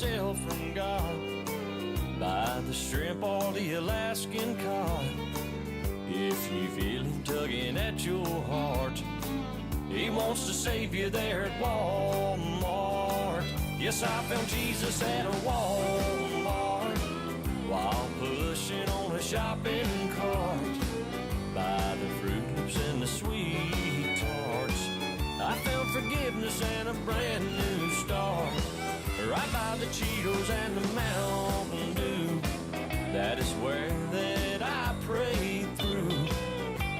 yourself from God by the shrimp or the Alaskan cod. If you feel him tugging at your heart, he wants to save you there at Walmart. Yes, I found Jesus at a Walmart while pushing on a shopping cart by the Fruit Loops and the sweet tarts. I found forgiveness and a brand new start right by the Cheetos and the Mountain Dew. That is where that I prayed through.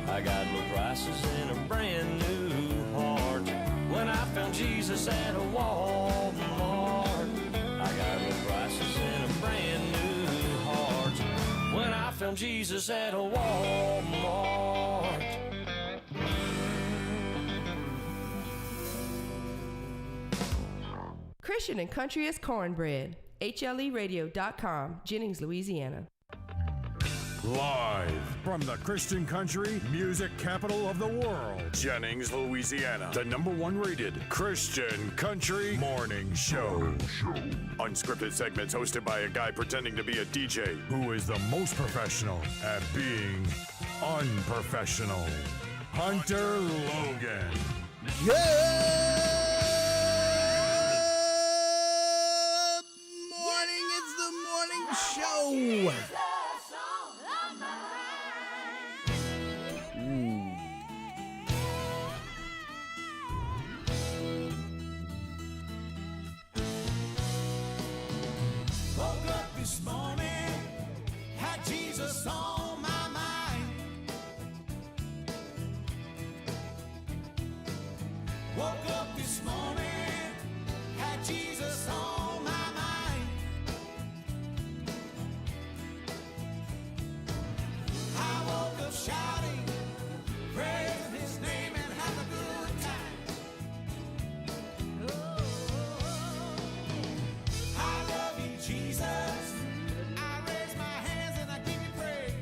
I got low prices and a brand new heart when I found Jesus at a Walmart. I got low prices and a brand new heart when I found Jesus at a Walmart. Christian and country is cornbread. HLEradio.com, Jennings, Louisiana. Live from the Christian country music capital of the world, Jennings, Louisiana. The #1 rated Christian country morning show. Unscripted segments hosted by a guy pretending to be a DJ who is the most professional at being unprofessional. Hunter Logan. Good morning, it's the morning show. Woke up this morning, had Jesus on my mind. Woke up this morning, had Jesus on my mind. I woke up shouting, praising his name and having a good time. I love you, Jesus. I raise my hands and I give you praise.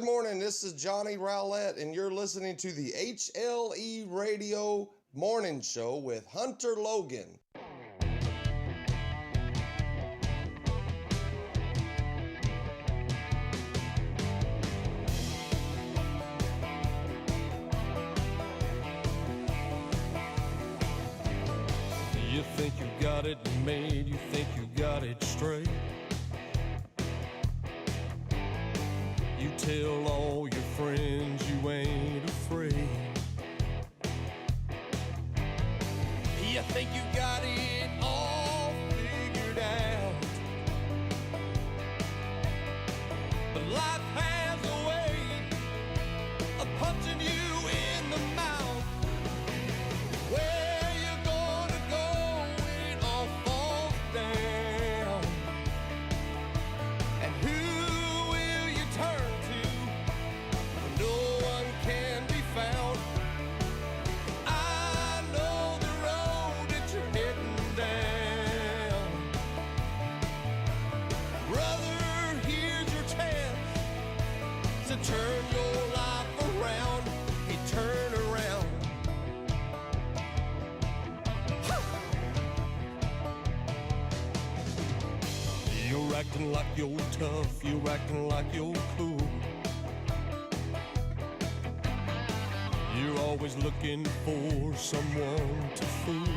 Good morning. This is Johnny Rowlett, and you're listening to the HLE Radio Morning Show with Hunter Logan. You think you got it made, you think you got it straight. You tell all your friends you ain't afraid. You think you got it all figured out, but life has a way of punching you in the mouth. Where you gonna go when it all falls down? And who will you turn to when no one can be found? I know the road that you're heading down. Brother, here's your chance to turn your life around. Hey, turn around. You're acting like you're tough, you're acting like you're cool. You're always looking for someone to fool.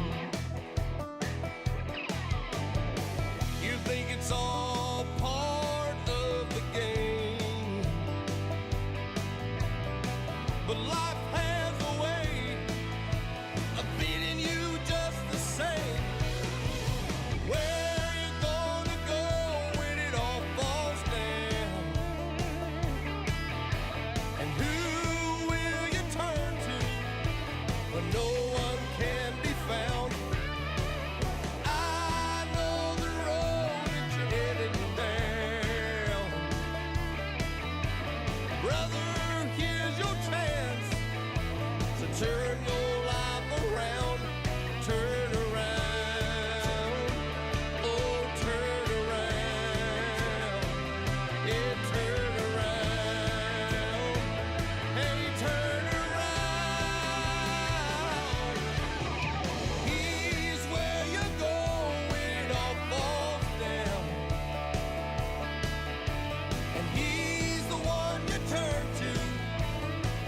You think it's all part of the game, but life has a way of beating you just the same. Where you gonna go when it all falls down? And who will you turn to when no one can be found? I know the road that you're headed down. Brother, here's your chance to turn your life around. Turn around. Oh, turn around. Yeah, turn around. Hey, turn around. He's where you go when it all falls down. And he's the one you turn to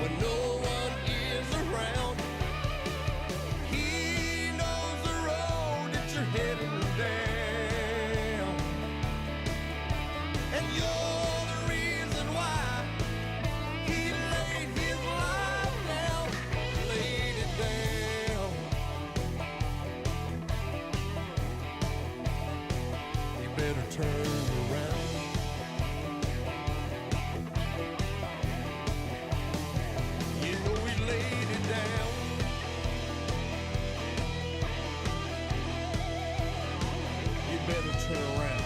when no one is around. He knows the road that you're heading down. And you're the reason why he laid his life down, laid it down. You better turn around. You know he laid it down. You better turn around.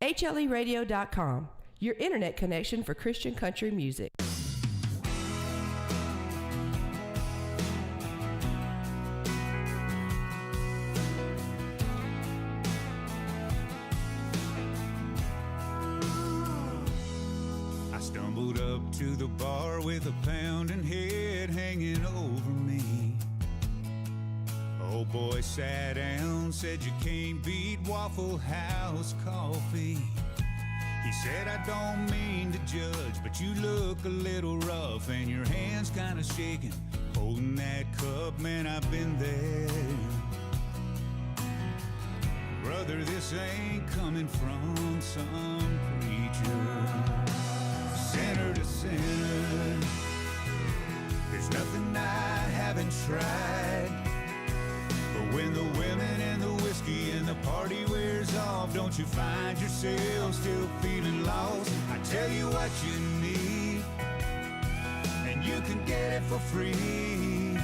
HLEradio.com, your internet connection for Christian country music. I stumbled up to the bar with a pounding head hanging over me. Old boy sat down, said you can't beat Waffle House coffee. He said, I don't mean to judge, but you look a little rough and your hand's kinda shaking, holding that cup, man, I've been there. Brother, this ain't coming from some preacher. Sinner to sinner, there's nothing I haven't tried. But when the women and the whiskey and the party wears off, don't you find yourself still feeling lost? I tell you what you need, and you can get it for free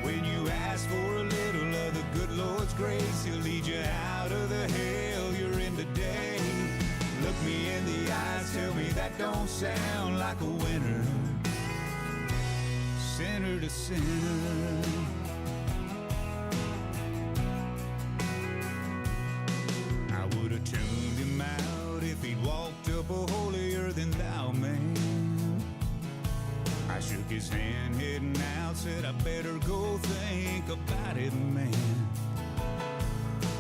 when you ask for a little of the good Lord's grace, He'll lead you out of the hell you're in today. Look me in the eyes, tell me that don't sound like a winner. Sinner to sinner. I would have tuned him out if he'd walked up a holier than thou man. I shook his hand heading out, said I better go think about it, man.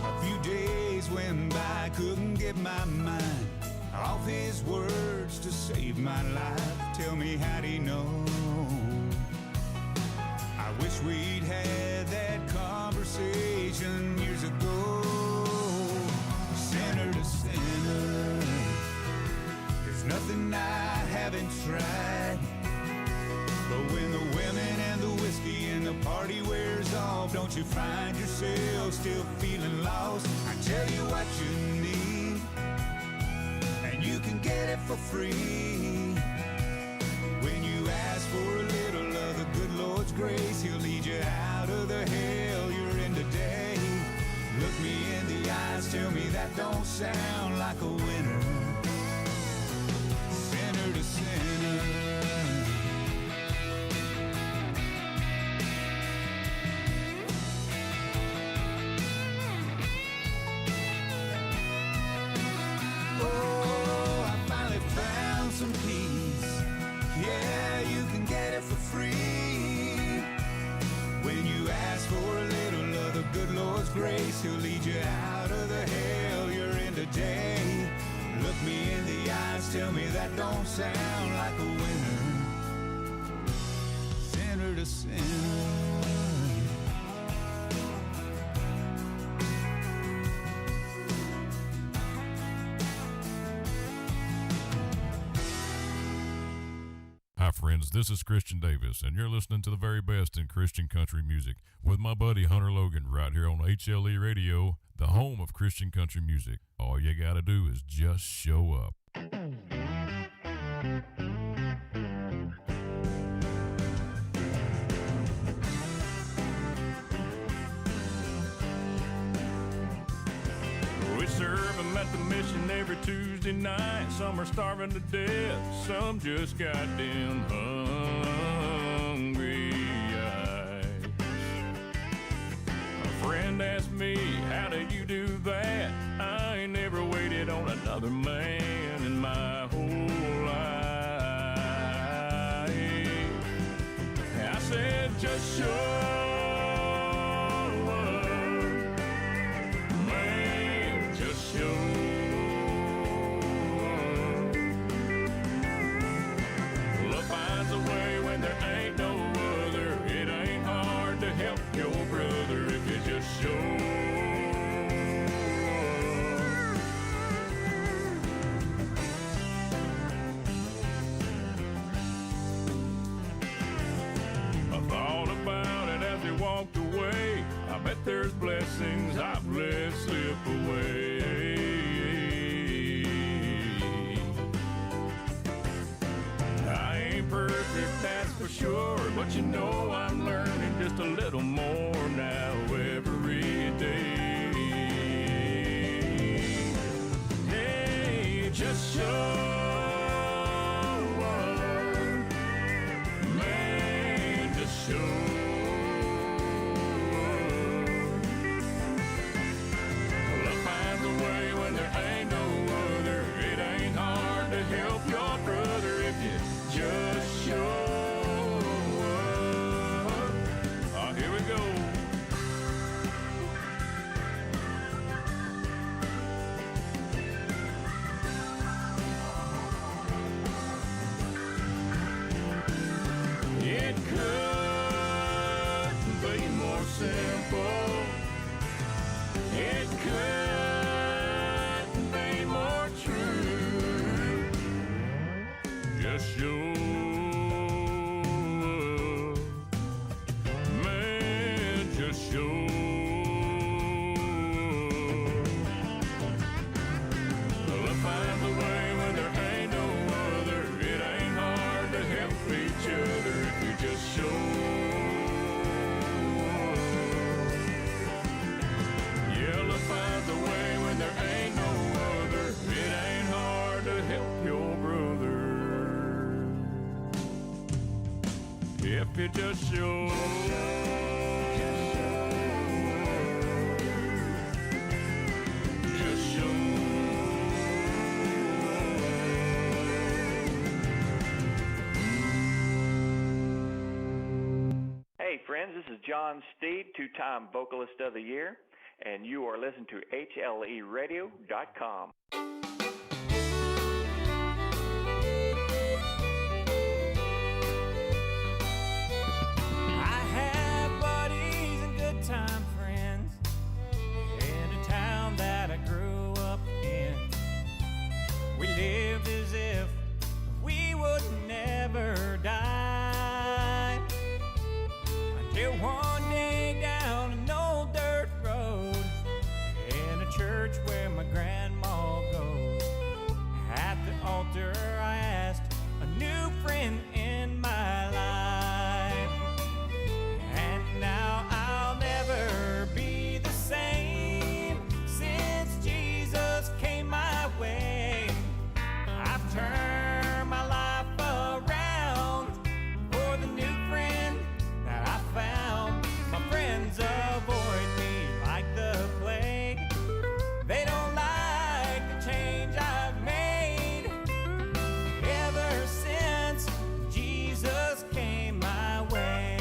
A few days went by, couldn't get my mind off his words to save my life. Tell me, how'd he know? I wish we'd had that conversation years ago. Sinner to sinner, there's nothing I haven't tried. But when the women and the whiskey and the party wears off, don't you find yourself still feeling lost? I tell you what you need, and you can get it for free. When you ask for a little of the good Lord's grace, He'll lead you out of the hell you're in today. Look me in the eyes, tell me that don't sound like a winner. Sinner to sinner. Some peace, yeah, you can get it for free. When you ask for a little of the good Lord's grace, He'll lead you out of the hell you're in today. Look me in the eyes, tell me that don't sound like a winner. Sinner to sinner. Hi friends, this is Christian Davis, and you're listening to the very best in Christian country music with my buddy Hunter Logan right here on HLE Radio, the home of Christian country music. All you gotta do is just show up. We serve them at the mission every Tuesday night. Some are starving to death, some just goddamn hungry eyes. A friend asked me, how did you do that? I ain't never waited on another man in my whole life. I said, just show. There's blessings I've let slip away. I ain't perfect, that's for sure, but you know I'm learning just a little more now every day. Hey, just show. Man, just show. Just show up. Oh, here we go. It couldn't be more simple. It couldn't be more true. Just show. if it just shows. Just shows. Hey friends, this is John Steed, two-time Vocalist of the Year, and you are listening to HLERadio.com. I have buddies and good time friends in a town that I grew up in. We lived as if we would never die, until one day down an old dirt road in a church where my grandma goes. At the altar I asked a new friend in my life, and now I'll never be the same since Jesus came my way. I've turned my life around for the new friend that I found. My friends avoid me like the plague. They don't like the change I've made ever since Jesus came my way.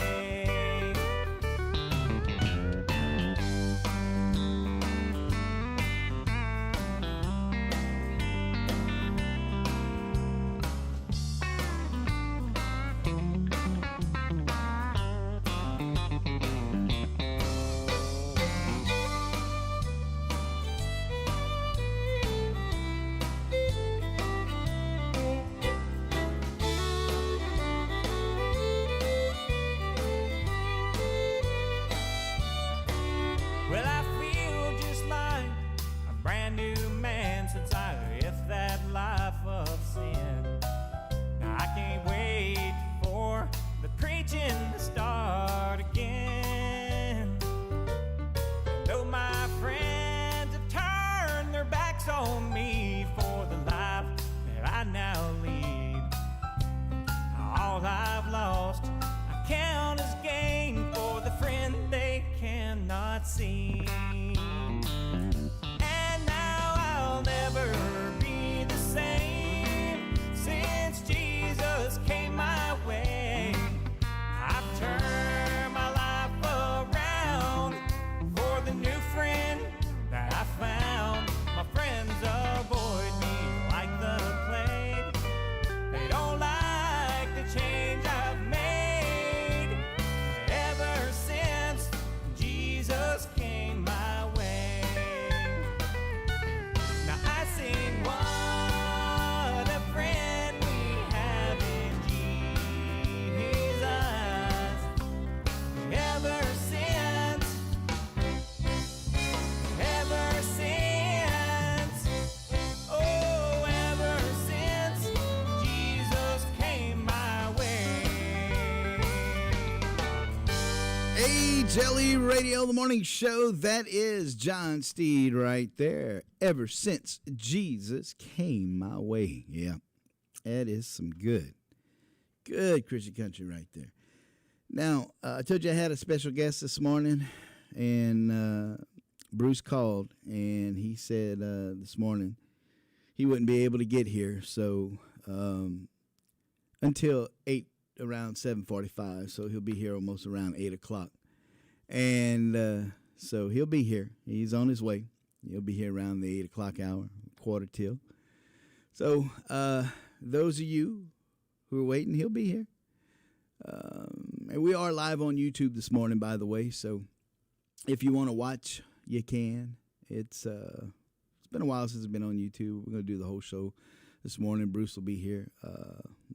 Well, I feel just like a brand new man since I left that life of sin. Now I can't wait for the preaching to start again. Though my friends have turned their backs on me for the life that I now lead, all I've lost I count as gain for the friend they cannot see. And now I'll never be the same since Jesus came my way. I've turned my life around for the new friend that I found. My friends avoid me like the plague. They don't like the change I've made ever since Jesus came my way. Now I sing, what a friend we have in Jesus. Ever since, oh, ever since Jesus came my way. HLE Radio, the morning show. That is John Steed right there. Ever since Jesus came my way. Yeah, that is some good Christian country right there. Now, I told you I had a special guest this morning, and Bruce called, and he said this morning he wouldn't be able to get here, so until around 7:45, so he'll be here almost around 8 o'clock. And so he'll be here. He's on his way. He'll be here around the 8 o'clock hour, quarter till. So those of you who are waiting, he'll be here. And we are live on YouTube this morning, by the way. So if you want to watch, you can. It's been a while since I've been on YouTube. We're going to do the whole show this morning. Bruce will be here.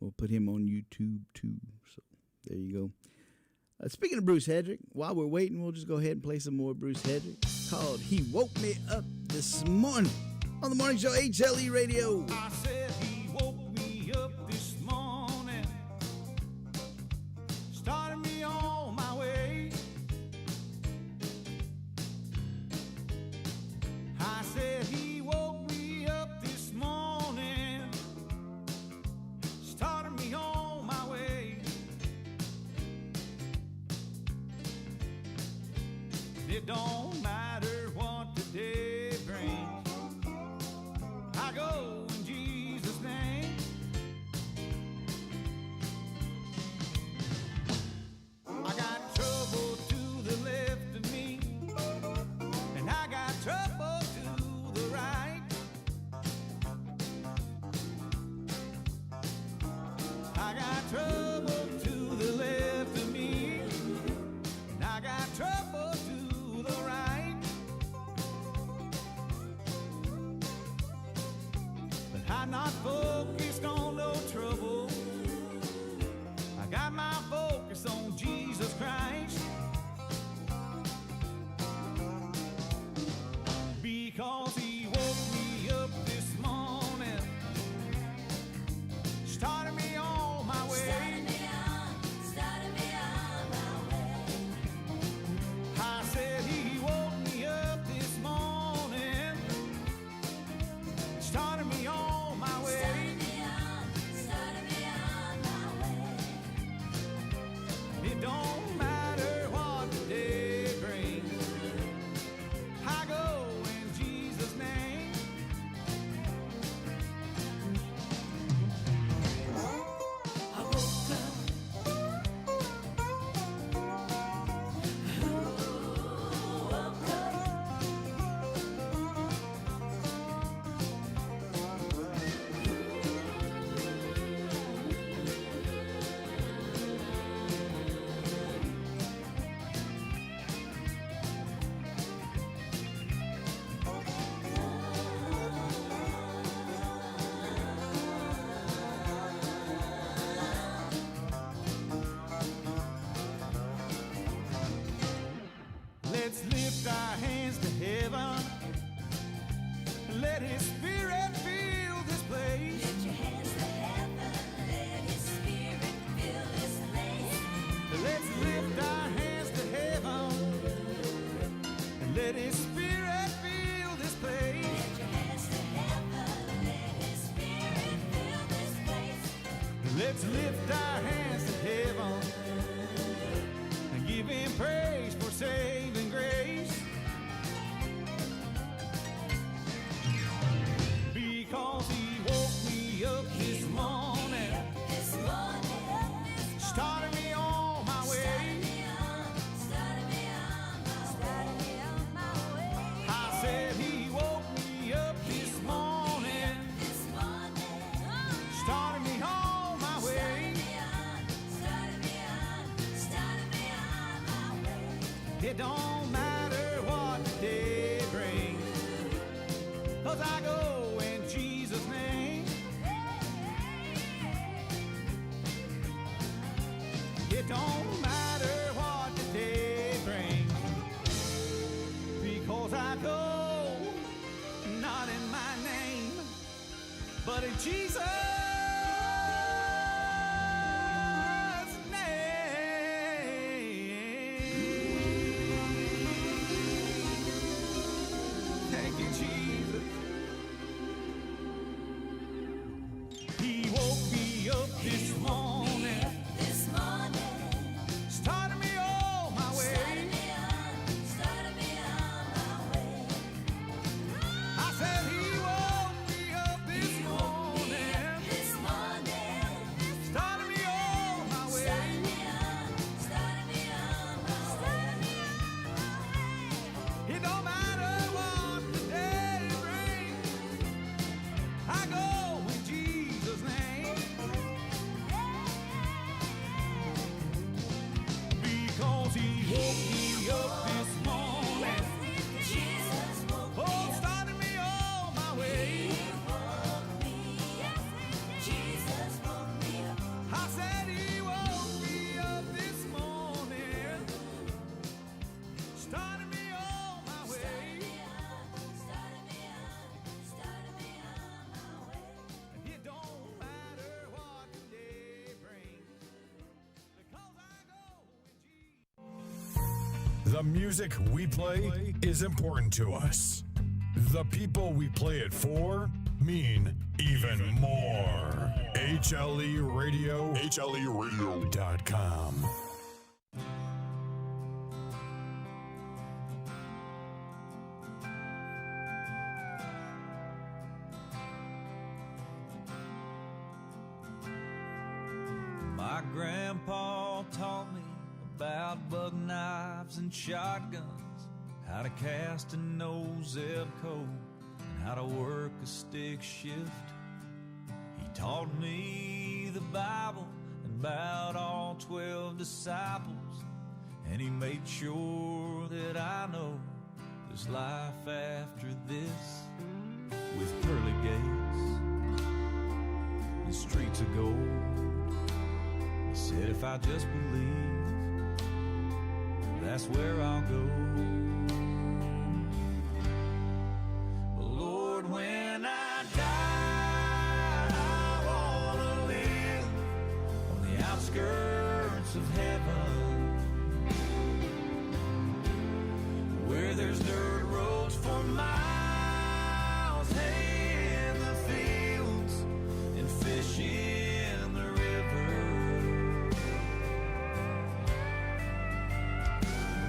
We'll put him on YouTube too. So there you go. Speaking of Bruce Hedrick, while we're waiting, we'll just go ahead and play some more Bruce Hedrick. It's called He Woke Me Up This Morning on the morning show, HLE Radio. I said he woke me up this morning, started me on my way. I said he woke me up this morning, started me on my way. It don't matter what the day brings. I go in Jesus' name. I got trouble to the left of me, and I got trouble to the right. I got trouble to the left of me, and I got trouble to the right. But I'm not focused on no trouble. I got my focus on Jesus Christ. Because he woke me up this morning, started me on my way. Started me on my way. I said he woke me up this morning, started me on my way. Started me on my way. It don't matter what the day brings. I go in Jesus' name. I woke up. Woke Let's lift our hands to heaven. Let his spirit fill this place. Lift your hands to heaven. Let his spirit fill this place. Let's lift our hands to heaven. And let his spirit fill this place. Lift your hands to heaven. Let his spirit fill this place. Let's lift our hands to heaven and give him praise for saving grace. Because he woke me up this morning, This morning, started me on my way. started me on my way. I said he woke me up this morning, This morning, started me on my way. started me on my way. It don't matter what the day brings, 'cause I go in Jesus' name. It don't matter what the day brings, because I go not in my name, but in Jesus' name. Thank you, Jesus. He woke me up this morning, This morning, started me on my way. started me on my way. I said he woke me up this morning, This morning, started me on my way. started me on my way. It don't matter what the day brings, I go in Jesus' name. Because he woke me up this morning, Jesus woke oh, started me on my way. me up. Jesus woke me up. I said he woke me up this morning, started me on my way. Started me on my way. It don't matter what the day brings, because I go in Jesus. The music we play is important to us. The people we play it for mean even more. HLE Radio, HLERadio.com. My grandpa taught me about buck knives and shotguns, how to cast an old zip code, and how to work a stick shift. He taught me the Bible and about all 12 disciples, and he made sure that I know there's life after this, with pearly gates and streets of gold. He said if I just believe, that's where I'll go. But Lord, when I die, I wanna live on the outskirts of heaven, where there's dirt roads for miles, hay in the fields, and fish in the river,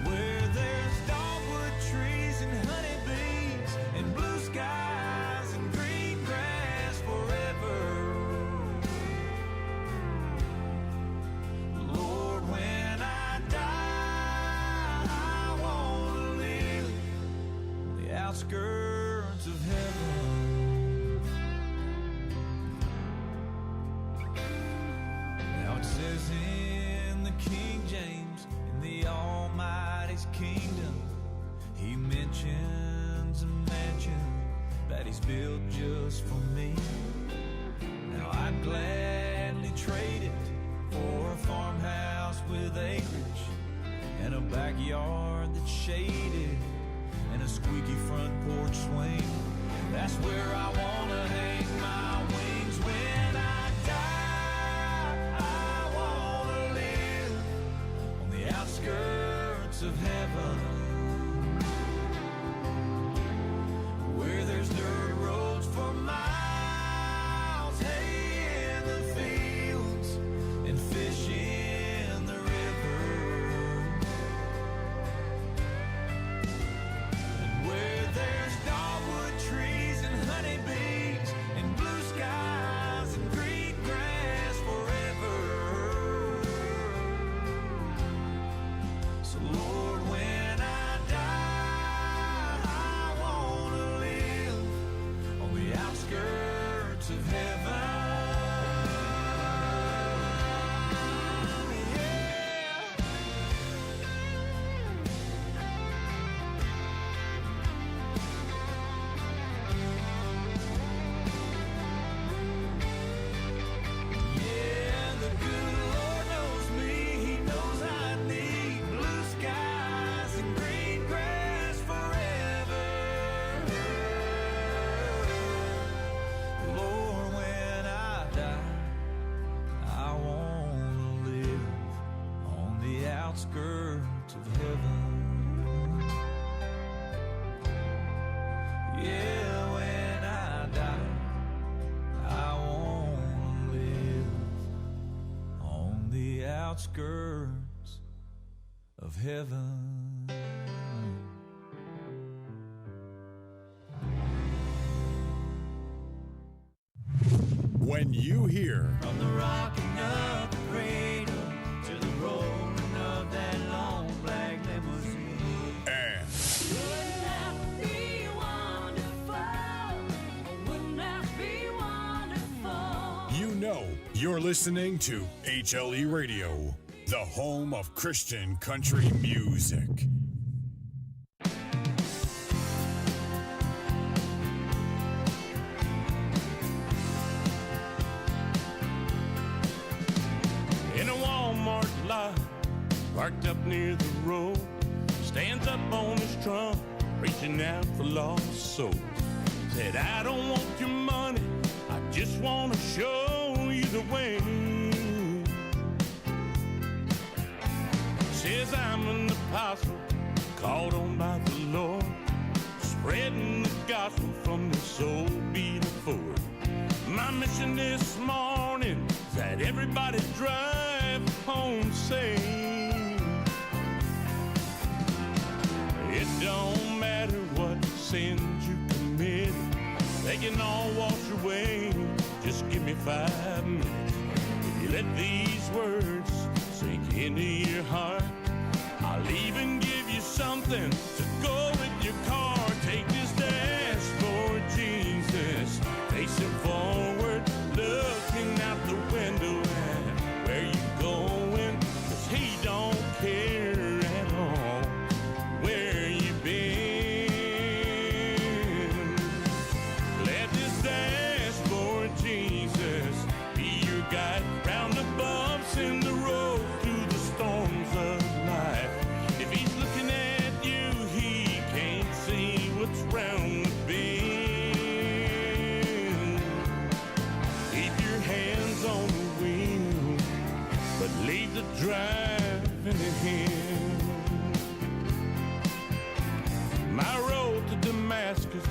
where there's dogwood trees and honeybees and blue skies and green grass forever. Lord, when I die, I wanna live on the outskirts of heaven. Now it says in the King James, in the Almighty's kingdom, he mentions a mansion that he's built just for me. Now I'd gladly trade it for a farmhouse with acreage and a backyard that's shaded and a squeaky front porch swing. That's where I wanna hang my wings when I die. I wanna live on the outskirts of heaven, where there's dirt roads for miles, hay in the fields, and fish in the river, and where there's dogwood trees and honeybees and blue skies and green grass forever. So Lord, when I die, I wanna live on the outskirts of heaven. Yeah. Yeah, the good Lord knows me. He knows I need blue skies and green grass forever. Lord, when I die, I wanna live on the outskirts of heaven. Yeah, when I die, I wanna live on the outskirts of heaven. When you hear From the rocking of the cradle to the roaring of that long black limousine. and Wouldn't that be wonderful? Wouldn't that be wonderful? you know you're listening to HLE Radio, the home of Christian country music. In a Walmart lot, parked up near the road, stands up on his trunk, reaching out for lost souls. Said, I don't want your money, I just want to show you the way. Says I'm an apostle, called on by the Lord, spreading the gospel from this old beat of Ford. My mission this morning is that everybody drive home safe. It don't matter what sins you committed, they can all wash away. Just give me 5 minutes. You let these words sink into your heart. I'll even give you something to go with your car. Take this dashboard, Jesus, facing forward, looking out the window at where you going, 'cause he don't care at all where you've been. Let this dashboard, Jesus, be your guide round the bumps in the road through the storms of life. If he's looking at you, he can't see what's round the bend. Keep your hands on the wheel, but leave the driving to him. My road to Damascus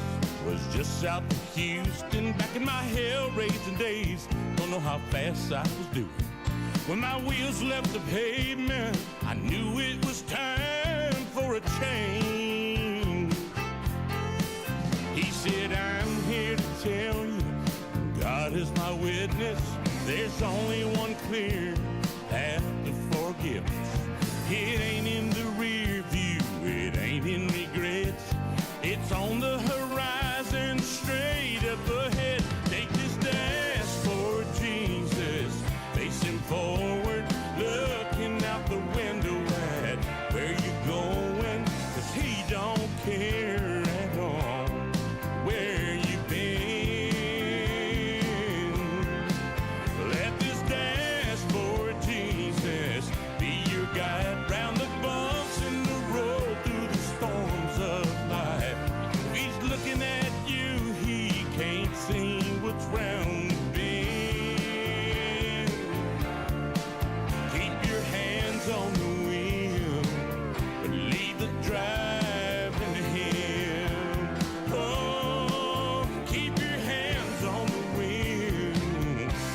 was just south of Houston. Back in my hell-raising days, don't know how fast I was doing. When my wheels left the pavement, I knew it was time for a change. He said, I'm here to tell you, God is my witness, there's only one clear path to forgiveness. It ain't in the rear view, it ain't in regrets. It's on the horizon, straight up ahead. Take this dashboard, Jesus, facing forward, looking out the window at where you're going, 'cause he don't care at all where you've been. Let this dashboard, Jesus, be your guide round the bumps in the road through the storms of life. If he's looking at you, he can't see what's round the bend. Keep your hands on the wheel, but leave the driving to him. Oh, keep your hands on the wheel,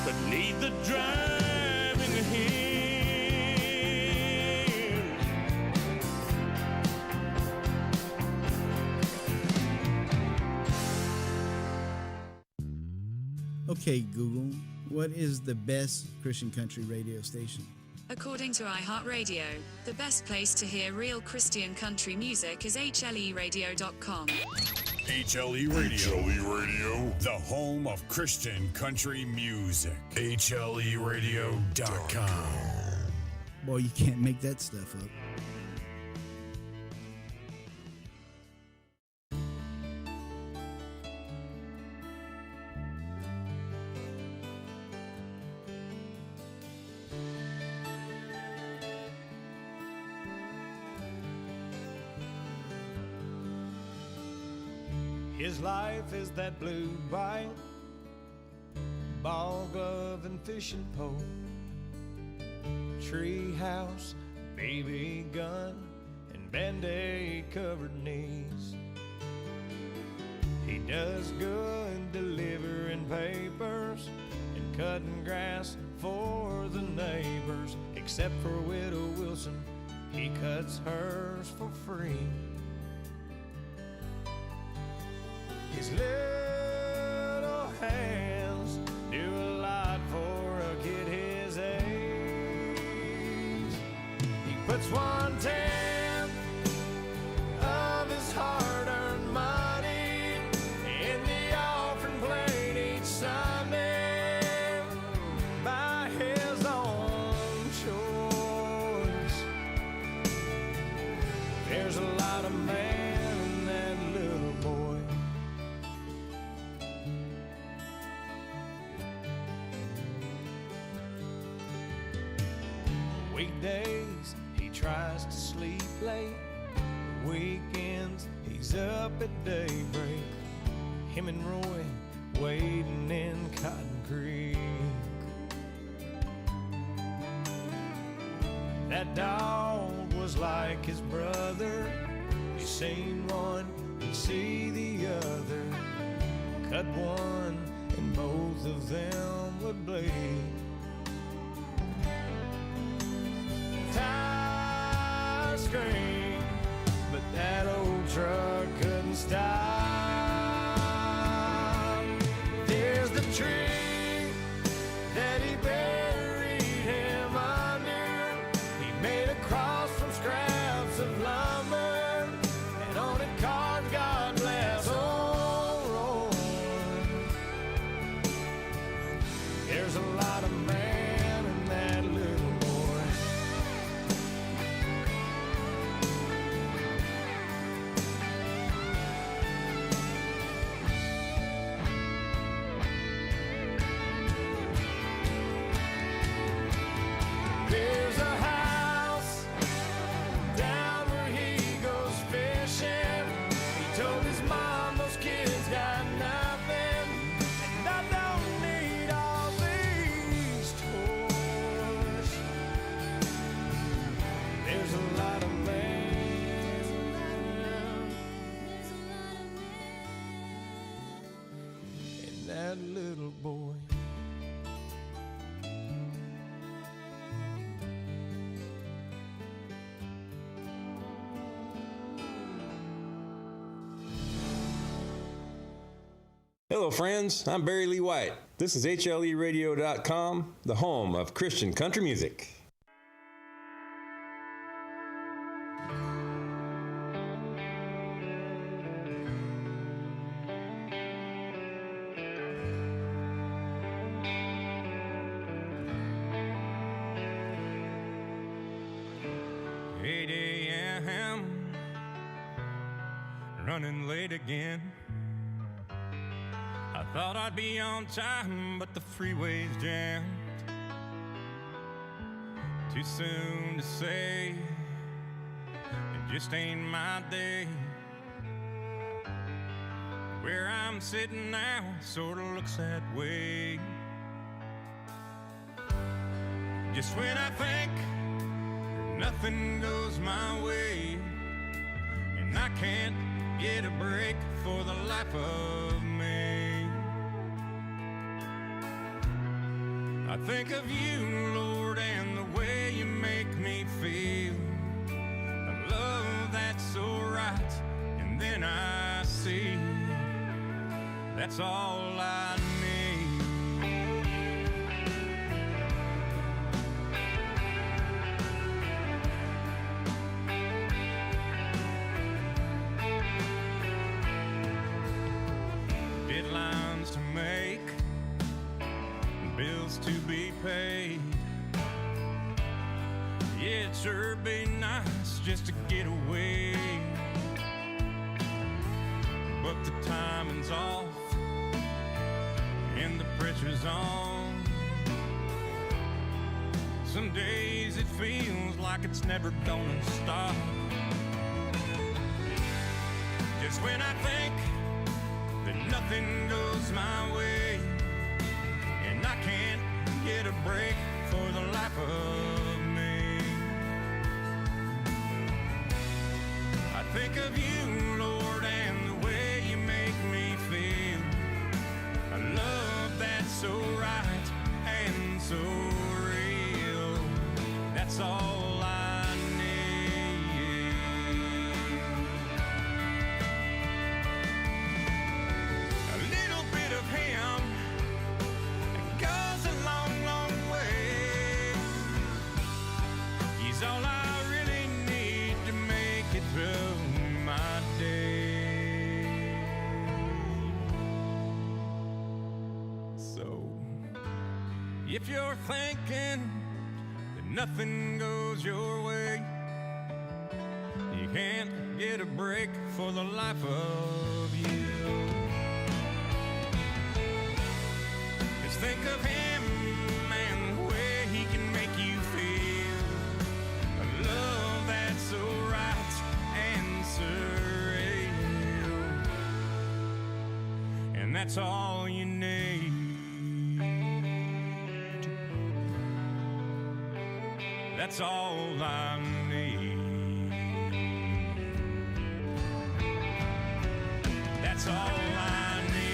but leave the driving to him. Okay, Google, what is the best Christian country radio station? According to iHeartRadio, the best place to hear real Christian country music is HLEradio.com. HLE Radio. HLE Radio. The home of Christian country music. HLEradio.com. Boy, you can't make that stuff up. His life is that blue bite, ball glove and fishing pole, tree house, baby gun, and band-aid covered knees. He does good delivering papers and cutting grass for the neighbors, except for Widow Wilson, he cuts hers for free. His little hands do a lot for a kid his age. He puts 1/10 of his hard-earned money in the offering plate each Sunday by his own choice. There's a lot of man in that little boy. Weekdays, he tries to sleep late. Weekends, he's up at daybreak. Him and Roy wading in Cotton Creek. That dog was like his brother. You seen one, you see the other. Cut one, and both of them would bleed. Tires scream, but that old truck couldn't stop. There's the tree that he buried lot of man in that little boy. There's a house down where he goes fishing. He told his mom those kids got nothing, and I don't need all these toys. There's a lot of man in that little boy. Hello, friends. I'm Barry Lee White. This is HLERadio.com, the home of Christian country music. Running late again. I thought I'd be on time, but the freeway's jammed. Too soon to say, it just ain't my day. Where I'm sitting now sorta looks that way. Just when I think that nothing goes my way, and I can't get a break for the life of me, I think of you, Lord, and the way you make me feel. A love that's so right, and then I see that's all I need. Deadlines to make, bills to be paid. Yeah, it'd sure be nice just to get away, but the timing's off and the pressure's on. Some days it feels like it's never gonna stop. Just when I think that nothing goes my way, and I can't get a break for the life of me, I think of you, Lord, and the way you make me feel. A love that's so right and so real. That's all I need. A little bit of him goes a long, long way. He's all I really need to make it through my day. So, if you're thinking that nothing goes your way, you can't get a break for the life of you, just think of him and the way he can make you feel. A love that's so right and surreal, and that's all you need. That's all I need. That's all I need.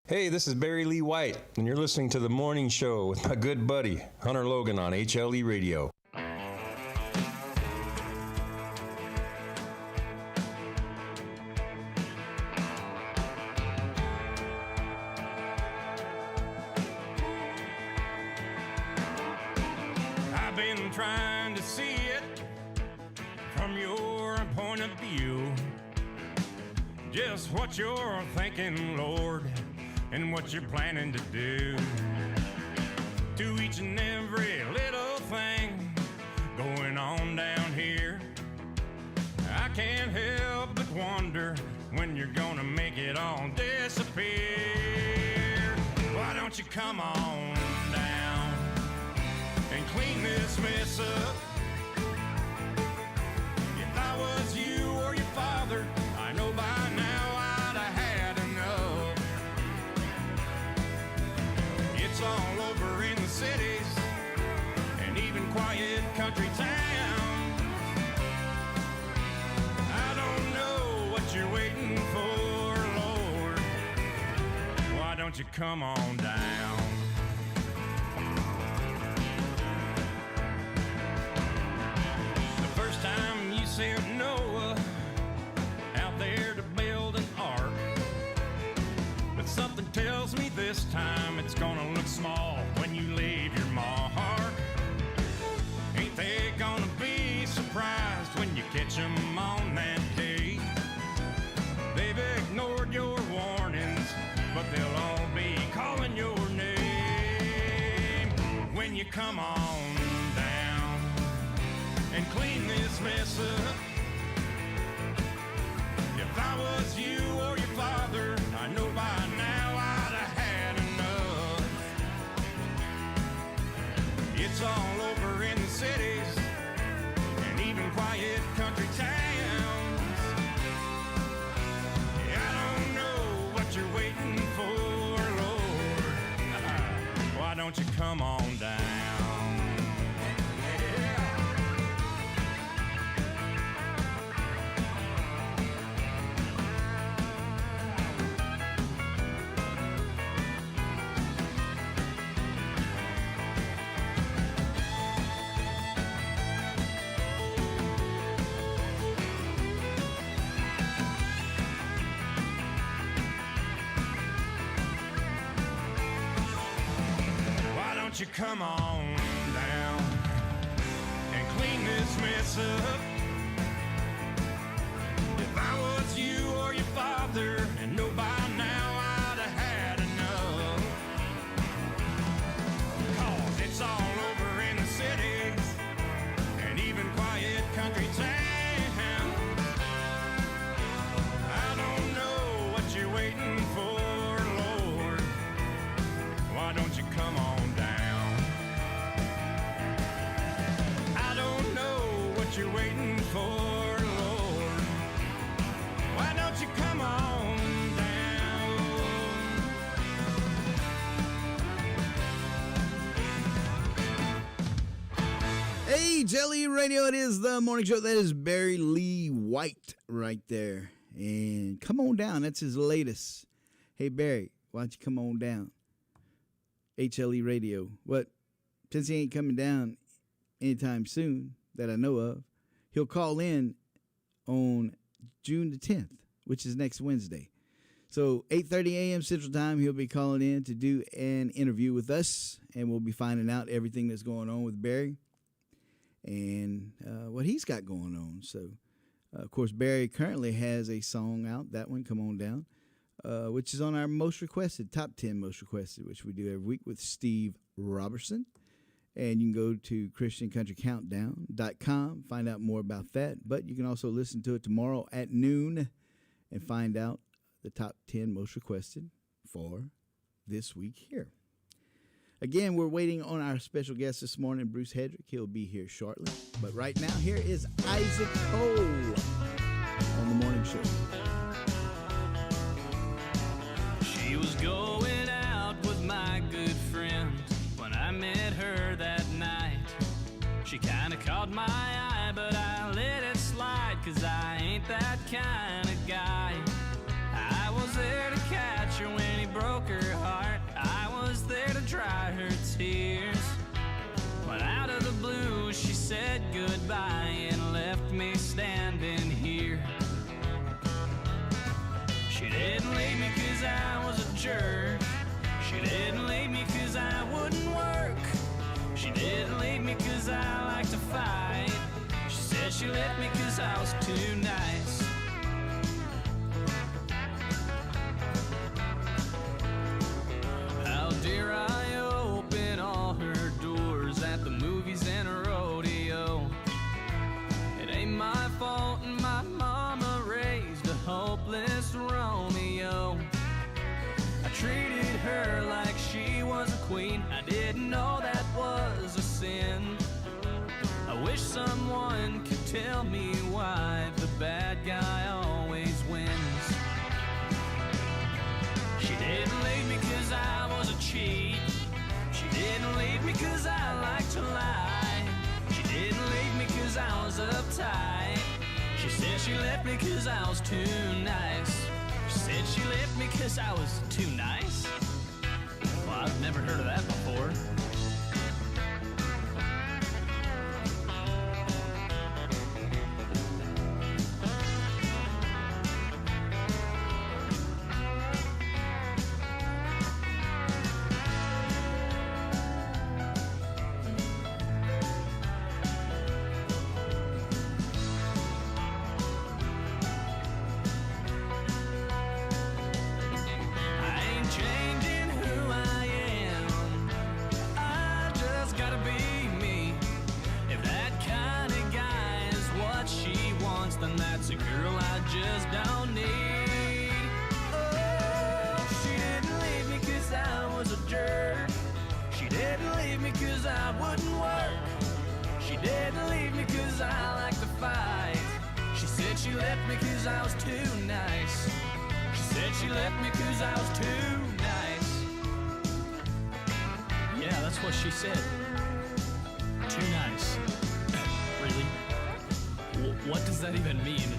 Hey, this is Barry Lee White, and you're listening to The Morning Show with my good buddy, Hunter Logan on HLE Radio. I've been trying to see it from your point of view. Just what you're thinking, Lord, and what you're planning to do to each and every little thing going on down here. I can't help but wonder when you're gonna make it all disappear. Why don't you come on down and clean this mess up? If I was you or your father, I know by now I'd have had enough. It's all over in the cities and even quiet country towns. I don't know what you're waiting for, Lord. Why don't you come on down? The first time you sent Noah out there to build an ark, but something tells me this time it's gonna look small when you leave your mark. Ain't they gonna be surprised when you catch them on that day? They've ignored your warnings, but they'll all be calling your name when you come on down and clean this mess up. If I was you or your father, I know by now I'd have had enough. It's all over in the cities and even quiet country towns. I don't know what you're waiting for, Lord. Why don't you come on down? You come on down and clean this mess up. If I was you or your father, and know by now I'd have had enough. 'Cause it's all over in the cities and even quiet country towns. I don't know what you're waiting for, Lord. Why don't you come on down? You're waiting for, Lord. Why don't you come on down? Hey, Jelly Radio, it is the morning show. That is Barry Lee White right there. And come on down. That's his latest. Hey, Barry, why don't you come on down? HLE Radio. What? Since he ain't coming down anytime soon that I know of, he'll call in on June the 10th, which is next Wednesday. So 8:30 a.m. Central Time, he'll be calling in to do an interview with us, and we'll be finding out everything that's going on with Barry and what he's got going on. So, of course, Barry currently has a song out, that one, Come On Down, which is on our most requested, top 10 most requested, which we do every week with Steve Robertson. And you can go to ChristianCountryCountdown.com, find out more about that. But you can also listen to it tomorrow at noon and find out the top 10 most requested for this week here. Again, we're waiting on our special guest this morning, Bruce Hedrick. He'll be here shortly. But right now, here is Isaac Cole on the morning show. She was going out with my good friend when I met her that night. She kinda caught my eye, but I let it slide, 'cause I ain't that kind of guy. I was there to catch her when he broke her said goodbye and left me standing here. She didn't leave me 'cause I was a jerk. She didn't leave me 'cause I wouldn't work. She didn't leave me 'cause I like to fight. She said she left me 'cause I was too nice. How dare I open all her doors at the movies and a rodeo? It ain't my fault and my mama raised a hopeless Romeo. I treated her like she was a queen. I didn't know that was a sin. I wish someone could tell me why the bad guy always wins. She didn't leave me 'cause I was a cheat. She didn't leave me 'cause I like to lie. She didn't leave me 'cause I was uptight. She said she left me 'cause I was too nice. She said she left me 'cause I was too nice. Well, I've never heard of that before. Then that's a girl I just don't need. Oh, she didn't leave me 'cause I was a jerk. She didn't leave me 'cause I wouldn't work. She didn't leave me 'cause I like to fight. She said she left me 'cause I was too nice. She said she left me 'cause I was too nice. Yeah, that's what she said. Too nice. Really? What does that even mean?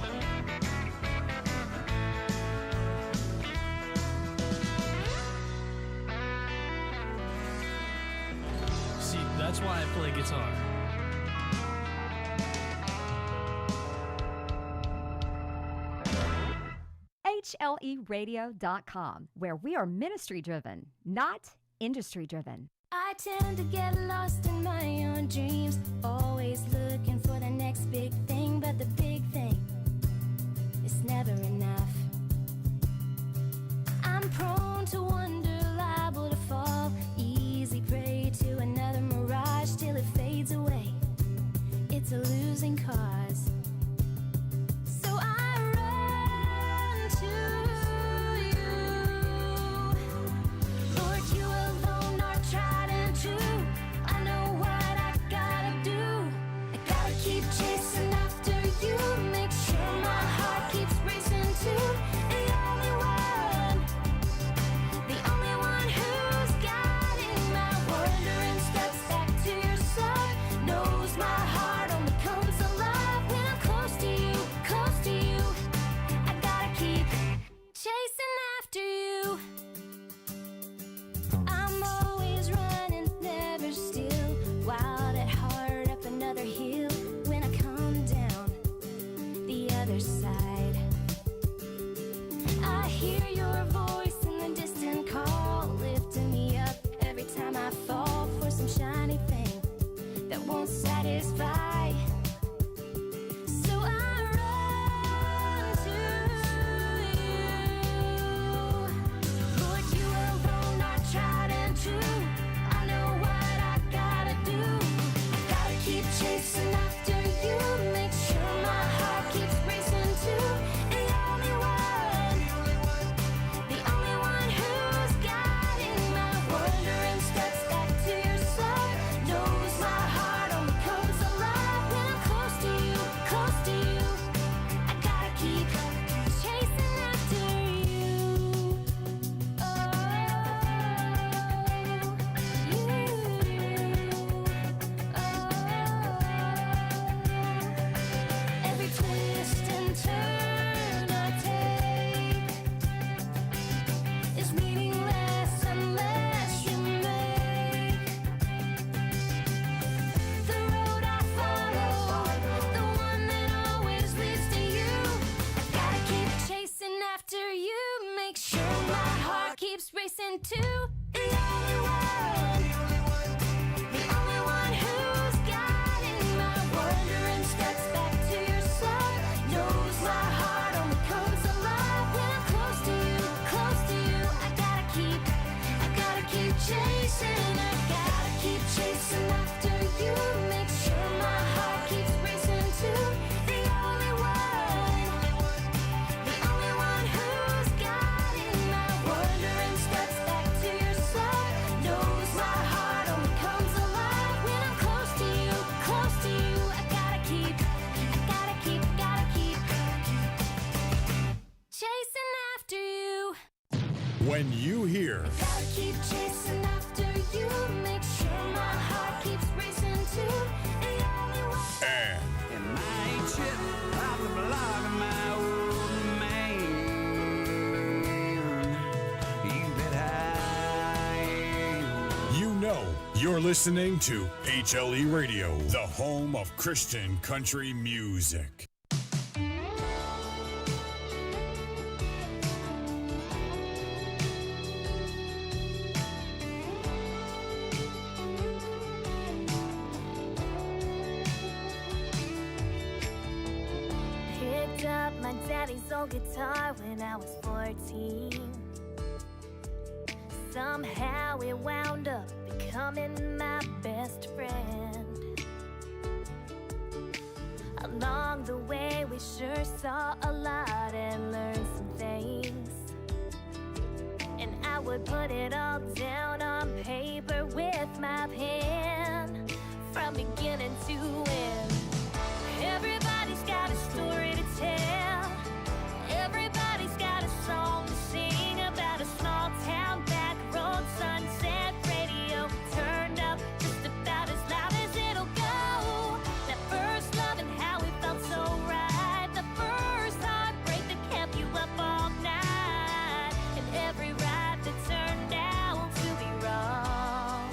See, that's why I play guitar. HLEradio.com, where we are ministry driven, not industry driven. I tend to get lost in my own dreams, always looking for the next big thing, but the big thing is never enough. I'm prone to wonder, liable to fall, easy prey to another mirage till it fades away. It's a losing cause. So I run to you, Lord, you alone are tried and true. I know what I gotta do. I gotta keep chasing after you, make sure my heart keeps racing too. The only one who's guiding my wandering steps back to your side, knows my heart only comes alive when I'm close to you, close to you. I gotta keep chasing after you. I'm always running, never still, wild at heart up another hill. When I come down the other side, I hear your voice in the distant call, lifting me up every time I fall for some shiny thing that won't satisfy. So I run to you, Lord, you alone are tried and true. I know what I gotta do. I gotta keep chasing after you, make sure my heart keeps racing too. The only one who's guiding my wandering steps back to your side, knows my heart only comes alive me to the only one, the only one who's guiding my wandering steps back to your side. Knows my heart only comes alive when I'm close to you, close to you. I gotta keep chasing, I gotta keep chasing after you. Make sure my heart keeps racing to the only one who's guiding my wandering steps back to your side. Knows my heart only comes alive when I'm close to you, close to you. I gotta keep chasing after you. When you hear Gotta keep chasing after you. Make sure my heart keeps racing to the only one. and And I ain't shit off the block of my old man. You bet I am. you know you're listening to HLE Radio, the home of Christian country music. Picked up my daddy's old guitar when I was 14. Somehow it wound up becoming my best friend. Along the way we sure saw a lot and learned some things. And I would put it all down on paper with my pen, from beginning to end. Everybody's got a story to tell. Everybody's got a song to sing about a small town back road, sunset radio turned up just about as loud as it'll go. That first love and how we felt so right. The first heartbreak that kept you up all night. And every ride that turned out to be wrong.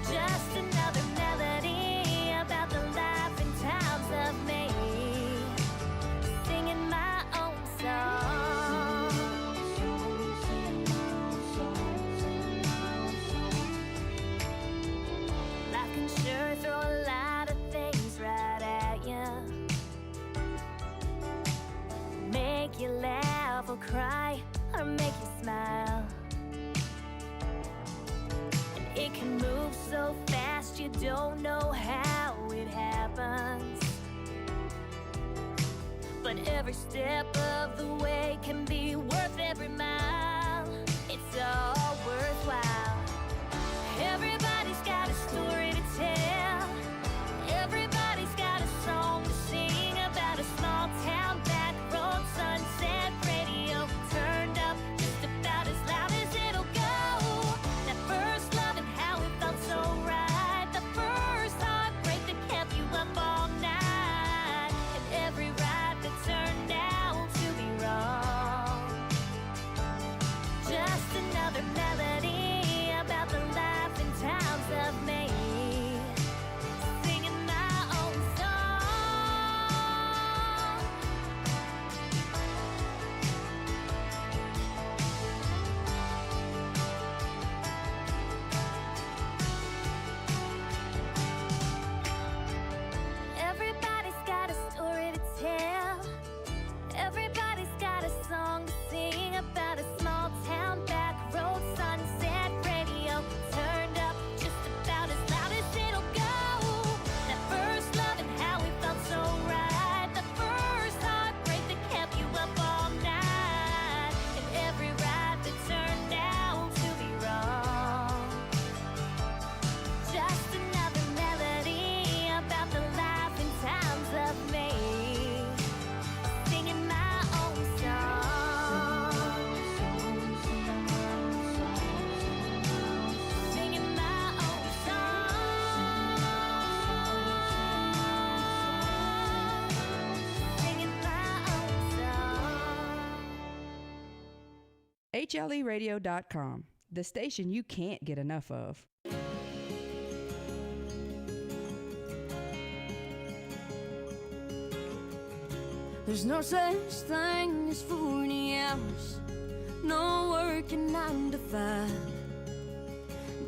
Just another melody about the life and times of me, singing my own song. Life can sure throw a lot of things right at you, make you laugh or cry or make you smile. It can move so fast you don't know how it happens. But every step of the way can be worth every mile. It's all worthwhile. Everybody's got a story to tell. Everybody's got a song to sing about a small town back road, sunset radio turned up just about as loud as it'll go. That first love and how it felt so right. The first heartbreak that kept you up all night. And every ride that turned out to be wrong. Just another melody about the life and times of me, singing my own song. Everybody's got a story to tell. Everybody's got a song to sing about a small town back road, sunset radio turned up just about as loud as it'll go. That first love and how we felt so right. The first heartbreak that kept you up all night. And every ride that turned out to be wrong. Just another melody about the life and times of me, singing my own song. Singing my own song. Singing my own song. HLEradio.com, the station you can't get enough of. There's no such thing as 40 hours, no working 9 to 5.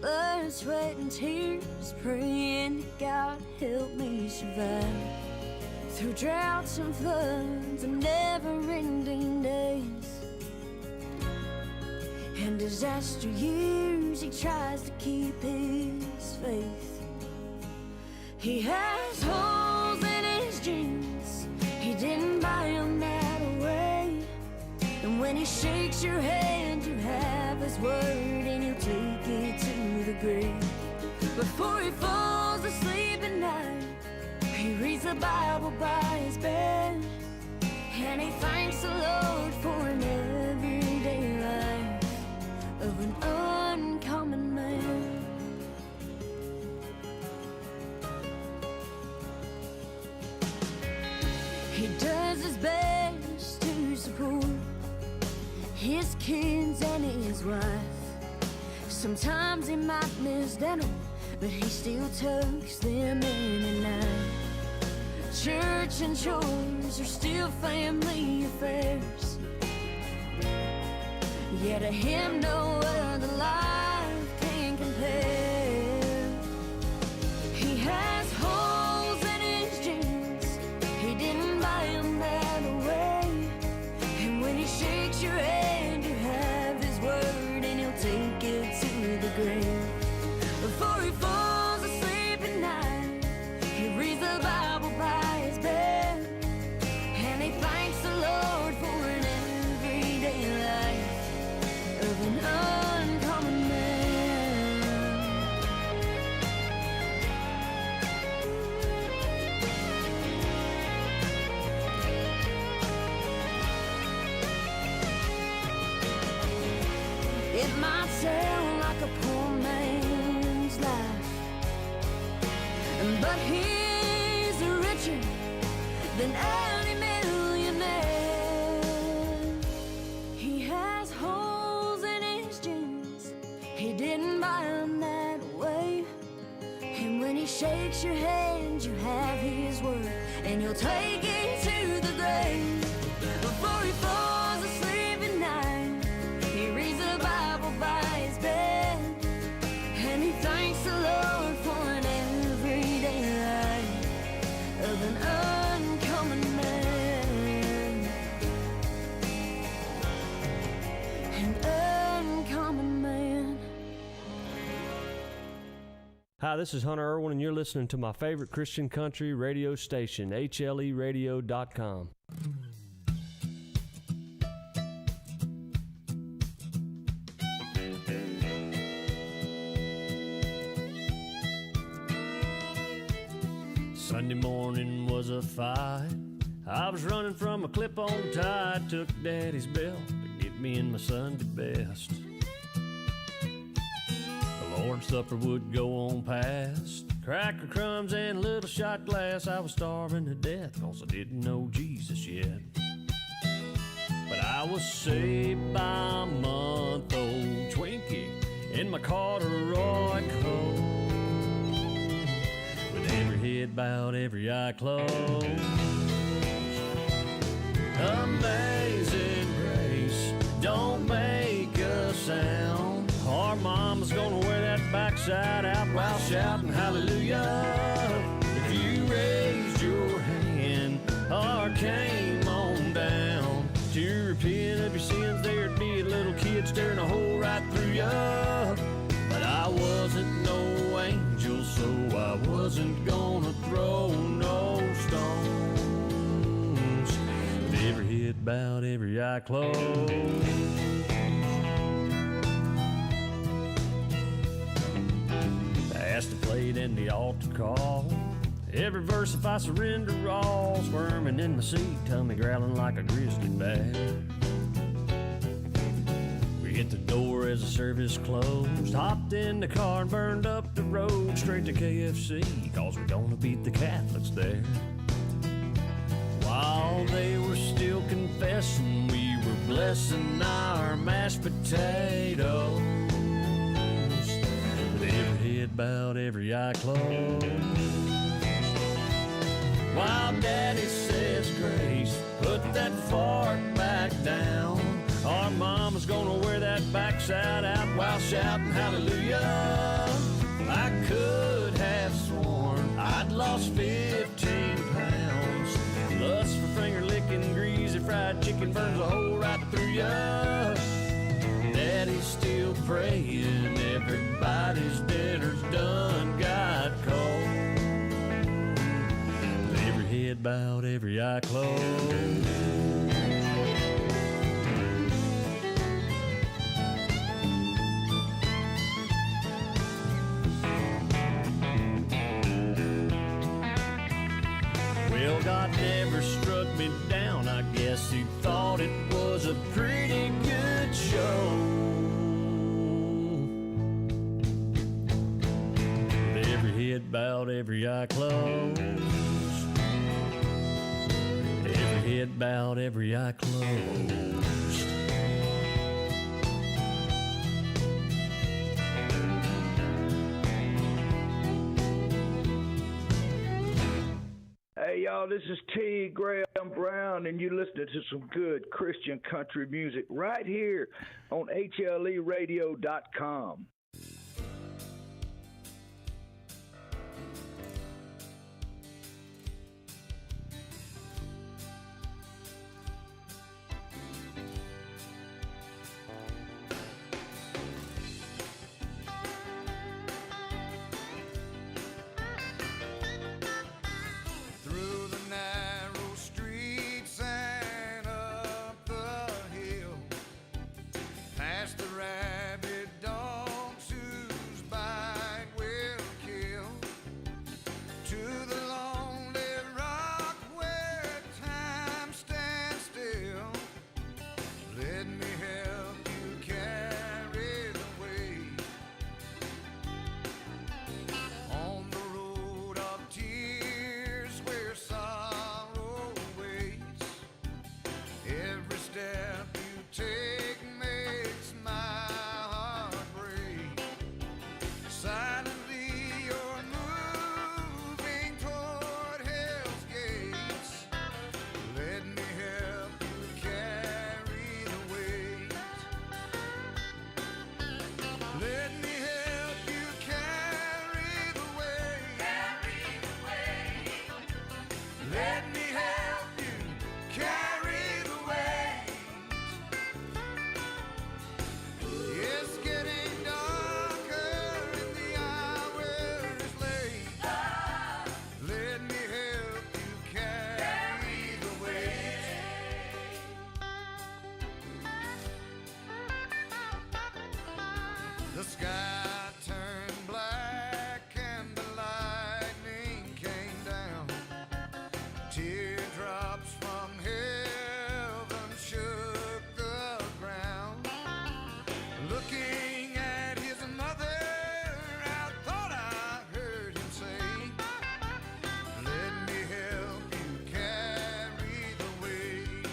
Blood, sweat, and tears, praying to God help me survive. Through droughts and floods and never-ending days and disaster years, he tries to keep his faith. He has holes in his jeans, he didn't buy them that way. And when he shakes your hand, you have his word, and he'll take it to the grave. Before he falls asleep at night, he reads the Bible by his bed, and he thanks the Lord for an everyday life of an uncommon man. He does his best to support his kids and his wife. Sometimes he might miss dinner, but he still tucks them in at night. Church and chores are still family affairs, yet to him no other life can compare. He has holes in his jeans, he didn't buy them that way. And when he shakes your hand, you have his word, and he'll take it to the grave. Before he falls asleep at night, he reads the Bible by his bed, and he thanks the Lord for an everyday life of an uncommon man. It might sound like a poor man's life, but he's richer than any millionaire. He has holes in his jeans, he didn't buy them that way. And when he shakes your hand, you have his word, and he'll take it to the grave. Before he falls asleep at night, he reads the Bible by his bed, and he thanks the Lord for an everyday life of an uncommon man. An uncommon man. Hi, this is Hunter Irwin, and you're listening to my favorite Christian country radio station, HLEradio.com. Sunday morning was a fight. I was running from a clip-on tie. Took Daddy's belt to get me in my Sunday best. The Lord's Supper would go on past. Cracker crumbs and a little shot glass. I was starving to death cause I didn't know Jesus yet. But I was saved by a month-old Twinkie in my corduroy coat. Every head bowed, every eye closed. Amazing grace, don't make a sound. Our mama's gonna wear that backside out while shouting hallelujah. If you raised your hand or came on down to repent of your sins, there'd be a little kid staring a hole right through ya. But I wasn't no angel, so I wasn't gonna throw no stones. With every head bowed, every eye closed. I asked the plate and the altar call. Every verse if I surrender all. Squirming in my seat, tummy growling like a grizzly bear. Hit the door as the service closed. Hopped in the car and burned up the road straight to KFC, cause we're gonna beat the Catholics there. While they were still confessing, we were blessing our mashed potatoes. With every head bowed, every eye closed. While Daddy says grace, put that fork back down. Our mama's gonna wear that backside out while shouting hallelujah. I could have sworn I'd lost 15 pounds. Lust for finger licking, greasy fried chicken burns a hole right through ya. Daddy's still praying, everybody's dinner's done got cold. Every head bowed, every eye closed. Well, God never struck me down. I guess he thought it was a pretty good show. With every head bowed, every eye closed. Every head bowed, every eye closed. Hey, y'all, this is T. Graham Brown, and you're listening to some good Christian country music right here on HLEradio.com. The sky turned black and the lightning came down. Teardrops from heaven shook the ground. Looking at his mother, I thought I heard him say, "Let me help you carry the weight.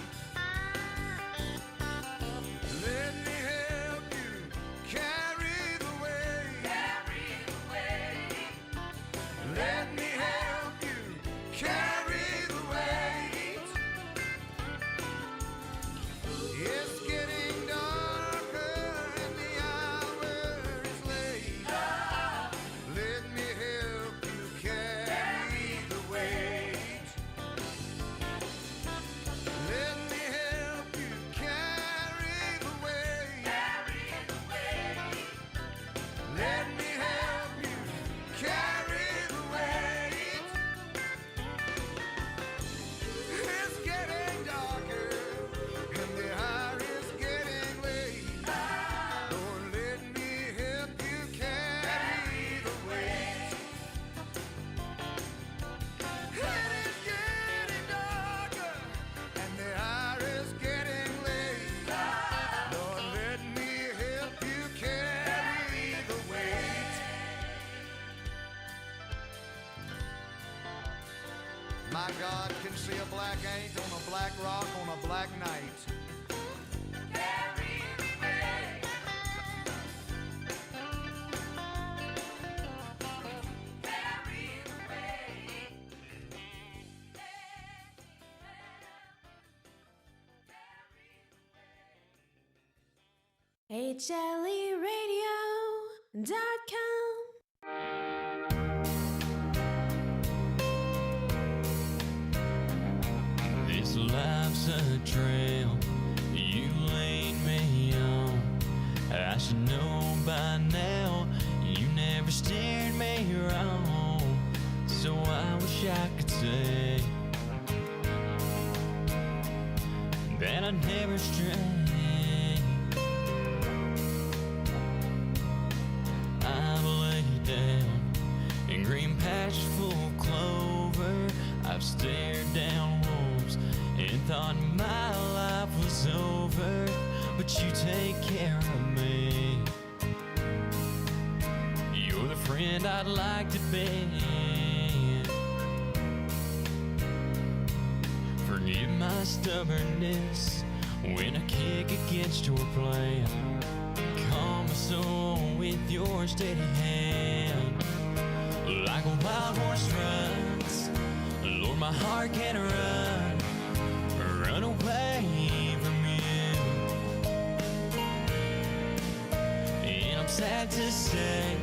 Let me help you carry the weight. Let me help you carry the weight." It's getting darker and the hour is late. Let me help you carry the weight. Let me help you carry the weight. Let me help you carry the weight. It's getting darker and the hour is getting late. Lord, let me help you carry the weight. It is getting darker and the hour is getting late. Lord, let me help you carry the weight. My God can see a black ant on a black rock on a black night. HLEradio.com. This life's a trail you laid me on. I should know by now you never steered me wrong. So I wish I could say that I'd never stray. I've laid down in green patches full of clover. I've stared down wolves and thought my life was over, but you take care of me. You're the friend I'd like to be. Forgive my stubbornness when I kick against your plan. Calm my soul with your steady hand. Like a wild horse runs, Lord, my heart can't run away from you. And I'm sad to say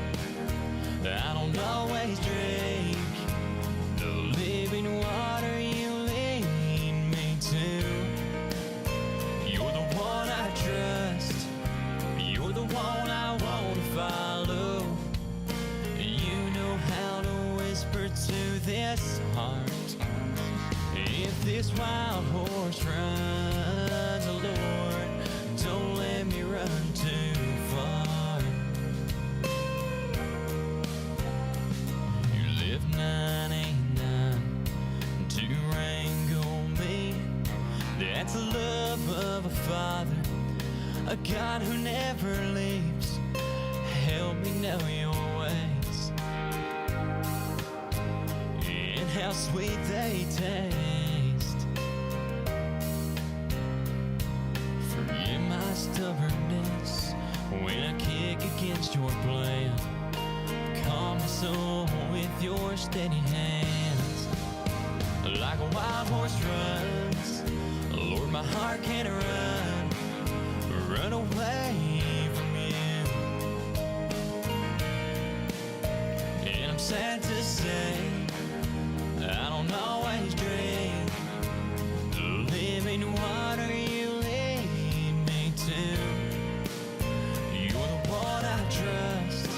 I don't always drink the living water you lead me to. You're the one I trust, you're the one I want to follow. You know how to whisper to this heart. If this wild horse runs, Lord, don't let me run too far. You live 99 to wrangle me. That's the love of a father, a God who never leaves. Help me know your ways and how sweet they taste. Forgive my stubbornness when I kick against your plan. Calm my soul with your steady hands. Like a wild horse runs, Lord, my heart can't run away from you. And I'm sad to say I don't always drink the living water you lead me to. You're the one I trust,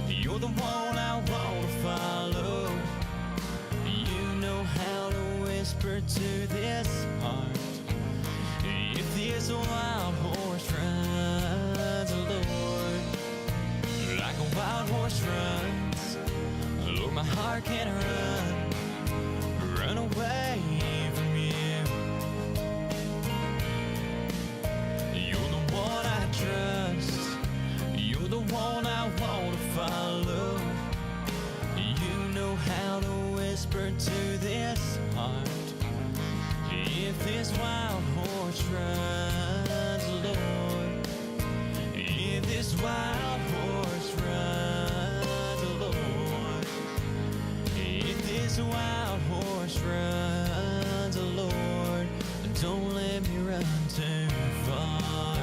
you're the one I want to follow. You know how to whisper to this heart. If this wild horse runs, Lord, like a wild horse runs, Lord, my heart can't run away from you. You're the one I trust, you're the one I want to follow. You know how to whisper to this heart. If this wild horse runs, Lord, if this wild horse runs, Lord, if this wild horse runs, Lord, don't let me run too far.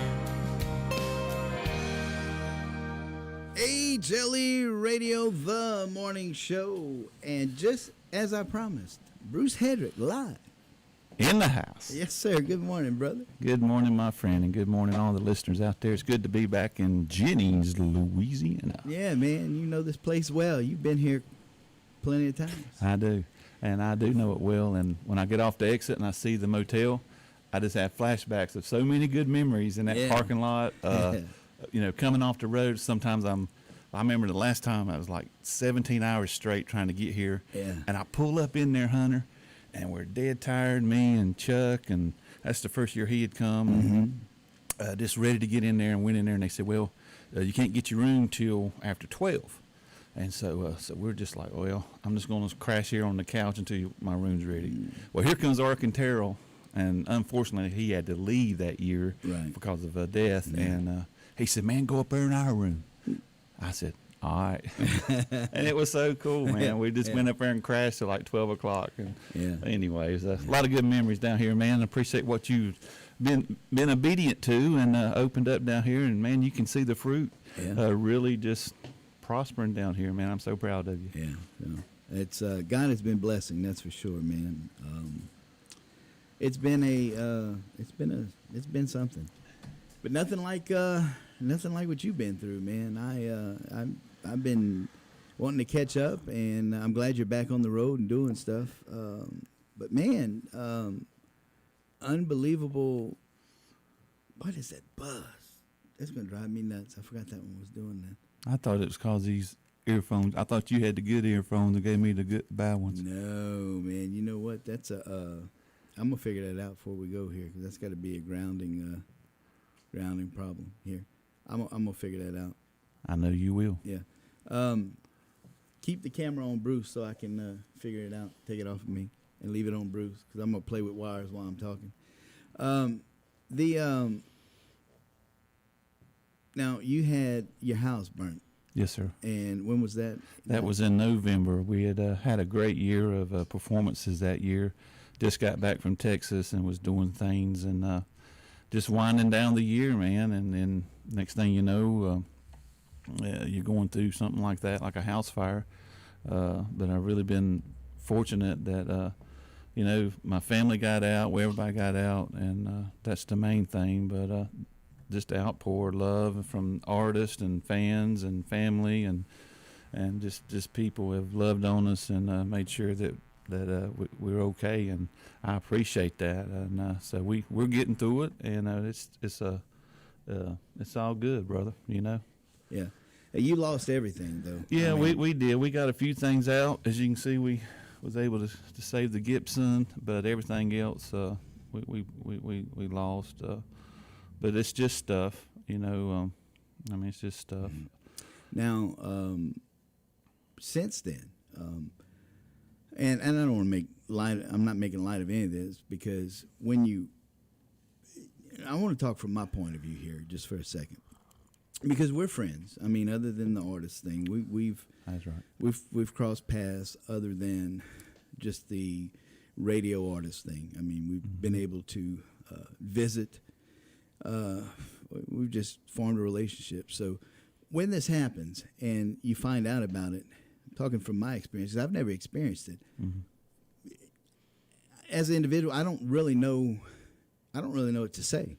HLE Radio, the morning show. And just as I promised, Bruce Hedrick live. In the house. Yes, sir. Good morning, brother. Good morning, my friend, and good morning, all the listeners out there. It's good to be back in Jennings, Louisiana. Yeah, man. You know this place well. You've been here plenty of times. I do. And I do know it well. And when I get off the exit and I see the motel, I just have flashbacks of so many good memories in that parking lot. You know, coming off the road, sometimes I remember the last time I was like 17 hours straight trying to get here. Yeah. And I pull up in there, Hunter, and we're dead tired, me and Chuck, and that's the first year he had come. Just ready to get in there, and went in there, and they said, well, you can't get your room till after 12. And so we're just like, well, I'm just going to crash here on the couch until my room's ready. Well, here comes Ark and Terrell, and unfortunately he had to leave that year because of death. And he said, man, go up there in our room. I said, All right. And it was so cool, man. We just went up there and crashed till like 12 o'clock. And anyways, a lot of good memories down here, man. I appreciate what you've been obedient to and opened up down here. And, man, you can see the fruit really just prospering down here, man. I'm so proud of you. Yeah. It's God has been blessing, that's for sure, man. It's been something. But nothing like what you've been through, man. I've been wanting to catch up, and I'm glad you're back on the road and doing stuff. But man, unbelievable. What is that buzz? That's gonna drive me nuts. I forgot that one was doing that. I thought it was cause these earphones. I thought you had the good earphones and gave me the good bad ones. No, man. You know what? That's I'm gonna figure that out before we go here, because that's got to be a grounding problem here. I'm gonna figure that out. I know you will. Yeah. Keep the camera on Bruce so I can figure it out. Take it off of me and leave it on Bruce, because I'm gonna play with wires while I'm talking. Now you had your house burnt. Yes, sir. And when was that? That was in November. We had had a great year of performances that year. Just got back from Texas and was doing things and just winding down the year, man. And then next thing you know, you're going through something like that, like a house fire. But I've really been fortunate that, my family got out, everybody got out, and that's the main thing. But just the outpour of love from artists and fans and family and just people have loved on us and made sure that we're okay, and I appreciate that. And so we're getting through it, and it's all good, brother. Yeah. You lost everything though. Yeah, we did. We got a few things out. As you can see, we was able to save the Gibson, but everything else we lost. But it's just stuff, it's just stuff. Now, since then, and I don't want to make light. I'm not making light of any of this, because I want to talk from my point of view here just for a second, because we're friends. I mean, other than the artist thing, we've that's right. We've crossed paths other than just the radio artist thing. I mean, we've been able to visit. We've just formed a relationship. So when this happens and you find out about it, talking from my experience, 'cause I've never experienced it. Mm-hmm. As an individual, I don't really know what to say.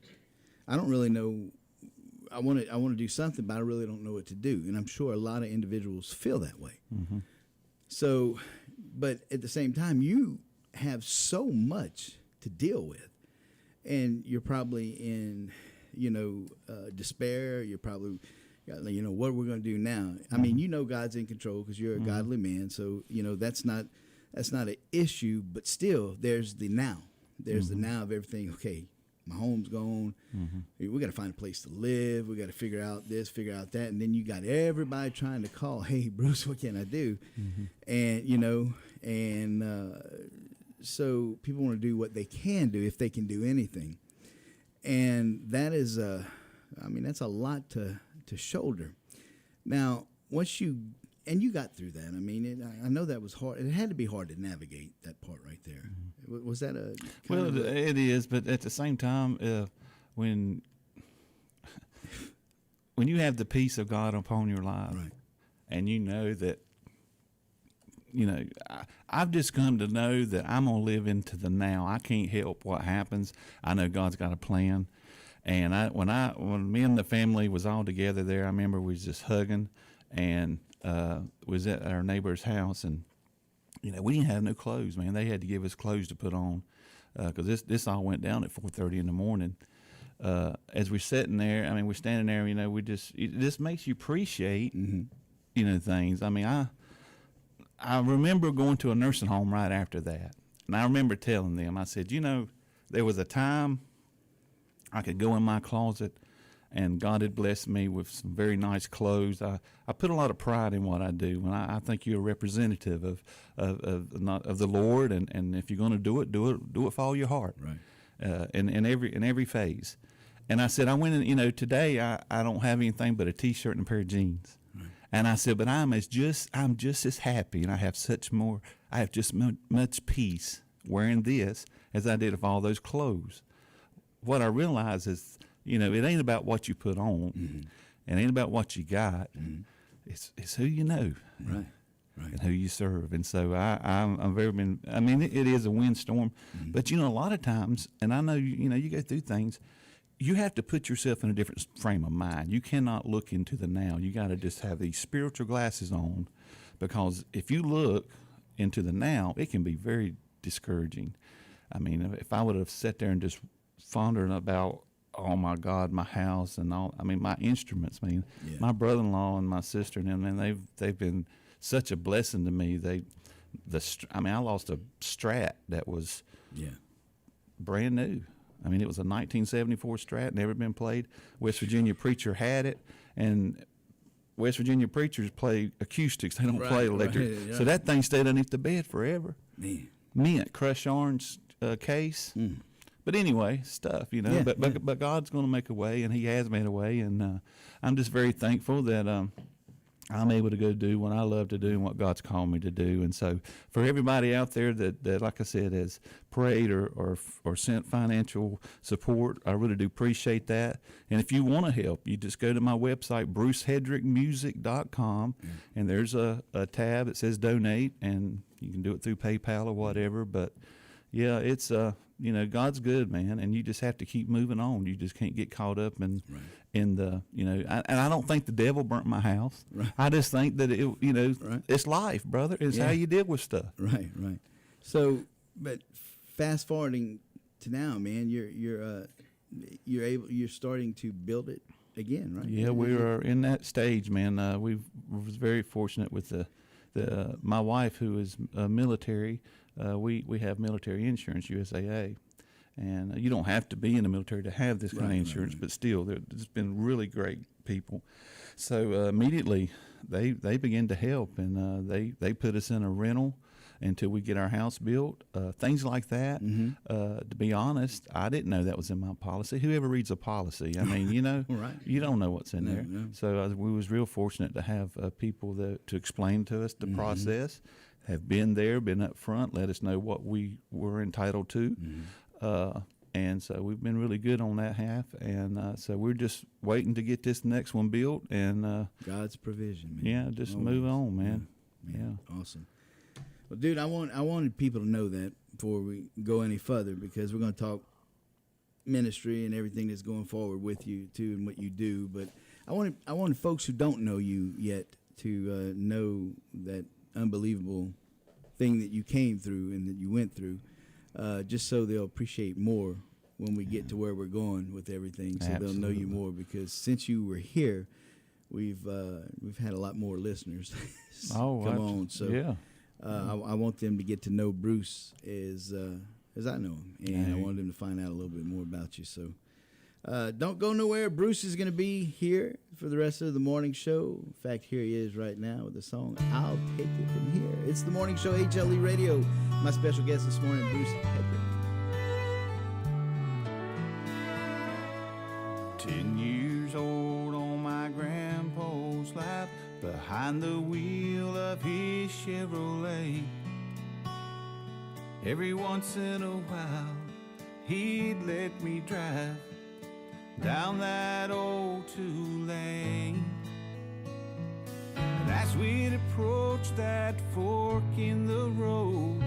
I don't really know. I want to do something, but I really don't know what to do. And I'm sure a lot of individuals feel that way. Mm-hmm. So, but at the same time, you have so much to deal with. And you're probably in, despair. You're probably, what are we going to do now? I mean, God's in control because you're a godly man. So, that's not an issue. But still, there's the now. There's the now of everything. Okay, my home's gone. We got to find a place to live. We got to figure out this, figure out that. And then you got everybody trying to call, hey, Bruce, what can I do? And, so people want to do what they can do, if they can do anything. And that is, that's a lot to shoulder. Now, once you got through that, I know that was hard. It had to be hard to navigate that part right there. Was that a... Well, it is, but at the same time, when you have the peace of God upon your life, right, and you know that, I've just come to know that I'm going to live into the now. I can't help what happens. I know God's got a plan. And when me and the family was all together there, I remember we was just hugging and was at our neighbor's house. And, we didn't have no clothes, man. They had to give us clothes to put on because this all went down at 4:30 in the morning. As we're sitting there, we're standing there, it just makes you appreciate, things. I remember going to a nursing home right after that, and I remember telling them, I said, there was a time I could go in my closet, and God had blessed me with some very nice clothes. I put a lot of pride in what I do, and I think you're a representative of the Lord, and if you're going to do it for all your heart, right? In every phase. And I said, I went in, today I don't have anything but a T-shirt and a pair of jeans. And I said, but I'm just as happy, and I have just much peace wearing this as I did of all those clothes. What I realize is, it ain't about what you put on. It ain't about what you got. It's who you know. Right. And who you serve. And so it is a windstorm, but a lot of times, and I know, you go through things, you have to put yourself in a different frame of mind. You cannot look into the now. You got to just have these spiritual glasses on, because if you look into the now, it can be very discouraging. I mean, if I would have sat there and just pondered about, oh my God, my house and all, my instruments, my brother-in-law and my sister and them, and they've been such a blessing to me. I lost a Strat that was brand new. It was a 1974 Strat, never been played. West Virginia Preacher had it, and West Virginia Preachers play acoustics. They don't play electric. Right. So that thing stayed underneath the bed forever. Man. Mint, crushed orange case. But anyway, stuff, But God's going to make a way, and He has made a way, and I'm just very thankful that I'm able to go do what I love to do and what God's called me to do. And so for everybody out there that like I said, has prayed or sent financial support, I really do appreciate that. And if you want to help, you just go to my website, brucehedrickmusic.com, and there's a tab that says donate, and you can do it through PayPal or whatever. But yeah, it's God's good, man, and you just have to keep moving on. You just can't get caught up in the, and I don't think the devil burnt my house. Right. I just think that it's life, brother. It's how you deal with stuff. Right. So, but fast forwarding to now, man, you're starting to build it again, right? Yeah, we are in that stage, man. We was very fortunate with my wife, who is military. We have military insurance, USAA, and you don't have to be in the military to have this kind of insurance, but still, there's been really great people. So immediately, they begin to help, and they put us in a rental until we get our house built, things like that. To be honest, I didn't know that was in my policy. Whoever reads a policy, you don't know what's in there. No. So we was real fortunate to have people to explain to us the process, have been there, been up front, let us know what we were entitled to. And so we've been really good on that half. And so we're just waiting to get this next one built. And God's provision, man. Yeah, just move on, man. Yeah. Awesome. Well, dude, I wanted people to know that before we go any further, because we're going to talk ministry and everything that's going forward with you too, and what you do. But I wanted folks who don't know you yet to know that unbelievable thing that you came through and that you went through, just so they'll appreciate more when we get to where we're going with everything. So they'll know you more, because since you were here, we've had a lot more listeners come on. So yeah. I want them to get to know Bruce as I know him, and I want them to find out a little bit more about you. So don't go nowhere. Bruce is going to be here for the rest of the morning show. In fact, here he is right now with the song "I'll Take It From Here." It's the morning show, HLE Radio. My special guest this morning, Bruce Hedrick. 10 years old on my grandpa's lap, behind the wheel of his Chevrolet. Every once in a while, he'd let me drive down that old 2-lane. And as we'd approach that fork in the road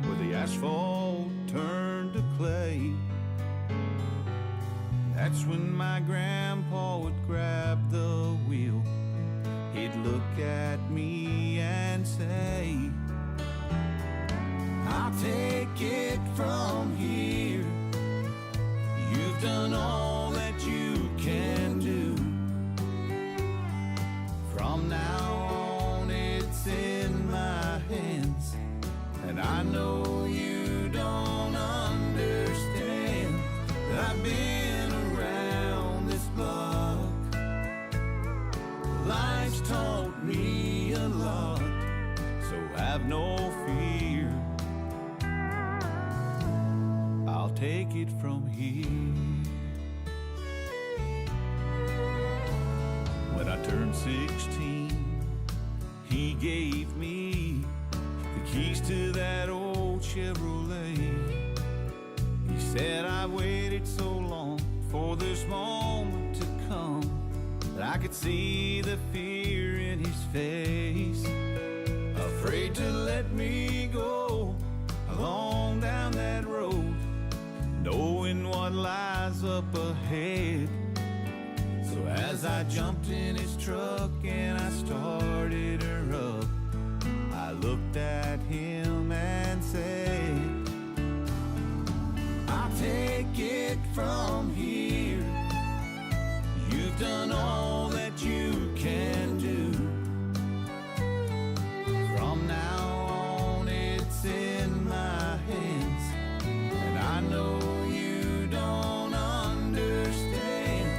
where the asphalt turned to clay, that's when my grandpa would grab the wheel. He'd look at me and say, "I'll take it from here. You've done all that you can do. From now on it's in my hands, and I know you don't understand that I've been around this block. Life's taught me a lot, so have no fear. I'll take it from here." When I turned 16, he gave me the keys to that old Chevrolet. He said, I waited so long for this moment to come, that I could see the fear in his face, afraid to let me go along down that road, knowing what lies up ahead. So as I jumped in his truck and I started her up, I looked at him and said, I'll take it from here. You've done all that you can do. From now on it's in my hands, and I know you don't understand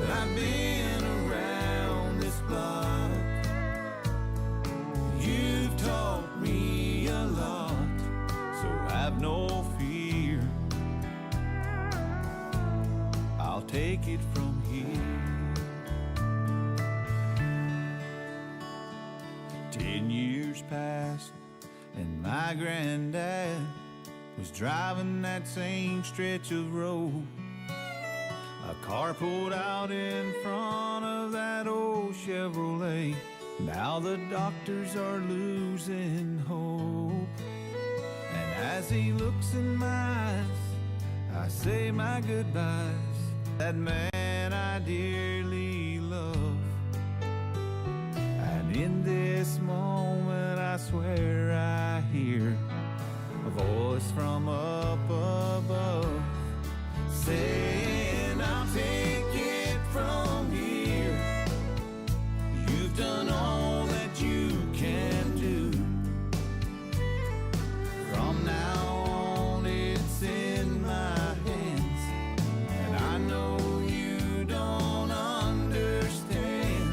that I've been around this block. You've taught me a lot, so have no fear. I'll take it from here. 10 years passed, and my granddad was driving that same stretch of road. A car pulled out in front of that old Chevrolet. Now the doctors are losing hope, and as he looks in my eyes, I say my goodbyes. That man I dearly love, and in this moment I swear I hear a voice from up above saying, I'll take it from here. You've done all that you can do. From now on it's in my hands, and I know you don't understand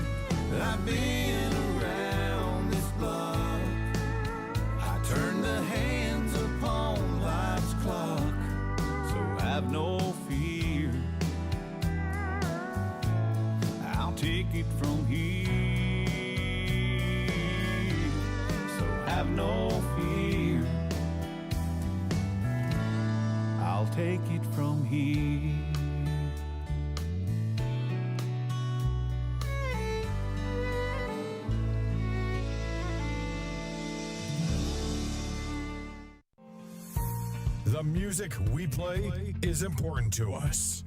that I've been around this block. I turn the hands upon life's clock, so have no fear. I'll take it from here, so have no fear. I'll take it from here. The music we play is important to us.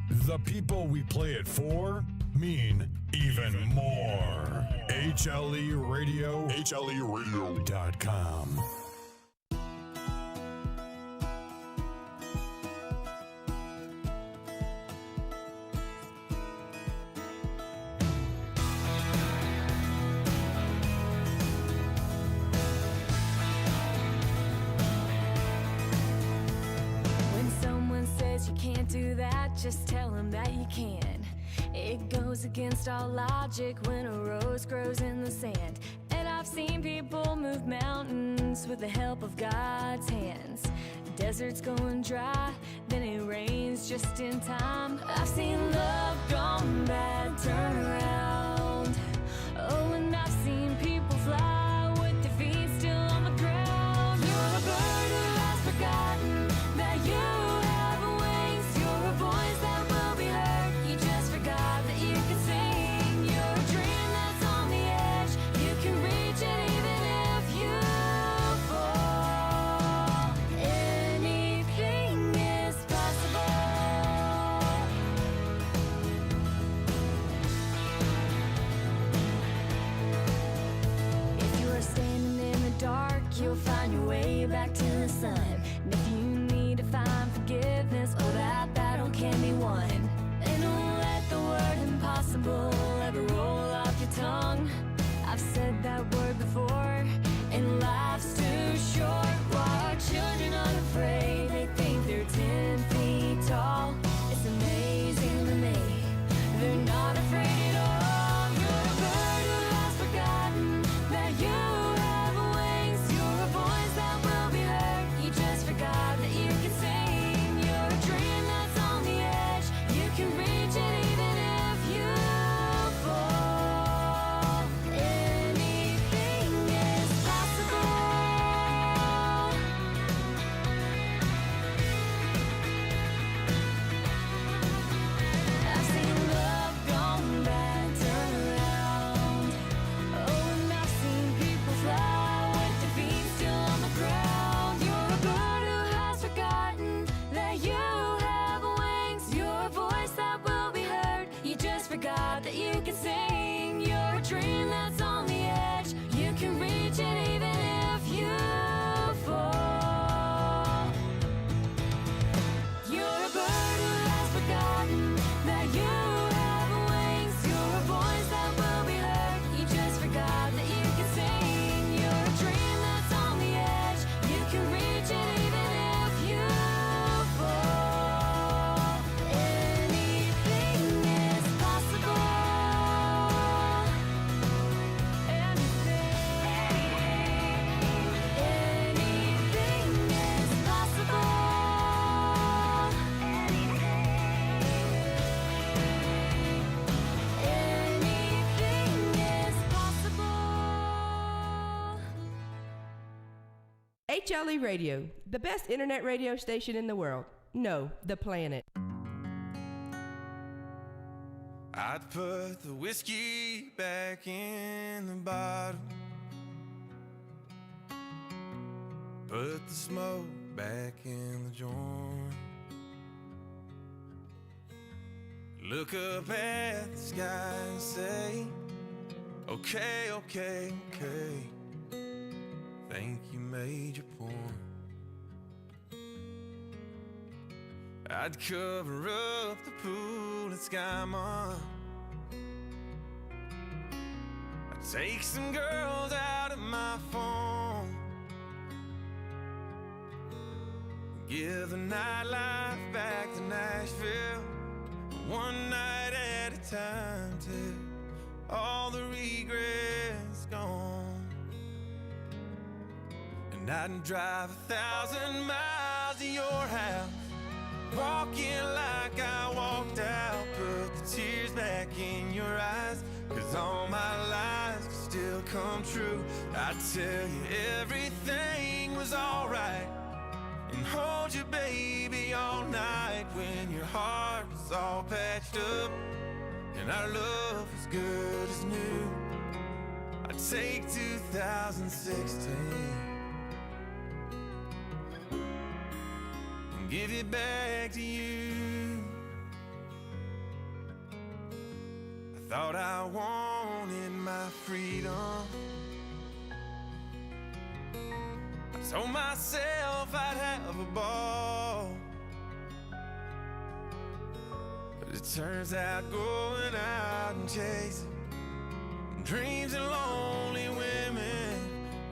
The people we play it for mean even more. HLE Radio, HLERadio.com. When someone says you can't do that, just tell them that you can. It goes against all logic when a rose grows in the sand. And I've seen people move mountains with the help of God's hands. Deserts going dry, then it rains just in time. I've seen love gone bad turn around. Oh, and I've seen people fly with their feet still on the ground. You're a bird who has forgotten that you have wings. You're a voice that will be heard. You just forgot that you can sing. You're a dream that's on the edge. You can reach it even if you fall. Anything is possible. If you are standing in the dark, you'll find your way back to the sun. And if you need to find forgiveness, oh, that battle can be won. And don't let the word impossible ever roll off your tongue. I've said that word before, and life's too short. While our children are afraid, they think they're 10 feet tall. It's amazing to me, they're not afraid at all. You're a bird who has forgotten that you have wings. You're a voice that will be heard. You just forgot that HLE Radio, the best internet radio station in the world. No, the planet. I'd put the whiskey back in the bottle, put the smoke back in the joint, look up at the sky and say, okay, okay, okay, think you made your point. I'd cover up the pool at Skymont, I'd take some girls out of my phone, give the nightlife back to Nashville, one night at a time till all the regrets gone. And I'd drive 1,000 miles to your house, walking like I walked out, put the tears back in your eyes, 'cause all my lies could still come true. I'd tell you everything was alright, and hold you baby all night when your heart was all patched up and our love was good as new. I'd take 2016 and give it back to you. I thought I wanted my freedom, I told myself I'd have a ball, but it turns out going out and chasing dreams and lonely women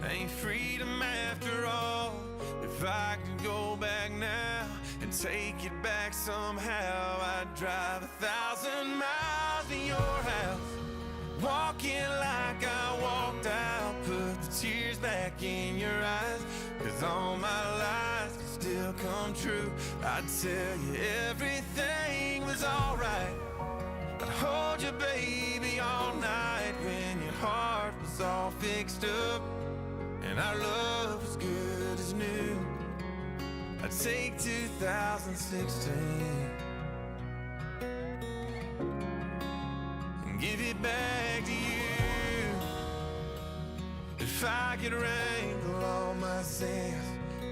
ain't freedom after all. If I could go back now and take it back somehow, I'd drive 1,000 miles to your house, walking like I walked out, put the tears back in your eyes, 'cause all my lies could still come true. I'd tell you everything was alright, I'd hold you baby all night when your heart was all fixed up and our love was good as new. I'd take 2016 and give it back to you. If I could wrangle all my sins,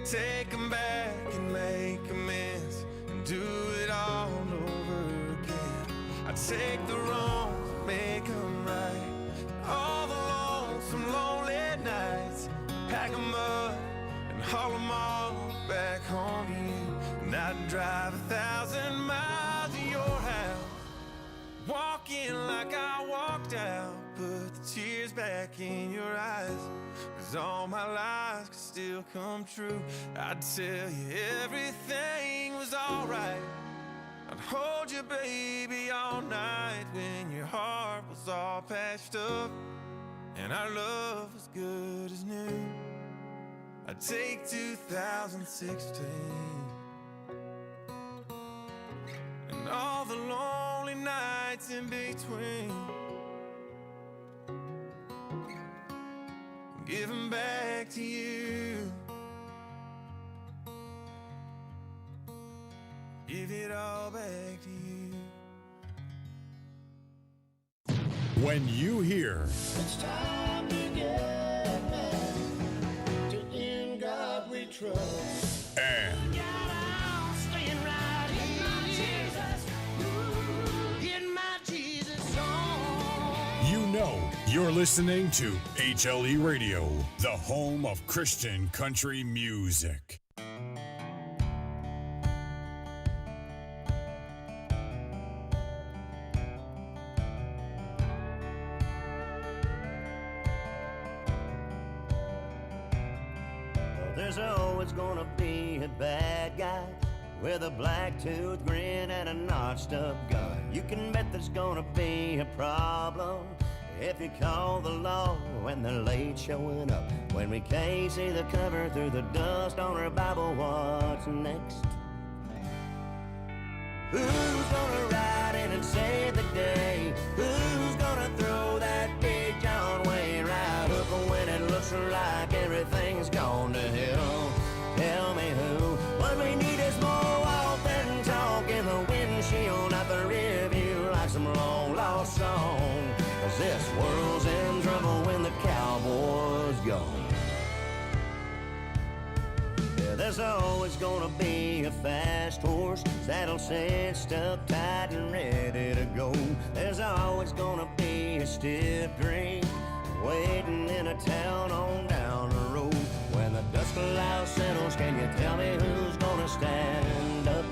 take them back and make amends, and do it all over again. I'd take the wrongs and make them right, all the lonesome, lonely nights, pack them up and haul them all back home to you. And I'd drive 1,000 miles to your house, walking like I walked out, put the tears back in your eyes, 'cause all my lies could still come true. I'd tell you everything was alright, I'd hold you baby all night when your heart was all patched up and our love was good as new. I'd take 2016 and all the lonely nights in between, give them back to you. Give it all back to you. When you hear It's time to get back to In God We Trust. and Staying right in my Jesus, in my Jesus on. you know you're listening to HLE Radio, the home of Christian country music. There's always gonna be a bad guy with a black-toothed grin and a notched-up gun. You can bet there's gonna be a problem if you call the law when they're late showing up. When we can't see the cover through the dust on our Bible, what's next? Who's gonna ride in and save the day? Who's gonna throw that big John Wayne right hook when it looks like everything's gone to hell? gone. Yeah, there's always gonna be a fast horse that'll sit up tight and ready to go. There's always gonna be a stiff drink waiting in a town on down the road. When the dust cloud settles, can you tell me who's gonna stand up?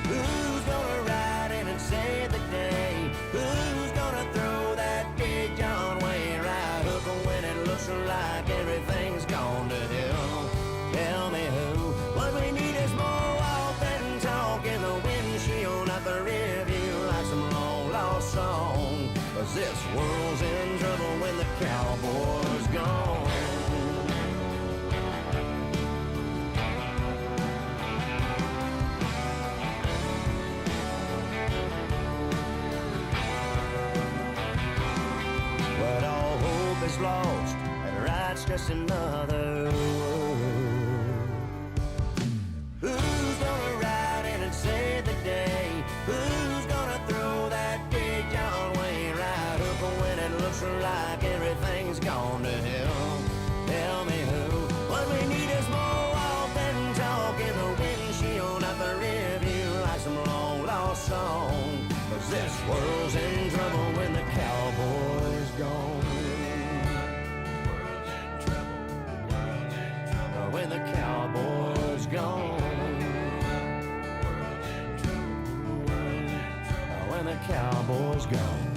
Who's gonna ride in and save the day? Who's gonna throw that big John Wayne right hook when it looks like everything's gone to hell? Tell me who. What we need is more walk than talk in the windshield, not the review like some long lost song. 'Cause this world's in trouble when the cowboy's gone. But all hope is lost, and right's just another word. Who's gonna ride in and save the day? Who's gonna throw that big John Wayne right hook when it looks like everything's gone to hell? Tell me who. What we need is more walk than talk in the windshield, not the review like some long lost song. 'Cause this world's in trouble when the cowboy's gone. When the cowboy's gone. When the cowboy's gone.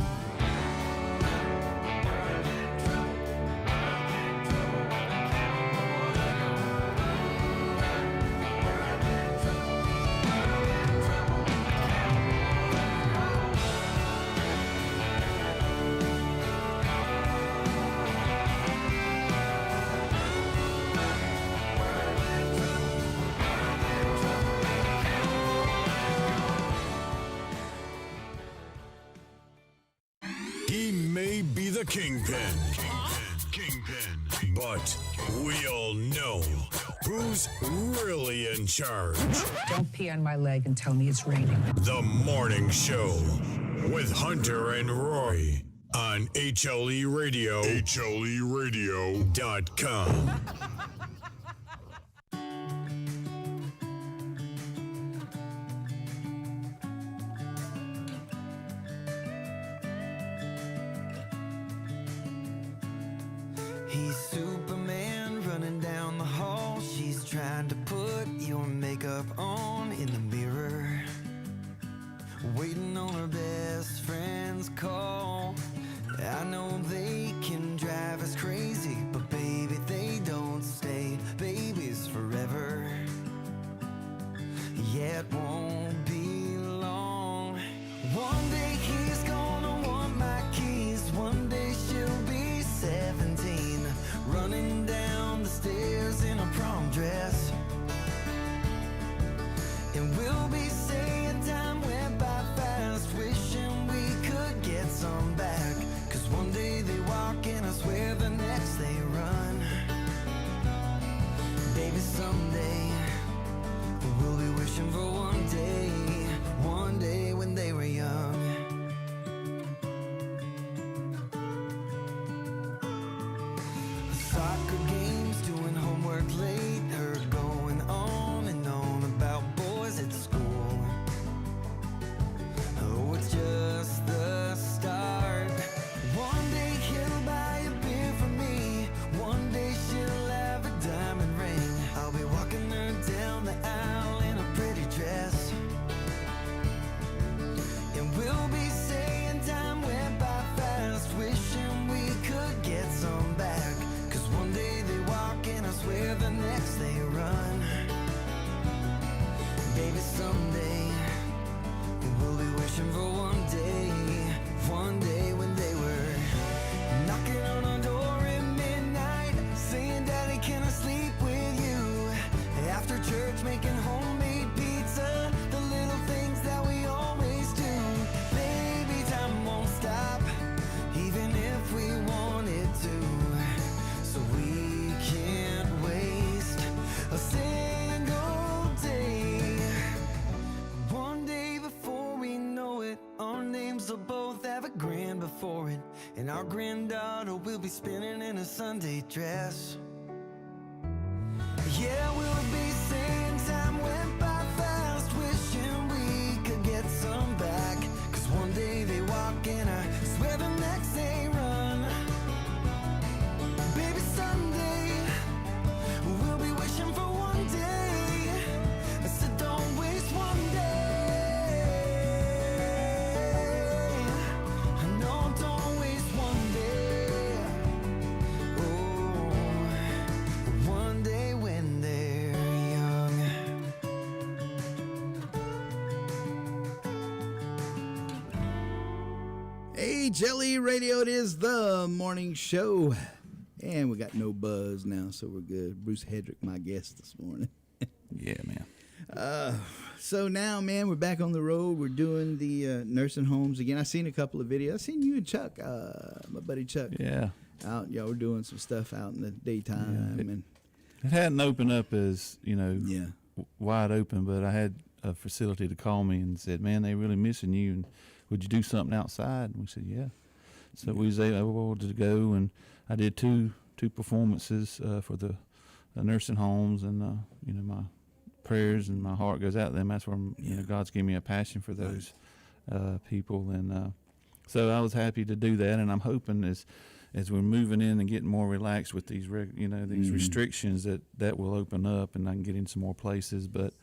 He may be the kingpin. But we all know who's really in charge. Don't pee on my leg and tell me it's raining. The Morning Show with Hunter and Roy on HLE Radio. HLEradio.com. He's Superman running down the hall. She's trying to put your makeup on in the mirror, waiting on her best friend's call. I know they can drive us crazy, but baby, they don't stay babies forever. Yeah, it won't be long. One day he's gonna want my keys. One day she'll be 17, running down the stairs in a prom dress. And we'll be saying time went by fast, wishing we could get some back. 'Cause one day they walk and I swear the next they run. Baby, someday we'll be wishing for one day when they were young. Soccer games, doing homework late, her going on and on about boys at school. Oh, it's just the start. One day he'll buy a beer for me. One day she'll have a diamond ring. I'll be walking her down the aisle in a pretty dress. And we'll be saying time went by fast, wishing we could get some back. 'Cause one day they walk and I swear the next they run. Baby, someday we'll be wishing for one day when they were knocking on our door at midnight, saying, Daddy, can I sleep with you? After church, making homemade pizza, the little things that we always do. Baby, time won't stop, even if we wanted to. So we can't waste a single day Our granddaughter will be spinning in a Sunday dress. Yeah, we'll be saying time went by fast, wishing we could get some back. 'Cause one day they walk and I swear the next they run. Baby, Sunday, we'll be wishing for one day. So don't waste one day. No, don't waste one day. Oh, one day when they're young. Hey, Jelly Radio, it is the morning show. And we got no buzz now, so we're good. Bruce Hedrick, my guest this morning. Yeah, man. So now, man, we're back on the road. We're doing the nursing homes again. I seen a couple of videos. I seen you and Chuck, my buddy Chuck. Yeah. Out, y'all were doing some stuff out in the daytime. Yeah, and It hadn't opened up as, Yeah. wide open, but I had a facility to call me and said, man, they really missing you, and would you do something outside? And we said, yeah. So we was able to go, and I did two performances for the nursing homes, and my prayers and my heart goes out to them. That's where God's given me a passion for those people, and so I was happy to do that. And I'm hoping as we're moving in and getting more relaxed with these these restrictions that will open up, and I can get in some more places. But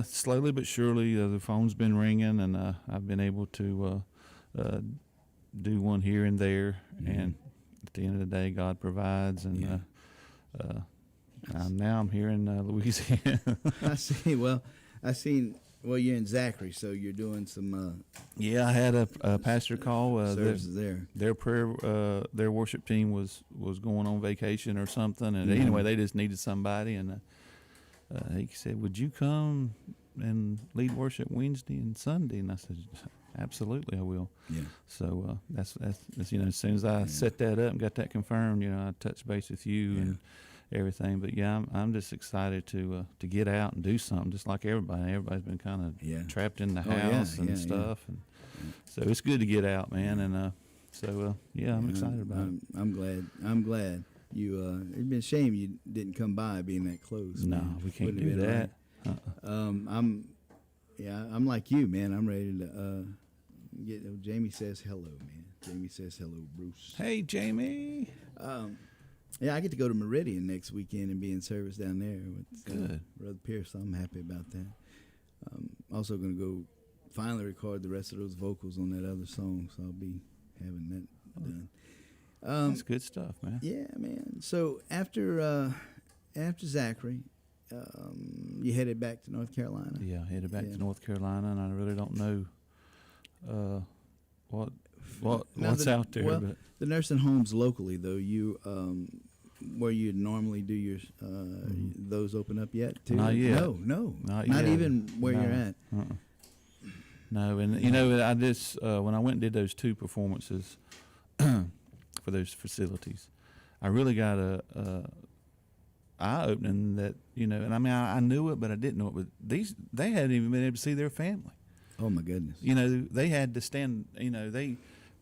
slowly but surely, the phone's been ringing, and I've been able to do one here and there, and at the end of the day, God provides, and now I'm here in Louisiana. I see. Well, I seen. Well, you're in Zachary, so you're doing some. Yeah, I had a pastor call. Services there. Their prayer, their worship team was going on vacation or something, and anyway, they just needed somebody, and he said, "Would you come and lead worship Wednesday and Sunday?" And I said, "Absolutely, I will." Yeah. So that's as soon as I set that up and got that confirmed, I touched base with you and everything. But yeah, I'm just excited to get out and do something, just like everybody. Everybody's been kind of trapped in the house and stuff, and so it's good to get out, man. And I'm excited about it. I'm glad. It'd been a shame you didn't come by being that close. No, man. we can't Wouldn't do have that. been right. I'm like you, man. I'm ready to get. Jamie says hello, man. Jamie says hello, Bruce. Hey, Jamie. Yeah, I get to go to Meridian next weekend and be in service down there with Good. Brother Pierce. So I'm happy about that. Also going to go finally record the rest of those vocals on that other song, so I'll be having that done. That's good stuff, man. Yeah, man. So after Zachary, you headed back to North Carolina. Yeah, headed back to North Carolina, and I really don't know what's out there. Well, but the nursing homes locally, though, you where you normally do your those open up yet? Too? Not yet. No, not not yet. even where you're at. No, and I just when I went and did those two performances for those facilities, I really got a eye opening that and I mean I knew it, but I didn't know it. But they hadn't even been able to see their family. Oh my goodness! They had to stand.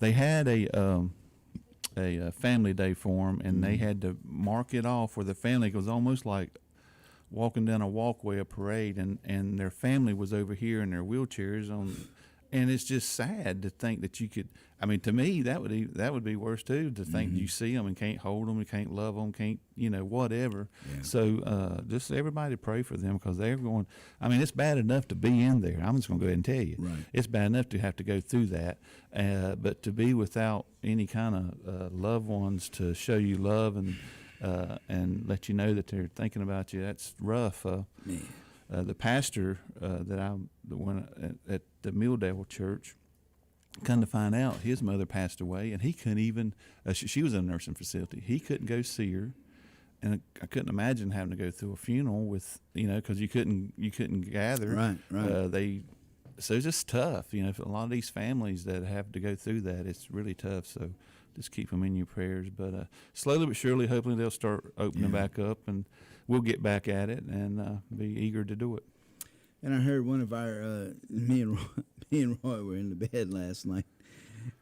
They had a family day for them, and they had to mark it off for the family. It was almost like walking down a walkway, a parade, and their family was over here in their wheelchairs and it's just sad to think that you could. I mean, to me, that would be worse too. To think you see them and can't hold them, and can't love them, can't whatever. Yeah. So just everybody pray for them, because they're going. I mean, it's bad enough to be in there. I'm just going to go ahead and tell you, right. It's bad enough to have to go through that, but to be without any kind of loved ones to show you love and let you know that they're thinking about you, that's rough. The pastor that went at the Milldale Church, come to find out, his mother passed away, and he couldn't even. She was in a nursing facility. He couldn't go see her, and I couldn't imagine having to go through a funeral with because you couldn't gather. Right. So it's just tough. For a lot of these families that have to go through that, it's really tough. So just keep them in your prayers. But slowly but surely, hopefully they'll start opening back up, and we'll get back at it and be eager to do it. And I heard one of our me and Roy were in the bed last night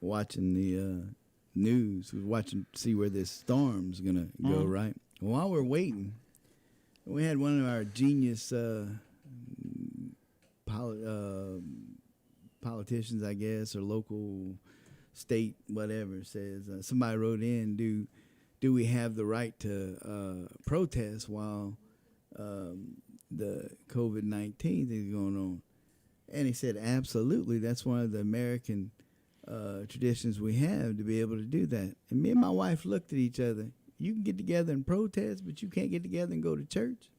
watching the news. We're watching to see where this storm's gonna go. Right. While we're waiting, we had one of our genius politicians, I guess, or local, state, whatever, says somebody wrote in, do we have the right to protest while the COVID-19 thing is going on? And he said, absolutely. That's one of the American traditions we have, to be able to do that. And me and my wife looked at each other. You can get together and protest, but you can't get together and go to church?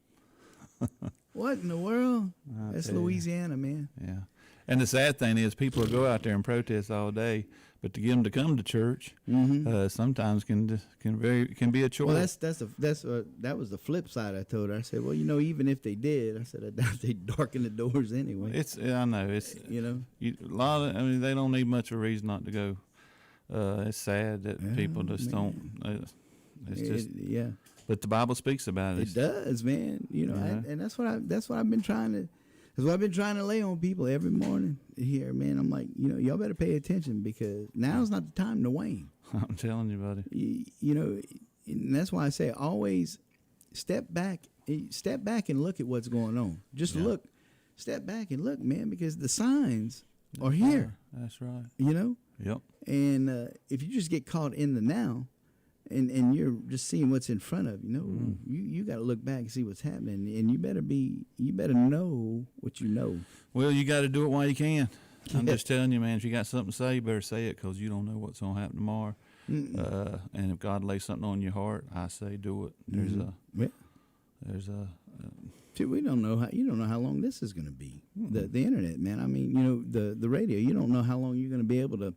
What in the world? That's Louisiana, man. Yeah. And the sad thing is, people will go out there and protest all day, but to get them to come to church, sometimes can be a chore. Well, that was the flip side. I told her. I said, well, even if they did, I said, I doubt they'd darken the doors anyway. I know it's they don't need much of a reason not to go. It's sad that people just don't. Yeah. But the Bible speaks about it. It does, man. And that's what I've been trying to. That's what I've been trying to lay on people every morning here, man. I'm like, y'all better pay attention, because now's not the time to wane. I'm telling you, buddy. And that's why I say always step back and look at what's going on. Just look, step back and look, man, because the signs are here. That's right. Yep. And if you just get caught in the now, and you're just seeing what's in front of you, you got to look back and see what's happening, and you better know what you know. Well, you got to do it while you can. I'm just telling you, man, if you got something to say, you better say it, because you don't know what's going to happen tomorrow. And if God lays something on your heart, I say do it. See, we don't know you don't know how long this is going to be. The internet, man. I mean, the radio. You don't know how long we're going to be able to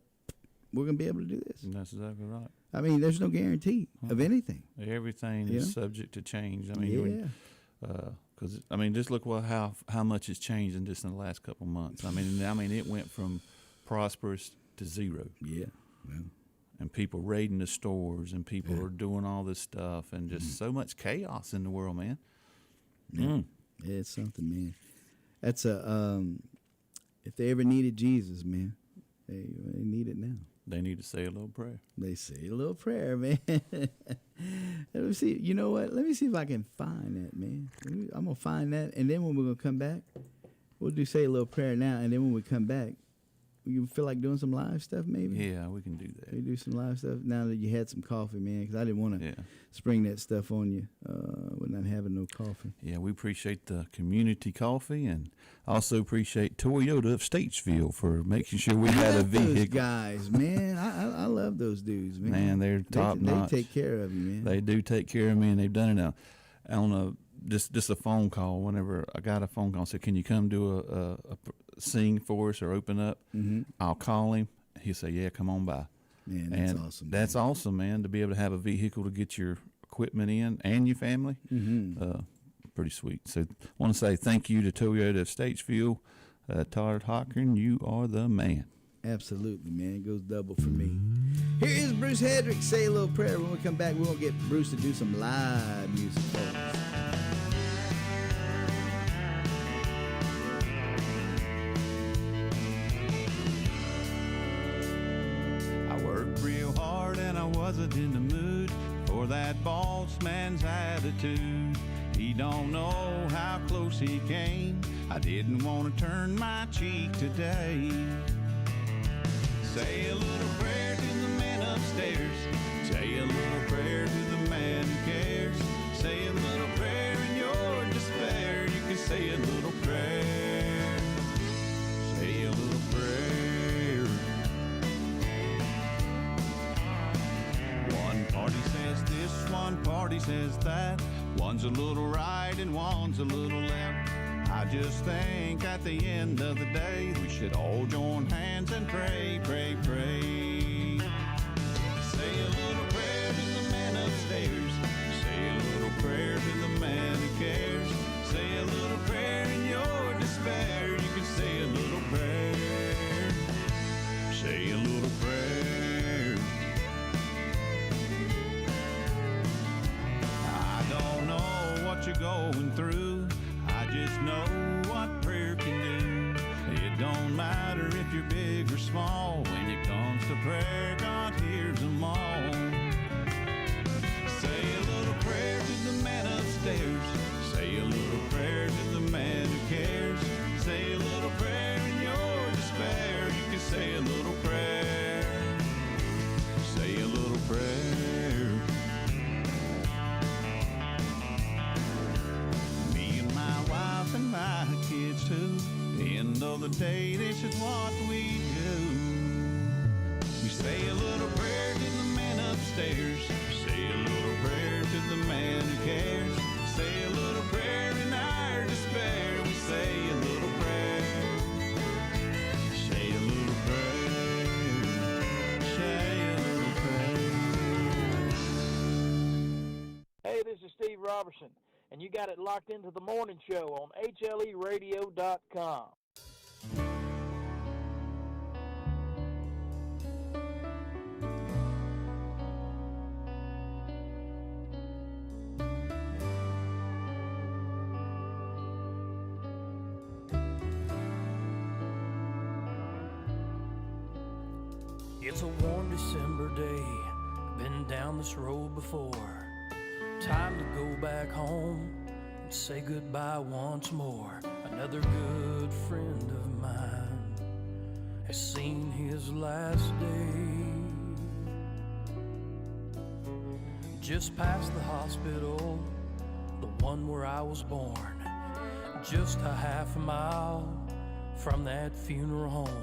do this. That's exactly right. I mean, there's no guarantee of anything. Everything is subject to change. I mean, because just look how much has changed in just in the last couple of months. I mean, it went from prosperous to zero. Yeah. Well. And people raiding the stores, and people are doing all this stuff, and just so much chaos in the world, man. Yeah, it's something, man. That's if they ever needed Jesus, man, they need it now. They need to say a little prayer. They say a little prayer, man. Let me see. You know what? Let me see if I can find that, man. I'm going to find that. And then when we're going to come back, we'll say a little prayer now. And then when we come back, you feel like doing some live stuff maybe? Yeah, we can do that. We do some live stuff now that you had some coffee, man, because I didn't want to spring that stuff on you with not having no coffee. Yeah, we appreciate the community coffee, and also appreciate Toyota of Statesville for making sure we had a vehicle. Those guys, man. I love those dudes, man. Man, they're top notch. They take care of you, man. They do take care of me, and they've done it on just a phone call. Whenever I got a phone call, said, "Can you come do a sing for us or open up?" I'll call him. He'll say, "Yeah, come on by." Man, that's awesome. That's awesome, man, to be able to have a vehicle to get your equipment in and your family. Pretty sweet. So I want to say thank you to Toyota of Statesville. Todd Hockern, you are the man. Absolutely, man. It goes double for me. Here is Bruce Hedrick. Say a little prayer. When we come back, we're going to get Bruce to do some live music for us. Real hard, and I wasn't in the mood for that boss man's attitude. He don't know how close he came. I didn't want to turn my cheek today. Say a little prayer to the man upstairs. Say a little prayer to the man who cares. Say a little prayer in your despair. You can say a little prayer. Say a little prayer. One party says this, one party says that. One's a little right and one's a little left. I just think at the end of the day, we should all join hands and pray, pray, pray. Say a little prayer to the man upstairs. Say a little prayer to the man who cares. Say a little prayer in your despair. You can say a little prayer. Say a little prayer. I don't know what you're going through. I just know what prayer can do. It don't matter if you're big or small. When it comes to prayer, God hears them all. Say a little prayer to the man upstairs. Say a little prayer to the man who cares. Say a little prayer in your despair. You can say a little prayer. Say a little prayer. Me and my wife and my kids too. End of the day, this is what we do. We say a little prayer to the man upstairs. Say a little prayer to the man who cares. Say a little prayer in our despair. We say a little prayer. Say a little prayer. Say a little prayer. Hey, this is Steve Robertson, and you got it locked into the morning show on HLEradio.com. It's a warm December day, been down this road before. Time to go back home and say goodbye once more. Another good friend of mine has seen his last day. Just past the hospital, the one where I was born, just a half a mile from that funeral home.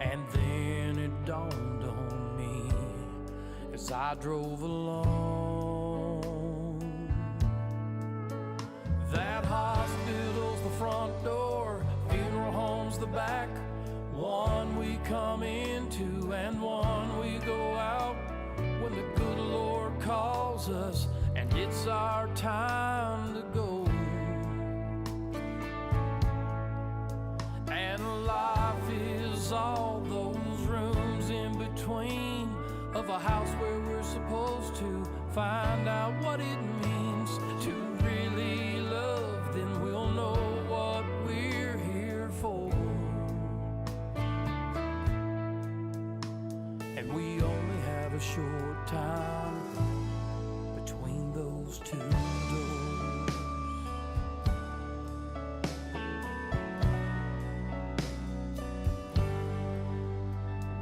And then it dawned on me as I drove along. That hospital's the front door, funeral home's the back. One we come into and one we go out. When the good Lord calls us and it's our time to go. And life is all those rooms in between of a house where we're supposed to find out what it means to really love. Then we'll know what we're here for. And we only have a short time between those two doors.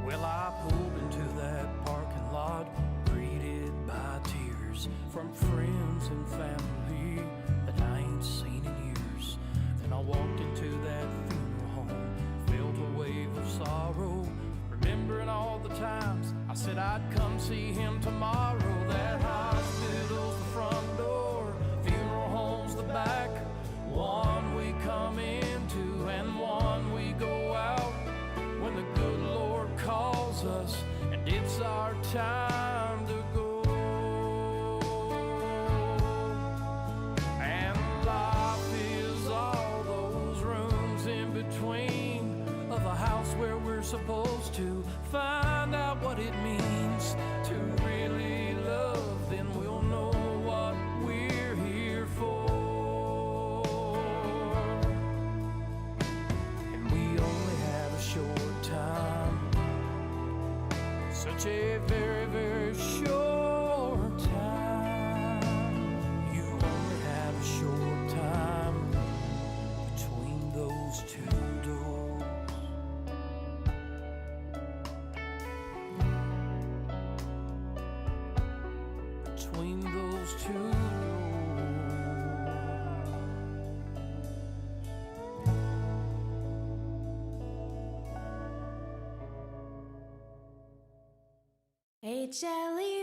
Well, I pulled into that parking lot, greeted by tears from friends and family that I ain't seen in years. Then I walked into that funeral home, felt a wave of sorrow, remembering all the times I said I'd come see him tomorrow. That hospital's the front door, funeral home's the back. One we come into and one we go out. When the good Lord calls us and it's our time to go. And life is all those rooms in between of a house where we're supposed to find out what it means to really love. Then we'll know what we're here for. And we only have a short time, such a very, very short time. You only have a short time between those two doors. Between those two doors. HLEradio.com.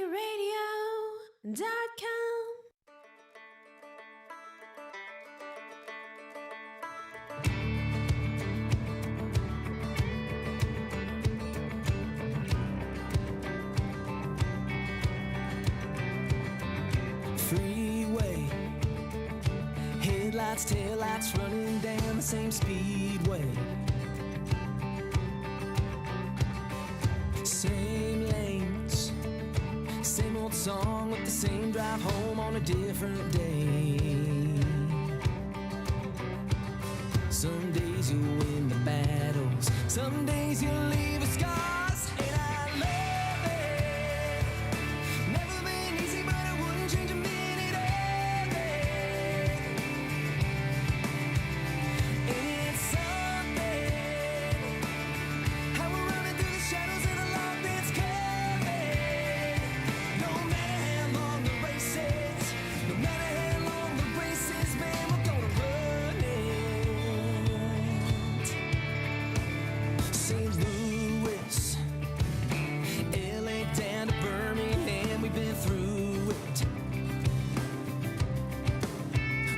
Freeway, headlights, taillights running down the same speedway. Same lanes, same old song with the same drive home on a different day. Some days days you win the battles. Some days you leave with scars, and I love it. Never been easy, but I wouldn't change a minute of it. And it's something how we're running through the shadows of the love that's coming. No matter how long the race is, no matter how long the race is, man, we're gonna run it. St. Louis, LA down to Birmingham, we've been through it.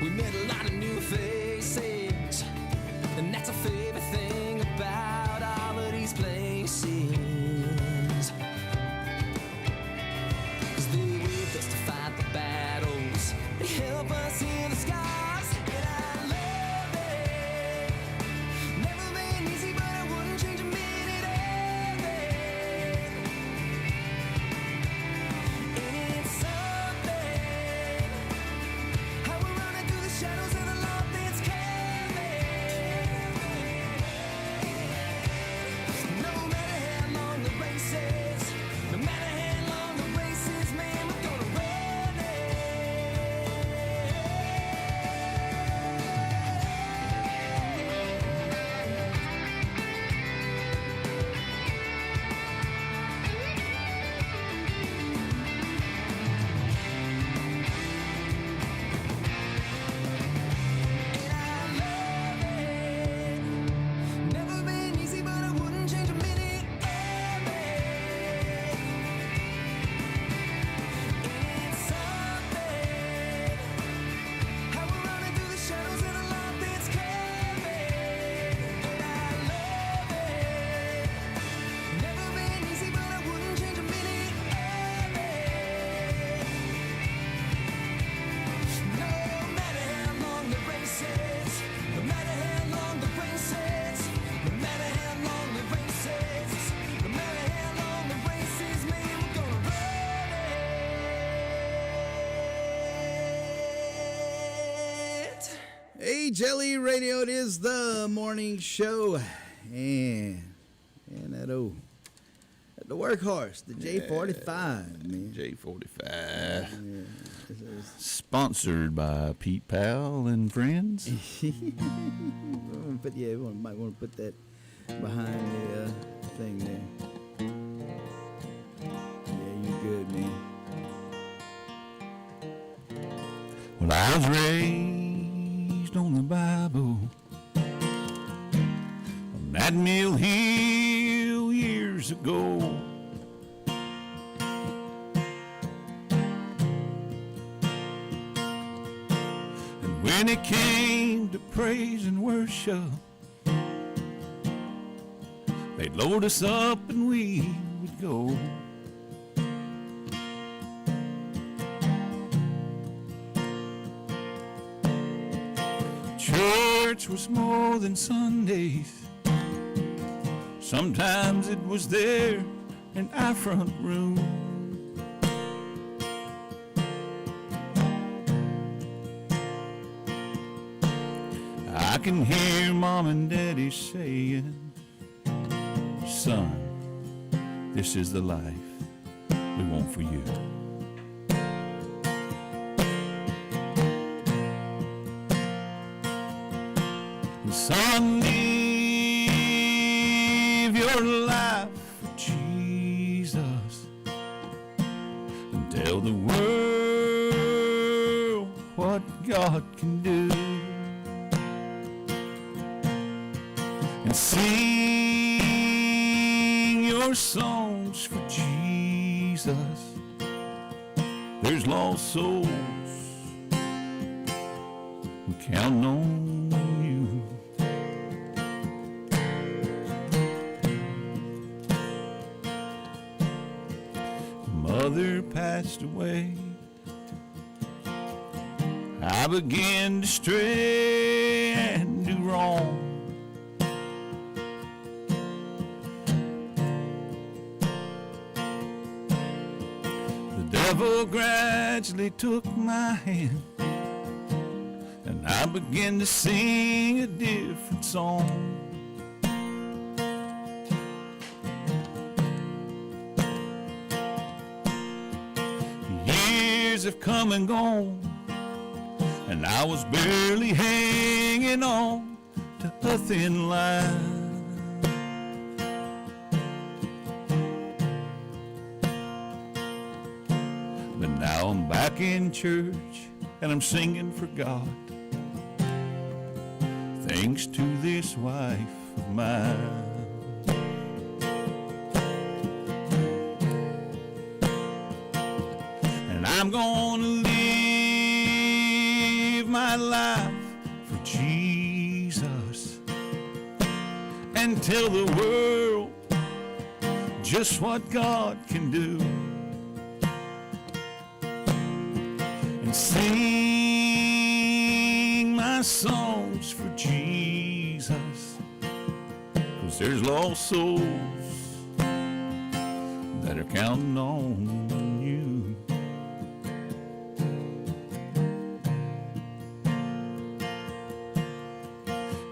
We met a lot of new faces, and that's a favorite thing about all of these places. 'Cause they with us to fight the battles, they help us heal the scars, and I love it. Never been easy, but I wouldn't change a minute of it. And it's something how we're running through the shadows of the love that's coming. No matter how long the race is, no matter how long the race is, man, we're gonna run it. Never been easy, but I wouldn't change a minute of it. It's something how we're running through the shadows of the love that's coming, and I love it. Never been easy, but I wouldn't change a minute of it. No matter how long the race is, no matter how long the race is, no matter how long the race is, no matter how long the race is, man, we're gonna run it. HLE Radio, it is the morning show. And that the workhorse, the J45, man. J45. Sponsored by Pete Powell and friends. But yeah, we might want to put that behind the thing there. Yeah, you good, man. Well, I was raised on the Bible on that Mill Hill years ago. And when it came to praise and worship, they'd load us up and we would go. Church was more than Sundays. Sometimes it was there in our front room. I can hear Mom and Daddy saying, son, this is the life we want for you. Son, live your life for Jesus and tell the world what God can do. And sing your songs for Jesus. There's lost souls counting on you. Mother passed away. I began to stray and do wrong. The devil gradually took my hand, and I began to sing a different different song. Years have come and gone, and I was barely hanging on to a thin line. But now I'm back in church and I'm singing for God, thanks to this wife of mine. And I'm gonna live my life for Jesus and tell the world just what God can do, and sing my songs for Jesus, 'cause there's lost souls that are counting on you.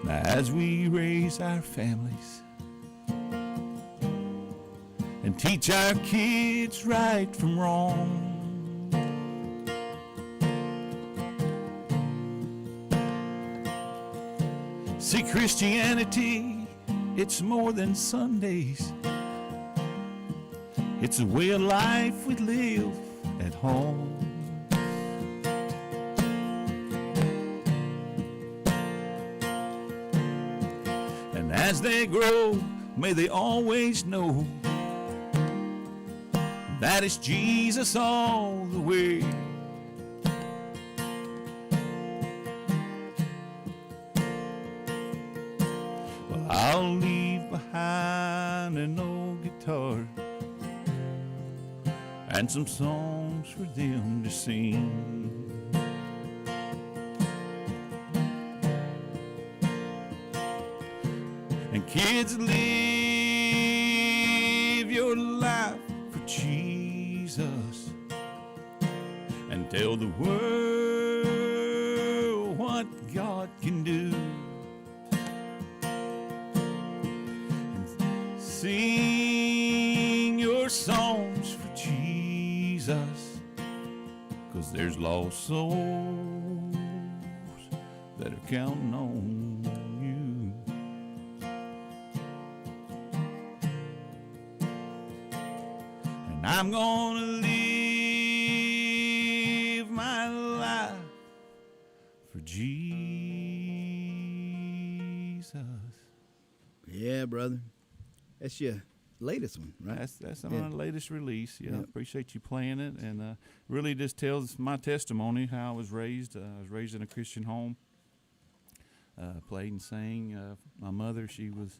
Now as we raise our families and teach our kids right from wrong, see, Christianity, it's more than Sundays. It's a way of life we live at home. And as they grow, may they always know that it's Jesus all the way. Well, I'll leave behind an old guitar and some songs for them to sing. And kids, live your life for Jesus and tell the world what God can do. And sing your songs for Jesus, 'cause there's lost souls that are counting on you. And I'm gonna live my life for Jesus. Yeah, brother. That's your latest one, right? That's my latest release. Yeah, I appreciate you playing it, and really just tells my testimony, how I was raised. I was raised in a Christian home, played and sang. My mother, she was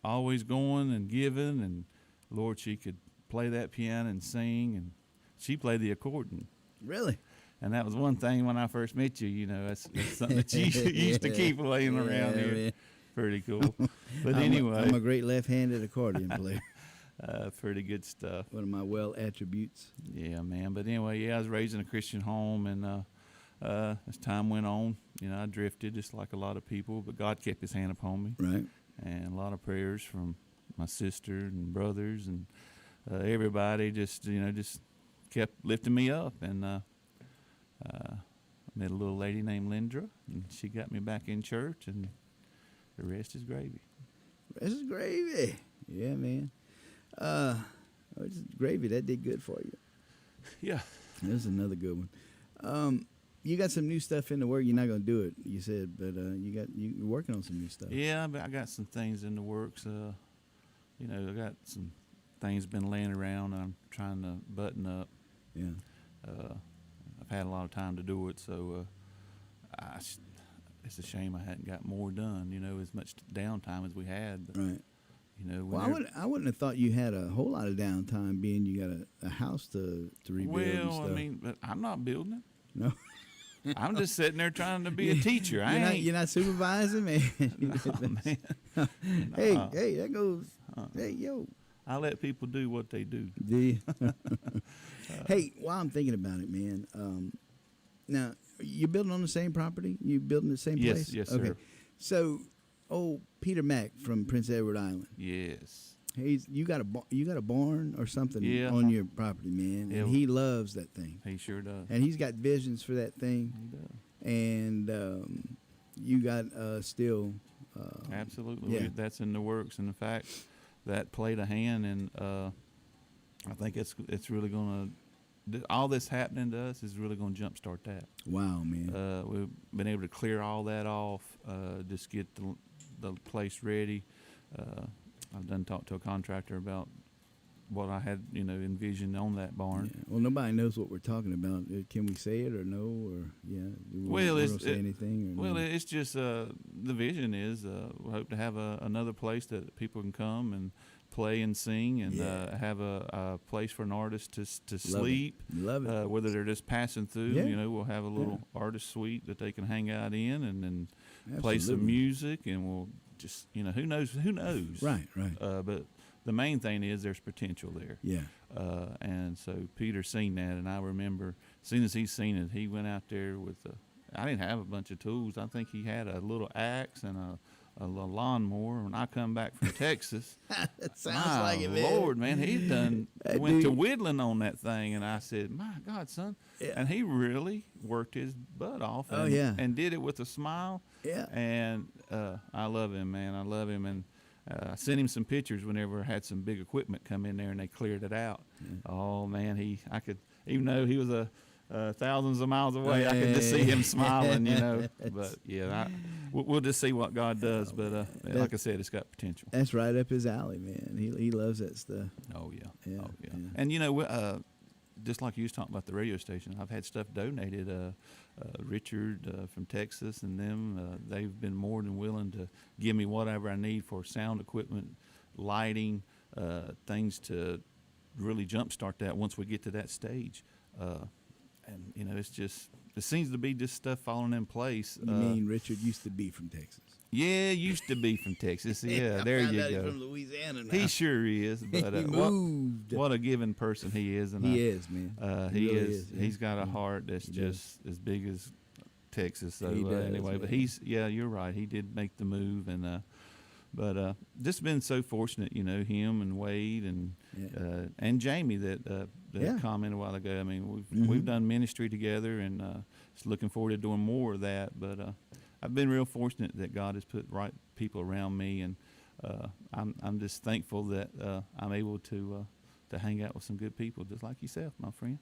always going and giving, and Lord, she could play that piano and sing, and she played the accordion. Really? And that was one thing when I first met you. You know, that's something that you used to keep laying around here. Man. Pretty cool. But anyway, I'm a great left-handed accordion player. Pretty good stuff. One of my attributes. Yeah, man. But anyway, yeah, I was raised in a Christian home, and as time went on, you know, I drifted just like a lot of people. But God kept His hand upon me. Right. And a lot of prayers from my sister and brothers and everybody just kept lifting me up. And I met a little lady named Lindra, and she got me back in church, and the rest is gravy. Rest is gravy. Yeah, man. Gravy, that did good for you. Yeah. There's another good one. You got some new stuff in the work. You're not going to do it, you said, but you're working on some new stuff. Yeah, but I got some things in the works. I got some things been laying around I'm trying to button up. Yeah. I've had a lot of time to do it, so it's a shame I hadn't got more done, as much downtime as we had. But, right. Well, I wouldn't have thought you had a whole lot of downtime, being you got a house to rebuild and stuff. Well, I mean, but I'm not building it. No. I'm just sitting there trying to be a teacher. You're not supervising, man. No, man. Hey, that goes. Hey, yo. I let people do what they do. Do you? Hey, while I'm thinking about it, man. Now, you're building on the same property? You building the same place? Yes, okay. sir. So, Peter Mack from Prince Edward Island. Yes. You got a barn or something on your property, man, and he loves that thing. He sure does. And he's got visions for that thing. He does. And you got still. Absolutely. Yeah. That's in the works. And in fact, that played a hand, and I think it's really going to. All this happening to us is really going to jumpstart that. Wow, man. We've been able to clear all that off, just get the place ready. I've done talked to a contractor about what I had, envisioned on that barn. Yeah. Well, nobody knows what we're talking about. Can we say it or no? Or we don't say anything. Or no? It's just the vision is we hope to have another place that people can come and play and sing, and have a place for an artist to sleep. Love it. Whether they're just passing through, we'll have a little artist suite that they can hang out in, and then play some music, and we'll just who knows. Right. But the main thing is there's potential there. Yeah. And so Peter's seen that, and I remember as soon as he's seen it, he went out there with I didn't have a bunch of tools. I think he had a little axe and a little lawnmower. When I come back from Texas, that sounds like it, man. Lord, man, he went to whittling on that thing, and I said, "My God, son!" Yeah. And he really worked his butt off. And did it with a smile. Yeah. And I love him, man. I love him, and I sent him some pictures whenever I had some big equipment come in there and they cleared it out. Yeah. Oh man, I could, even though he was thousands of miles away, I could just see him smiling, But we'll just see what God does. But like I said, it's got potential. That's right up his alley, man. He loves that stuff. Oh yeah. And just like you was talking about the radio station, I've had stuff donated. Richard from Texas and them, they've been more than willing to give me whatever I need for sound equipment, lighting, things to really jumpstart that once we get to that stage. And it's just, it seems to be just stuff falling in place. You mean Richard used to be from Texas? Yeah, used to be from Texas. Yeah, there you go. He's from Louisiana now. He sure is. But he moved. What a giving person he is. And he is, man. He really is. He's got a heart that's just as big as Texas. So anyway, but you're right. He did make the move, and but just been so fortunate, him and Wade and Jamie that commented a while ago. I mean, we've done ministry together, and just looking forward to doing more of that. But I've been real fortunate that God has put right people around me, and I'm just thankful that I'm able to hang out with some good people, just like yourself, my friend.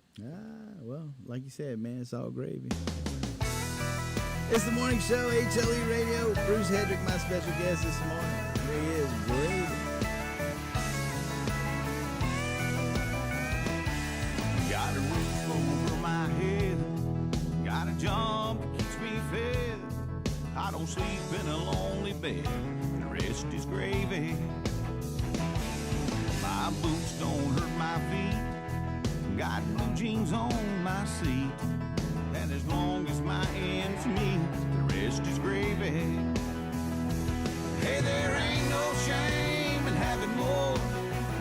Well, like you said, man, it's all gravy. It's the morning show, HLE Radio. Bruce Hedrick, my special guest this morning. Here he is, gravy. Got a roof over my head, got a job that keeps me fed. I don't sleep in a lonely bed, the rest is gravy. My boots don't hurt my feet, got blue jeans on my seat. And as long as my ends meet, the rest is gravy. Hey, there ain't no shame in having more,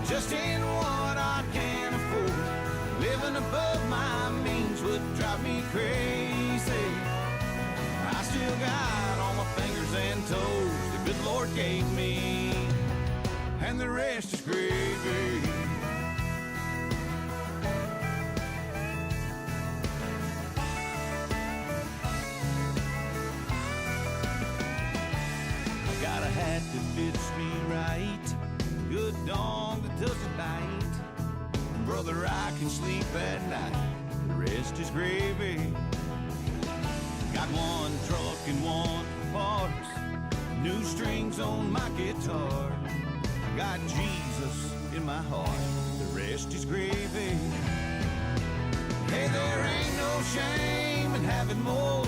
just in what I can afford. Living above my means would drive me crazy. I still got all my fingers and toes the good Lord gave me, and the rest is gravy. I got a hat that fits me right, good dog that doesn't bite. Brother, I can sleep at night, the rest is gravy. Got one truck and one parts, new strings on my guitar. I got Jesus in my heart, the rest is gravy. Hey, there ain't no shame in having more,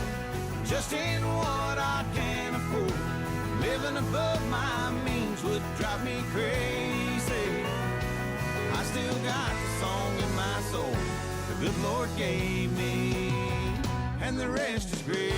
just in what I can afford. Living above my means would drive me crazy. I still got the song in my soul the good Lord gave me, and the rest is gravy.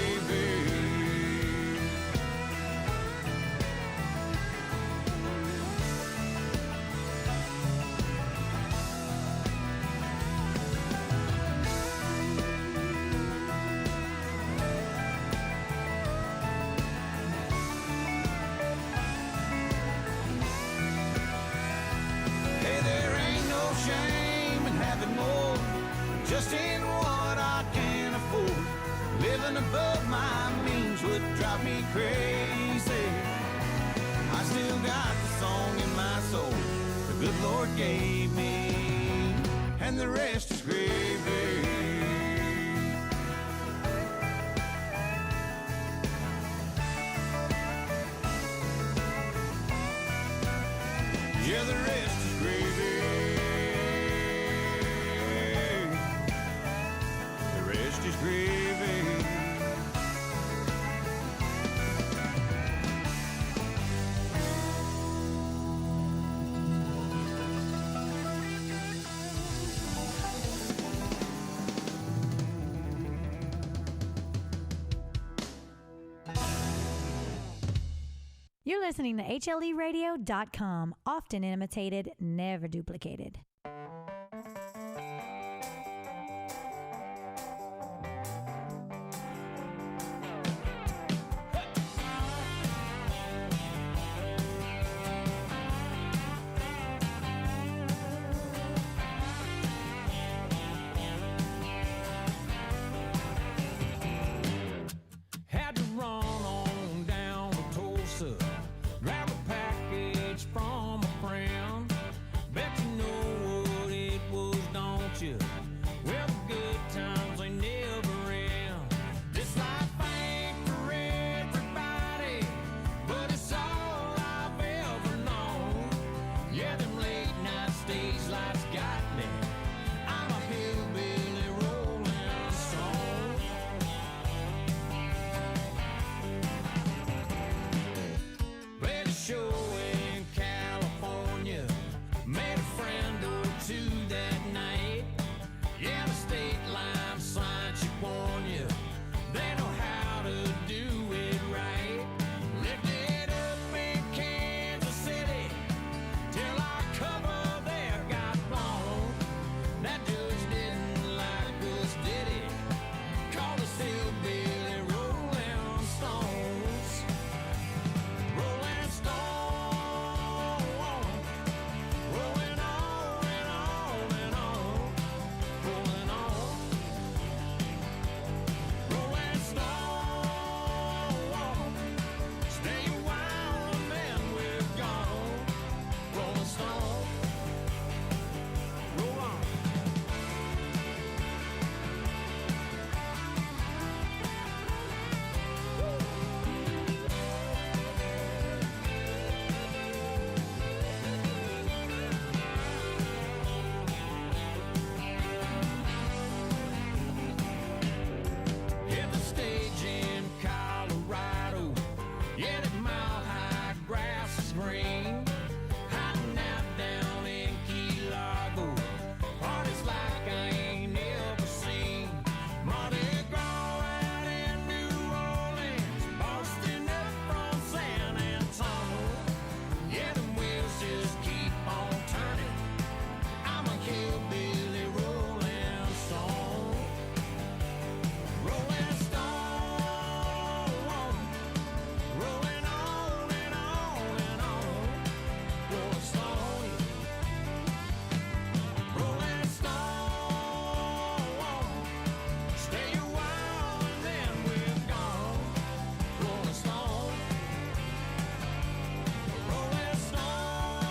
crazy. I still got the song in my soul the good Lord gave me, and the rest is gravy. Yeah, the rest is gravy. The rest is gravy. You're listening to HLEradio.com, often imitated, never duplicated. Had to run on down to Tulsa, grab a package from a friend. Bet you know what it was, don't you? Well, the good times they never end. This life ain't for everybody, but it's all I've ever known. Yeah, them late night stage lights got me. I'm a hillbilly rolling stone. Played a show in California, made a friend or two that night. Yeah, the state line sign should warn you, they know how to do it right. Lifted up in Kansas City till our cover there got blown. That judge didn't like us, did he? Called us hillbilly rolling stones. Rolling stone, rolling on and on and on, rolling on. Rolling stone, stay a while and then we're gone. Rolling stone, roll on. Hit the stage in Colorado. Yeah, that mile-high grass is green. Hiding out down in Key Largo. Parties like I ain't never seen. Mardi Gras out in New Orleans. Boston up from San Antonio. Yeah, them wheels just keep on turning. I'm a hillbilly rolling stone. Rolling stone, rolling on and on and on. Rolling stone, rolling stone. Stay a while and then we're gone. Rolling stone, rolling stone.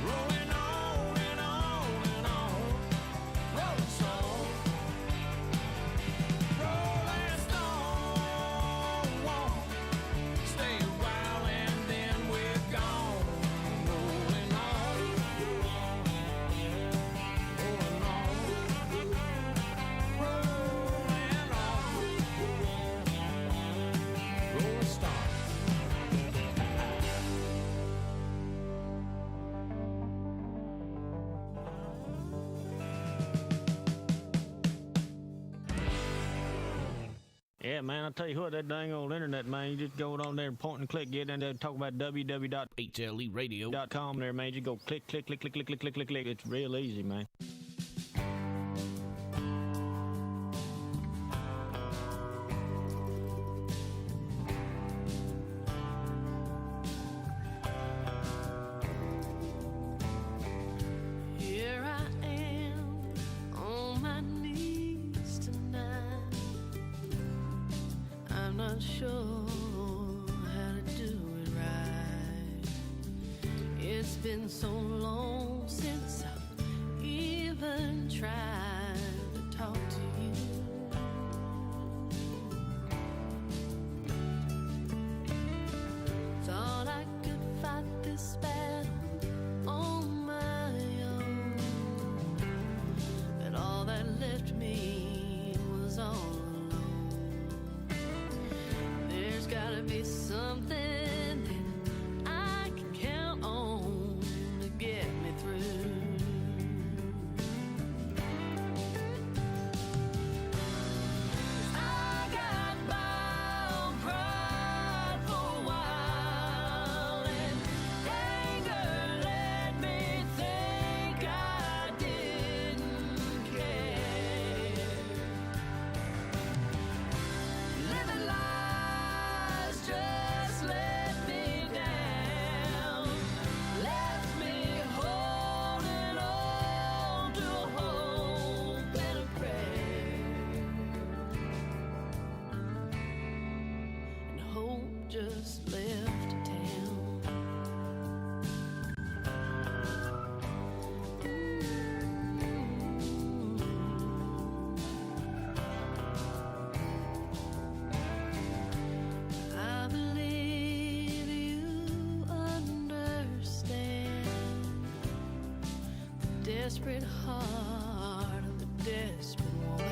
Rolling on and on and on. Rolling stone. Rolling stone, stay a while and then we're gone. Rolling on, rolling on, rolling stone. Yeah, man, I tell you what, that dang old internet, man, you just go on there and point and click, get in there and talk about www.HLEradio.com there, man. You go click, click, click, click, click, click, click, click, click. It's real easy, man. Here I am on my knees tonight. I'm not been so long since I've even tried to talk to you. Thought I could fight this battle on my own, but all that left me was all alone. There's gotta be something that I can count on to get me through. I got by on pride for a while, and anger let me think I didn't care. Living lies just let me down, left me holding on to hope and a prayer, and hope just left town. I believe you understand the desperate heart of a desperate woman.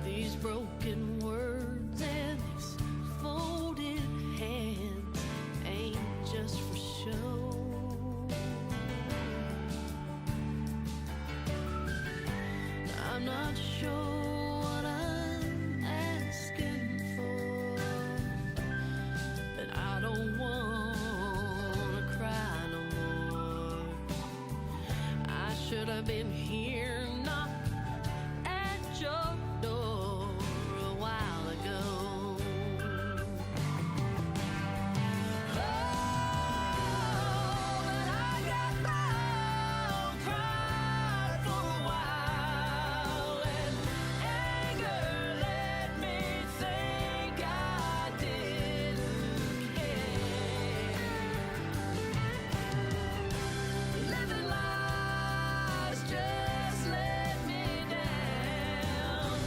These broken words and these folded hands ain't just for show. I'm not sure what I'm asking for, but I don't wanna cry no more. I should have been here, not at your door a while ago. Oh, but I got by on pride for a while, and anger let me think I didn't care. Living lies just let me down,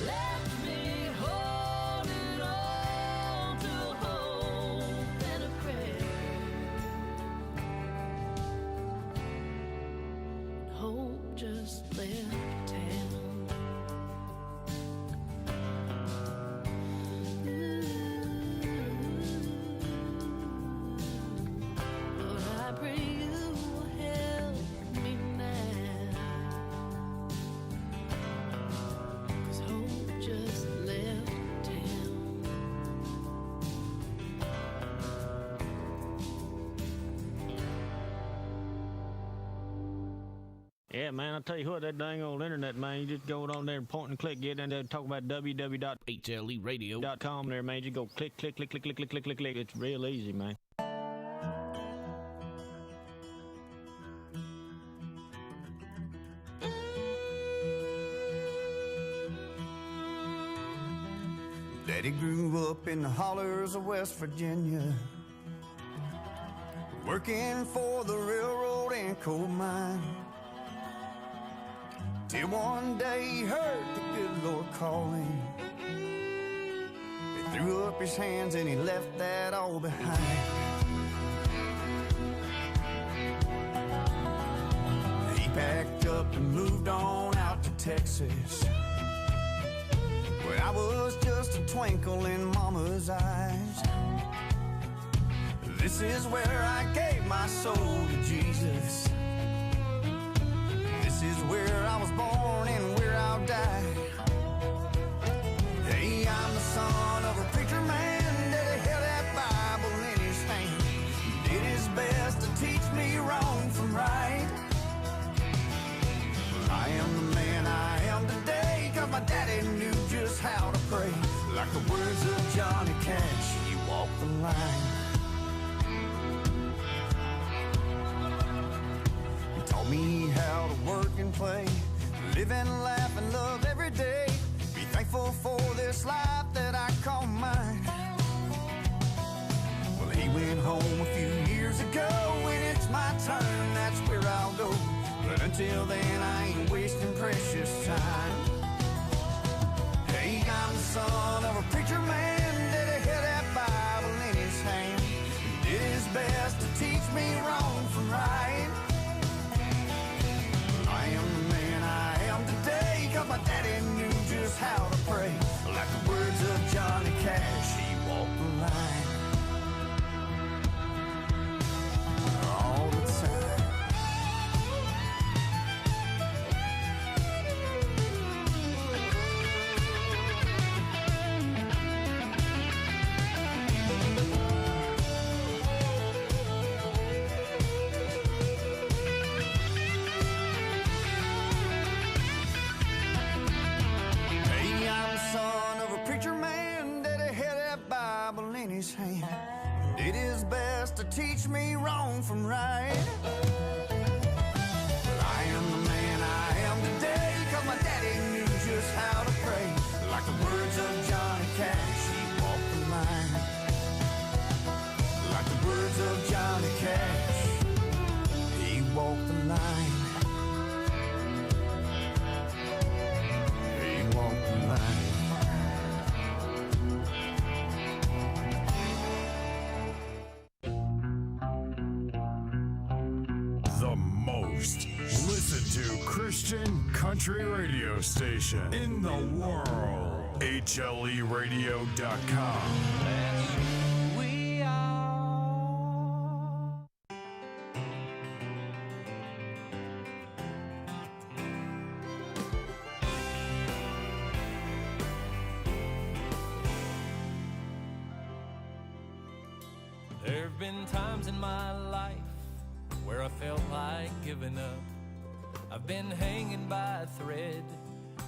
left me holding on to hope and a prayer. Hope just left town. Lord, I pray you will help me now, 'cause hope just left town. Yeah, man, I'll tell you what, that dang old internet, man, you just go on there and point and click, get in there, talk about www.hleradio.com there, man. You go click, click, click, click, click, click, click, click, click. It's real easy, man. Daddy grew up in the hollers of West Virginia, working for the railroad and coal mine. Till one day he heard the good Lord calling. He threw up his hands and he left that all behind. He packed up and moved on out to Texas, where I was just a twinkle in Mama's eyes. This is where I gave my soul to Jesus. This is where I was born and where I'll die. Hey, I'm the son of a preacher man that held that Bible in his hand, did his best to teach me wrong from right. Well, I am the man I am today, 'cause my daddy knew just how to pray. Like the words of Johnny Cash, you walk the line. He taught me how to work and play, live and laugh and love every day. Be thankful for this life that I call mine. Well, he went home a few years ago when Until then, I ain't wasting precious time. Hey, I'm the son of a preacher man that had that Bible in his hand. He did his best to teach me wrong from right. I am the man I am today, 'cause my daddy knew just how to pray. Like the words of Johnny Cash, he walked the line all the time. Hey, I'm the son of a preacher man that had that Bible in his hand. Did his best to teach me wrong from right. But I am the man I am today, 'cause my daddy knew just how to pray. Like the words of Johnny Cash, he walked the line. Like the words of Johnny Cash, he walked the line. He walked the line. The most listened to Christian country radio station in the world. HLEradio.com. We are. There've been times in my life where I felt like giving up. I've been hanging by a thread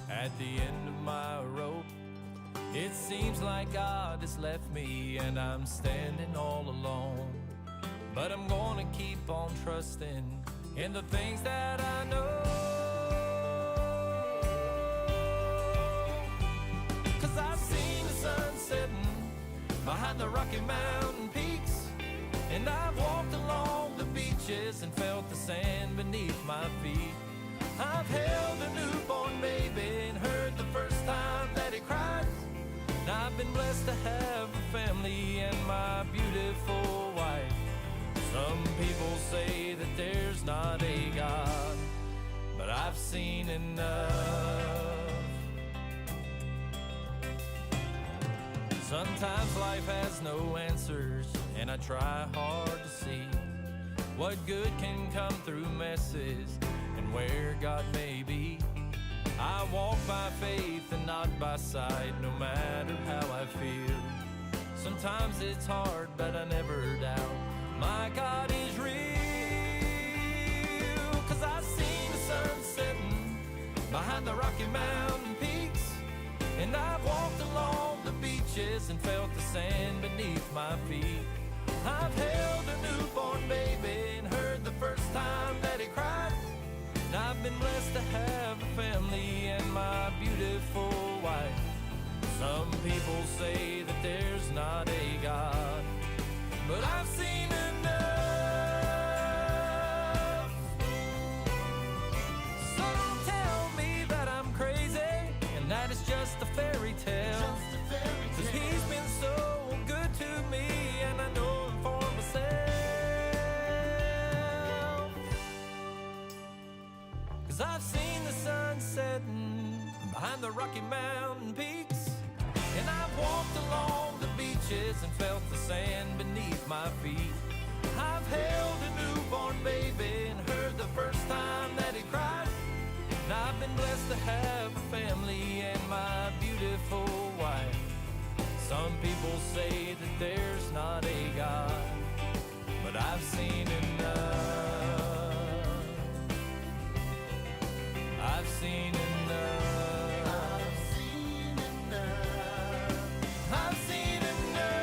at the end of my rope. It seems like God has left me and I'm standing all alone. But I'm gonna keep on trusting in the things that I know. 'Cause I've seen the sun setting behind the Rocky Mountain peaks, and I've walked along the beaches and felt the sand beneath my feet. I've held a newborn baby and heard the first time that he cried. And I've been blessed to have a family and my beautiful wife. Some people say that there's not a God, but I've seen enough. Sometimes life has no answers, and I try hard to see what good can come through messes and where God may be. I walk by faith and not by sight, no matter how I feel. Sometimes it's hard, but I never doubt my God is real. 'Cause I've seen the sun setting behind the Rocky Mountain peaks, and I've walked along the beaches and felt the sand beneath my feet. I've held a newborn baby and heard the first time that he cried. And I've been blessed to have a family and my beautiful wife. Some people say that there's not a God, but I've seen enough. So don't tell me that I'm crazy and that it's just a fairy tale. 'Cause he's been so good to me, and I know him for myself. 'Cause I've seen the sun setting behind the Rocky Mountain peaks, and I've walked along the beaches and felt the sand beneath my feet. I've held a newborn baby and heard the first time that he cried. And I've been blessed to have a family and my beautiful wife. Some people say that there's not a God, but I've seen enough. I've seen enough. I've seen enough. I've seen enough.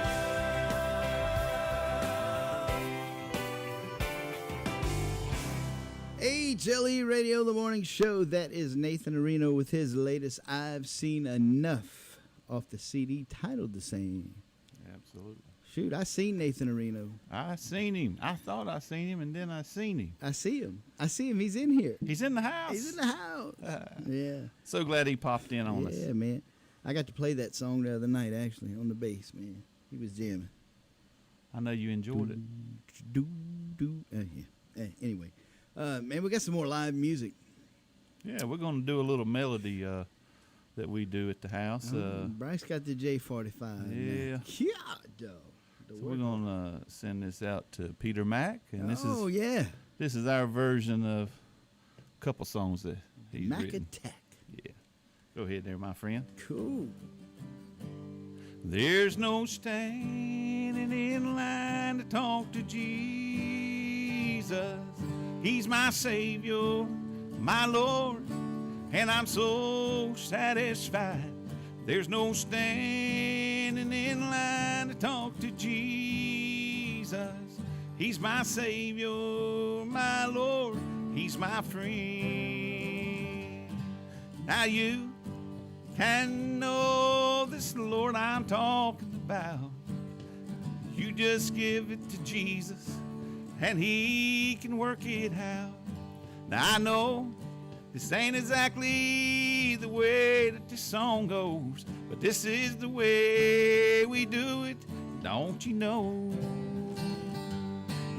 HLE Radio, the morning show. That is Nathan Areno with his latest I've Seen Enough off the CD titled the same. Absolutely. Shoot, I seen Nathan Areno. I seen him. I thought I seen him, and then I seen him. I see him. He's in here. He's in the house. He's in the house. Yeah. So glad he popped in on us. Yeah, man. I got to play that song the other night, actually, on the bass, man. He was jamming. I know you enjoyed it. Yeah. Anyway, man, we got some more live music. Yeah, we're going to do a little melody that we do at the house. Bryce got the J45. Yeah. Yeah, dog. So we're going to send this out to Peter Mack. And yeah. This is our version of a couple songs that he's Mac written. Attack. Yeah. Go ahead there, my friend. Cool. There's no standing in line to talk to Jesus. He's my Savior, my Lord, and I'm so satisfied. There's no standing in line to talk to Jesus. He's my Savior, my Lord, He's my friend. Now you can know this Lord I'm talking about. You just give it to Jesus and He can work it out. Now I know this ain't exactly the way that this song goes, but this is the way we do it, don't you know?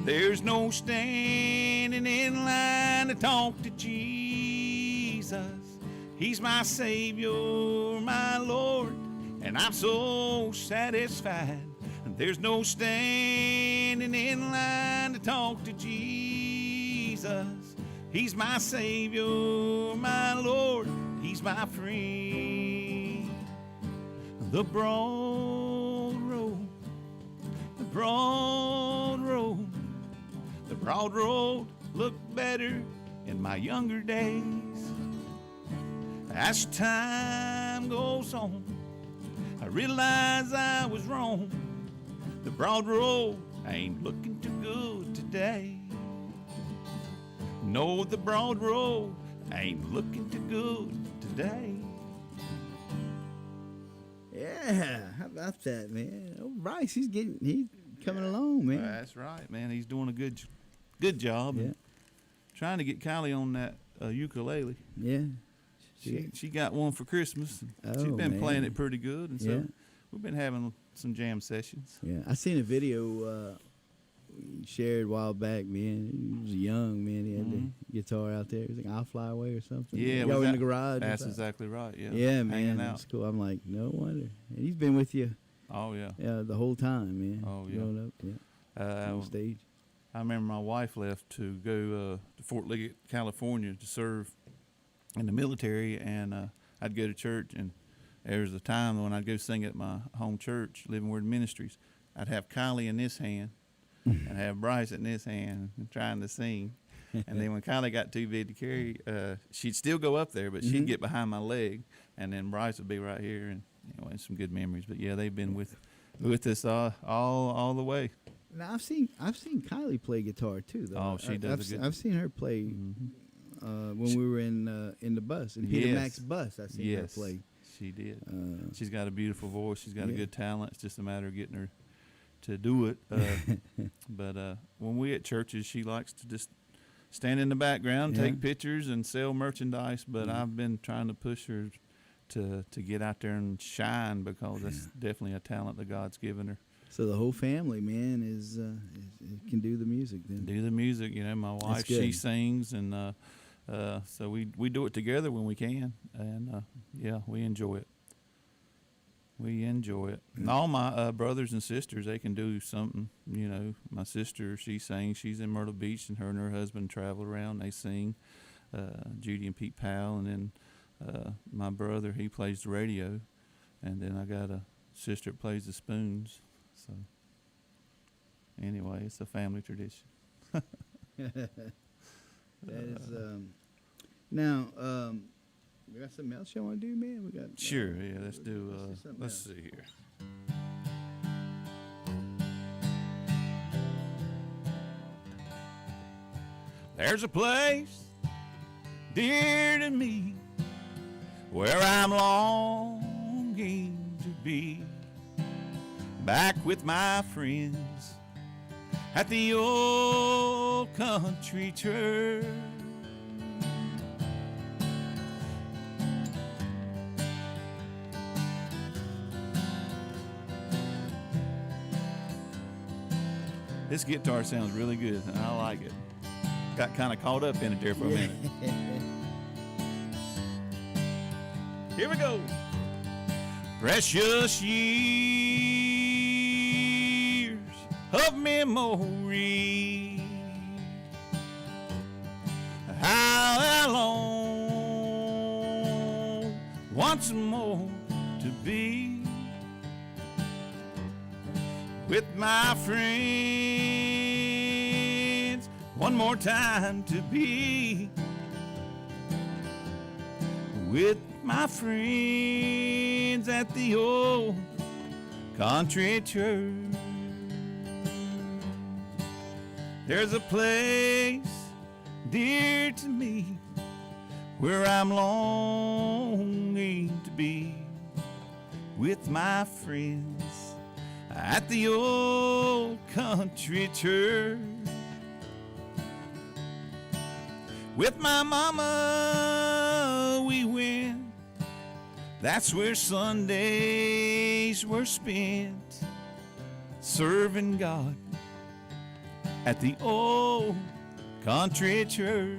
There's no standing in line to talk to Jesus. He's my Savior, my Lord, and I'm so satisfied. There's no standing in line to talk to Jesus. He's my Savior, my Lord, He's my friend. The broad road, the broad road, the broad road looked better in my younger days. As time goes on, I realize I was wrong. The broad road ain't looking too good today. No, the broad road ain't looking too good today. Yeah, how about that, man? Oh, Bryce, he's coming along, man. That's right, man. He's doing a good job. Yeah. Trying to get Kylie on that ukulele. Yeah. She got one for Christmas. She's been playing it pretty good, and so we've been having some jam sessions. Yeah, I seen a video we shared a while back, man. He was young, man. He had the guitar out there. He was like, I'll Fly Away or something. Yeah, y'all in the garage. That's exactly right, yeah. Yeah, man, Hanging out. that's cool. I'm like, no wonder. And he's been with you. Oh, yeah. Yeah, the whole time, man. Oh, yeah. Growing up, on stage. I remember my wife left to go to Fort Liggett, California to serve in the military, and I'd go to church, and there was a time when I'd go sing at my home church, Living Word Ministries. I'd have Kylie in this hand and have Bryce in this hand and trying to sing. And then when Kylie got too big to carry, she'd still go up there, but she'd get behind my leg, and then Bryce would be right here, and some good memories. But yeah, they've been with us all the way. Now I've seen Kylie play guitar too, though. Oh, she does a good. I've seen her play when we were in the bus, in Peter Mac's bus. I seen her play. She did. She's got a beautiful voice. She's got a good talent. It's just a matter of getting her to do it. But when we at churches, she likes to just stand in the background, take pictures, and sell merchandise. But I've been trying to push her to get out there and shine, because that's definitely a talent that God's given her. So the whole family, man, is can do the music. Then do the music. My wife, she sings, and so we do it together when we can, and we enjoy it. We enjoy it. And all my brothers and sisters, they can do something. My sister, she sings. She's in Myrtle Beach, and her husband travel around. They sing. Judy and Pete Powell, and then my brother, he plays the radio, and then I got a sister that plays the spoons. So anyway, it's a family tradition. That is now. We got something else you want to do, man? We got sure. Yeah, let's do. Let's see here. There's a place dear to me where I'm longing to be. back with my friends at the old country church. This guitar sounds really good, and I like it. Got kind of caught up in it there for a minute. Here we go. Precious years of memory. How I long once more to be with my friends, one more time to be with my friends at the old country church. There's a place dear to me where I'm longing to be with my friends at the old country church. With my mama we went, that's where Sundays were spent, serving God at the old country church.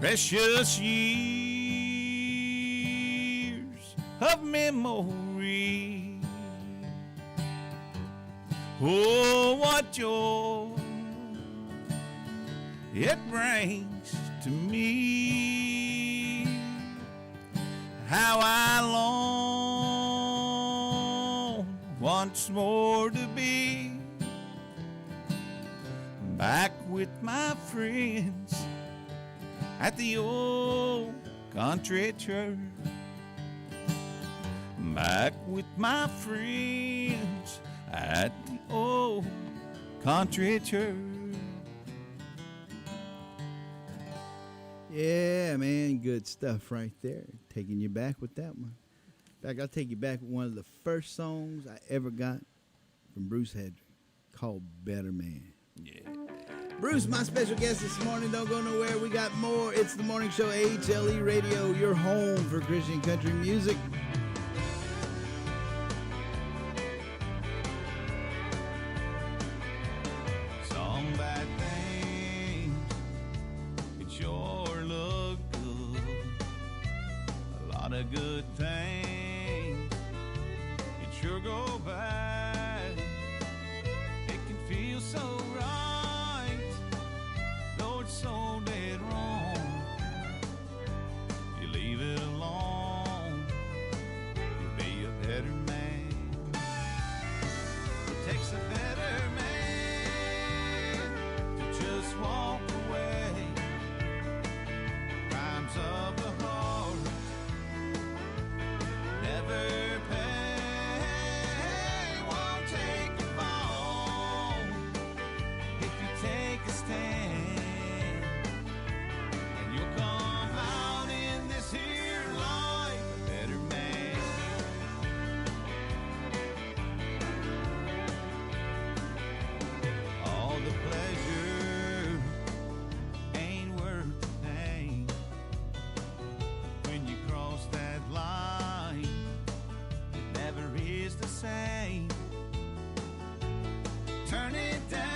Precious years of memory. Oh, what joy it brings to me. How I long once more to be back with my friends at the old country church. Back with my friends at the old country church. Yeah, man, good stuff right there. Taking you back with that one. In fact, I'll take you back with one of the first songs I ever got from Bruce Hedrick called Better Man. Yeah. Bruce, my special guest this morning. Don't go nowhere. We got more. It's the morning show, HLE Radio, your home for Christian country music. Some bad things, it sure look good. A lot of good things, it sure go bad. It can feel so right, though it's so dead wrong. You leave it alone, you'll be a better man. It takes a better man to just walk away. Crimes of the heart never pay, won't take you long if you take a stand, and you'll come out in this here life a better man. All the pleasure ain't worth the pain. When you cross that line, it never is the same. Turn it down,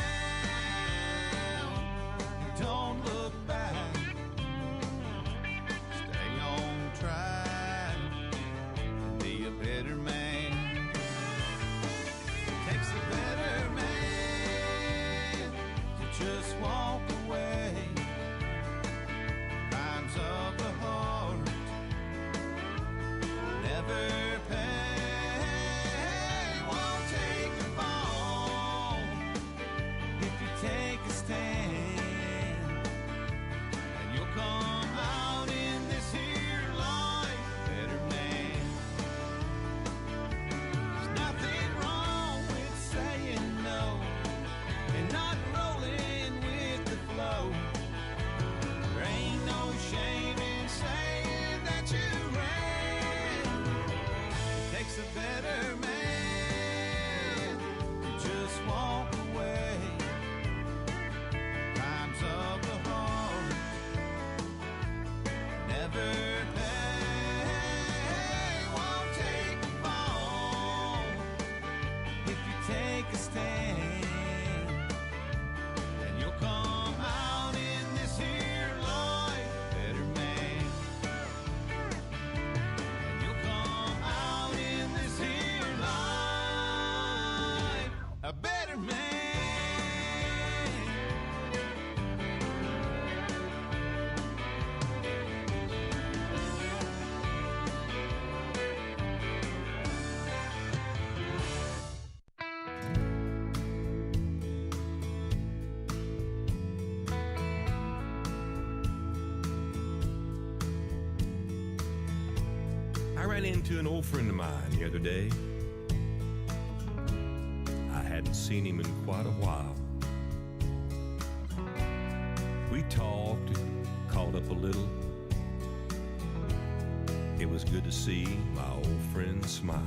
don't look back. Stay on track and be a better man. Takes a better man to just walk away. Crimes of the heart never pay, won't take you long ran into an old friend of mine the other day. I hadn't seen him in quite a while. We talked and caught up a little. It was good to see my old friend smile.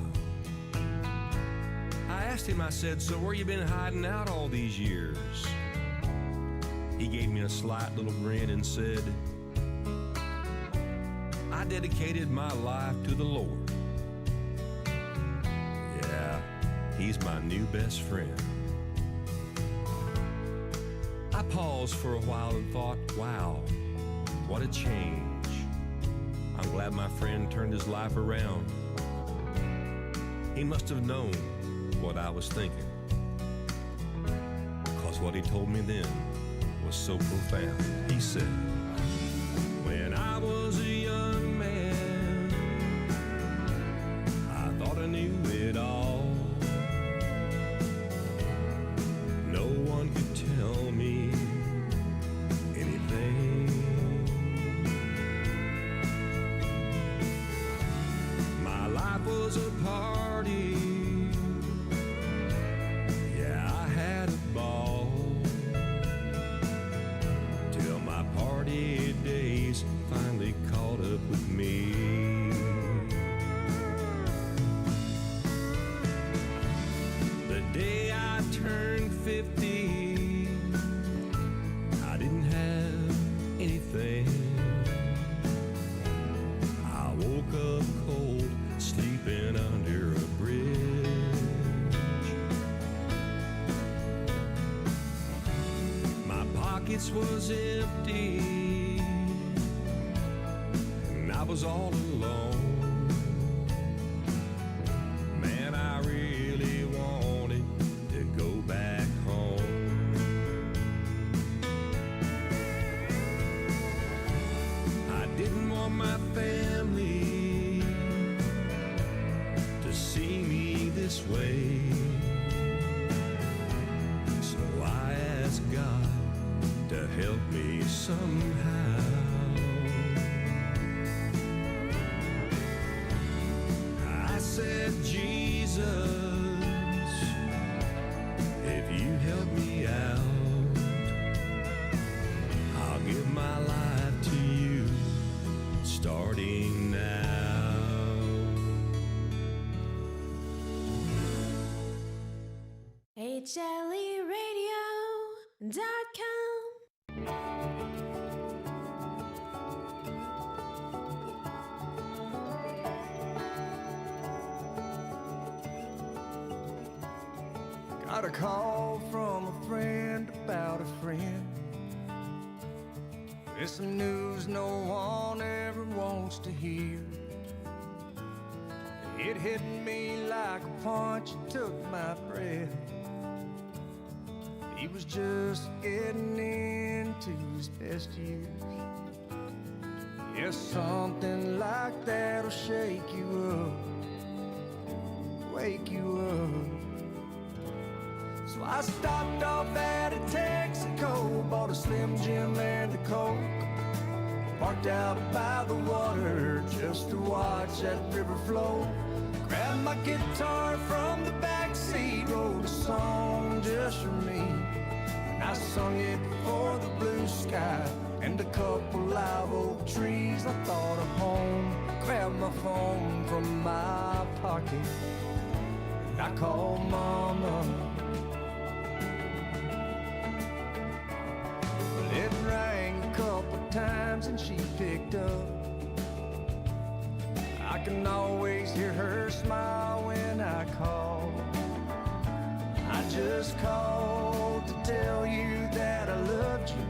I asked him, I said, so where you been hiding out all these years? He gave me a slight little grin and said, I dedicated my life to the Lord. Yeah, he's my new best friend. I paused for a while and thought, wow, what a change. I'm glad my friend turned his life around. He must have known what I was thinking, 'cause what he told me then was so profound. He said, when I was a young man, I thought I knew it all. No one could tell me anything. My life was a party. Yeah, I had a ball. Till my party days finally caught up with me. The day I turned 50, I didn't have anything. I woke up cold, sleeping under a bridge. My pockets was empty, and I was all alone. Man, I really wanted to go back home. I didn't want my family to see me this way, so I asked God to help me somehow. I said, Jesus, if you help me out, I'll give my life to you starting now. HLEradio.com. Got a call from a friend about a friend. It's some news no one ever wants to hear. It hit me like a punch, it took my breath. He was just getting into his best years. Yes, something like that'll shake you up, wake you up. So I stopped off at a Texaco, bought a Slim Jim and a Coke. Parked out by the water just to watch that river flow. Grabbed my guitar from the backseat, wrote a song just for me. And I sung it for the blue sky and a couple live oak trees. I thought of home, grabbed my phone from my pocket, and I called Mama. It rang a couple times and she picked up. I can always hear her smile when I call. I just called to tell you that I loved you.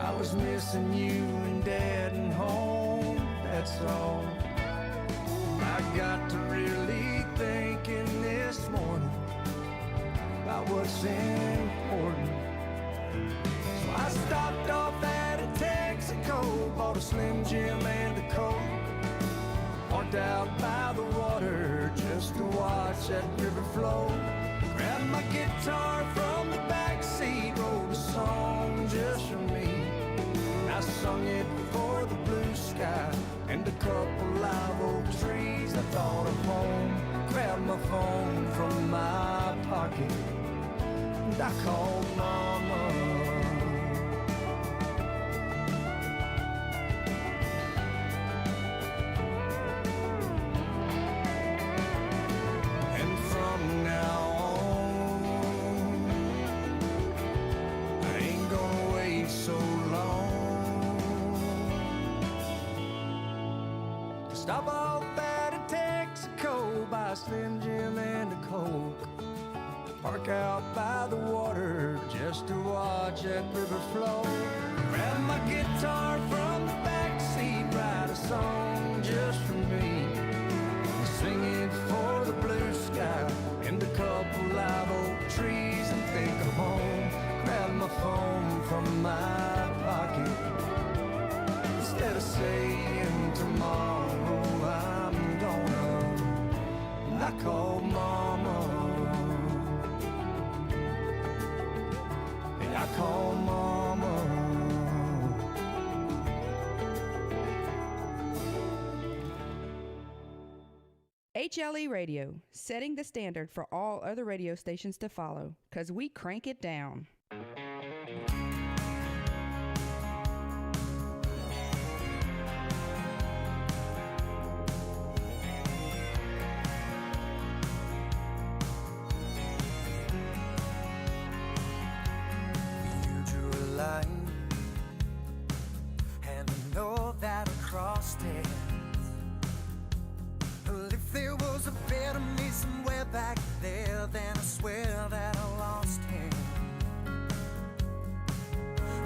I was missing you and Dad and home, that's all. I got to really thinking this morning about what's important. So I stopped off at a Texaco, bought a Slim Jim and a Coke. Parked out by the water just to watch that river flow. Grabbed my guitar from the backseat, wrote a song just for me. I sung it for the blue sky and a couple live oak trees. I thought of home, grabbed my phone from my pocket, and I called Mama. And from now on, I ain't gonna wait so long. Stop off at a Texaco, buy a Slim Jim and a Coke. Park out by the water just to watch that river flow. Grab my guitar from the backseat, write a song just for me. Sing it for the blue sky and a couple live oak trees, and think of home. Grab my phone from my pocket. Instead of saying tomorrow I'm gonna, and I call Mama. And I call Mama. HLE Radio, setting the standard for all other radio stations to follow, 'cause we crank it down. You drew a line, and I know that I crossed it. Well, if there was a better me somewhere back there, then I swear that I lost him.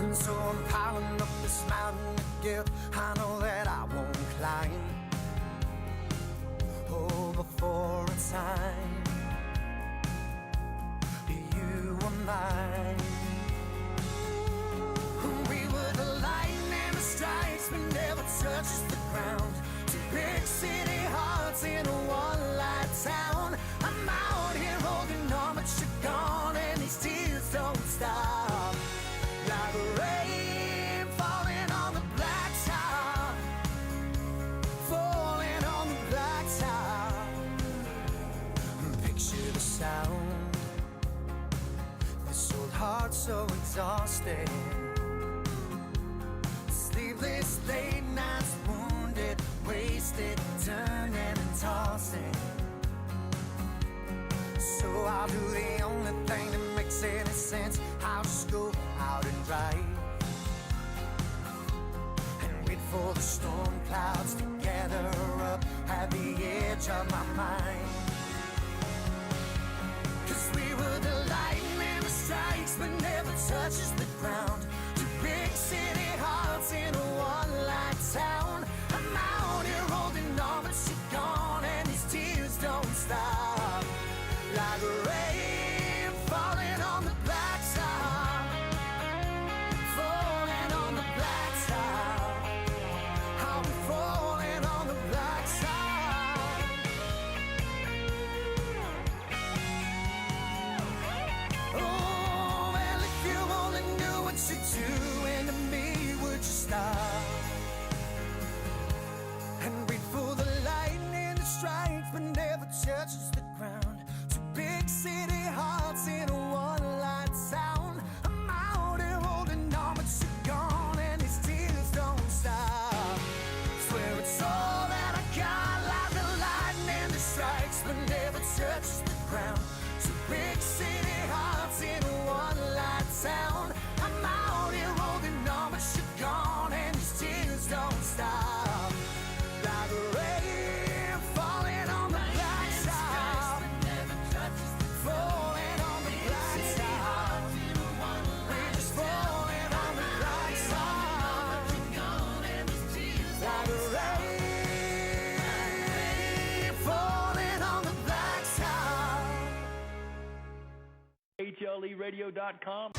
And so I'm piling up this mountain of guilt I know that I won't climb. Oh, before it's time, you were mine. We were the lightning and the strikes, but never touches the ground. Two big city hearts in a one-light town. I'm out here holding on, but you're gone, and these tears don't stop. Like rain falling on the blacktop, falling on the blacktop. Picture the sound, this old heart so exhausted. Sleepless late nights, wounded, wasted, turning and tossing. So I'll do the only thing that makes any sense. I'll just go out and drive and wait for the storm clouds to gather up at the edge of my mind. 'Cause we were the lightning that strikes but never touches the ground. Two big city hearts in a one-light town. I'm out here holding on, but you're gone, and these tears don't stop. Like rain falling on the blacktop, falling on the blacktop. How we falling on the blacktop. Oh, well, if you only knew what you're doing to me, would you stop and wait for the lightning that strikes but never touches the ground? Two big city hearts in a one-light town. I'm out here holding on, but you're gone, and these tears don't stop. Swear it's all that I got, like the lightning that strikes but never touches the ground. Two big city hearts in a one-light town. I'm out here holding on, but you're gone, and these tears don't stop. Like rain falling on the blacktop, falling on the blacktop. We're just falling on the blacktop. Like rain falling on the blacktop. HLEradio.com.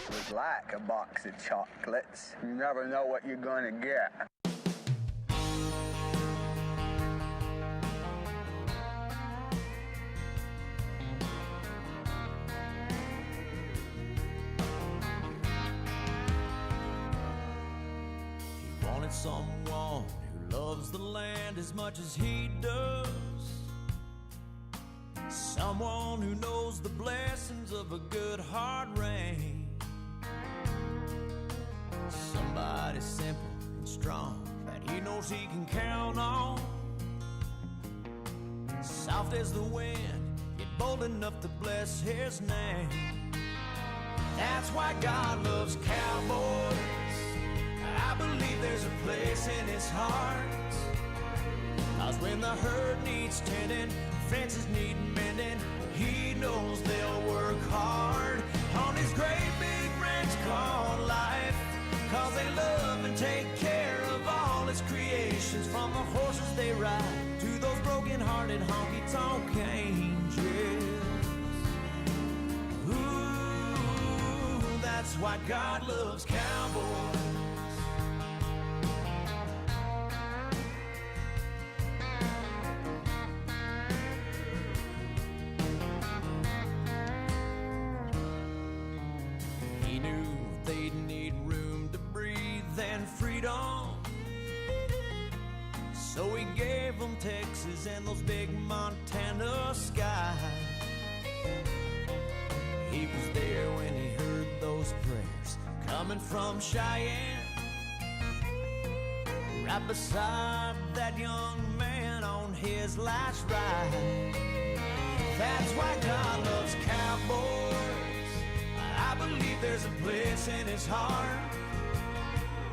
It's like a box of chocolates. You never know what you're gonna get. He wanted someone who loves the land as much as he does. Someone who knows the blessings of a good hard rain. Somebody simple and strong that he knows he can count on. Soft as the wind, yet bold enough to bless his name. That's why God loves cowboys. I believe there's a place in his heart. 'Cause when the herd needs tending, fences need mending, he knows they'll work hard on his great big ranch called life. 'Cause they love and take care of all his creations, from the horses they ride to those broken-hearted honky-tonk angels. Ooh, that's why God loves cowboys. He knew they'd need room to breathe and freedom, so he gave them Texas and those big Montana skies. He was there when he heard those prayers coming from Cheyenne, right beside that young man on his last ride. That's why God loves cowboys. I believe there's a place in his heart.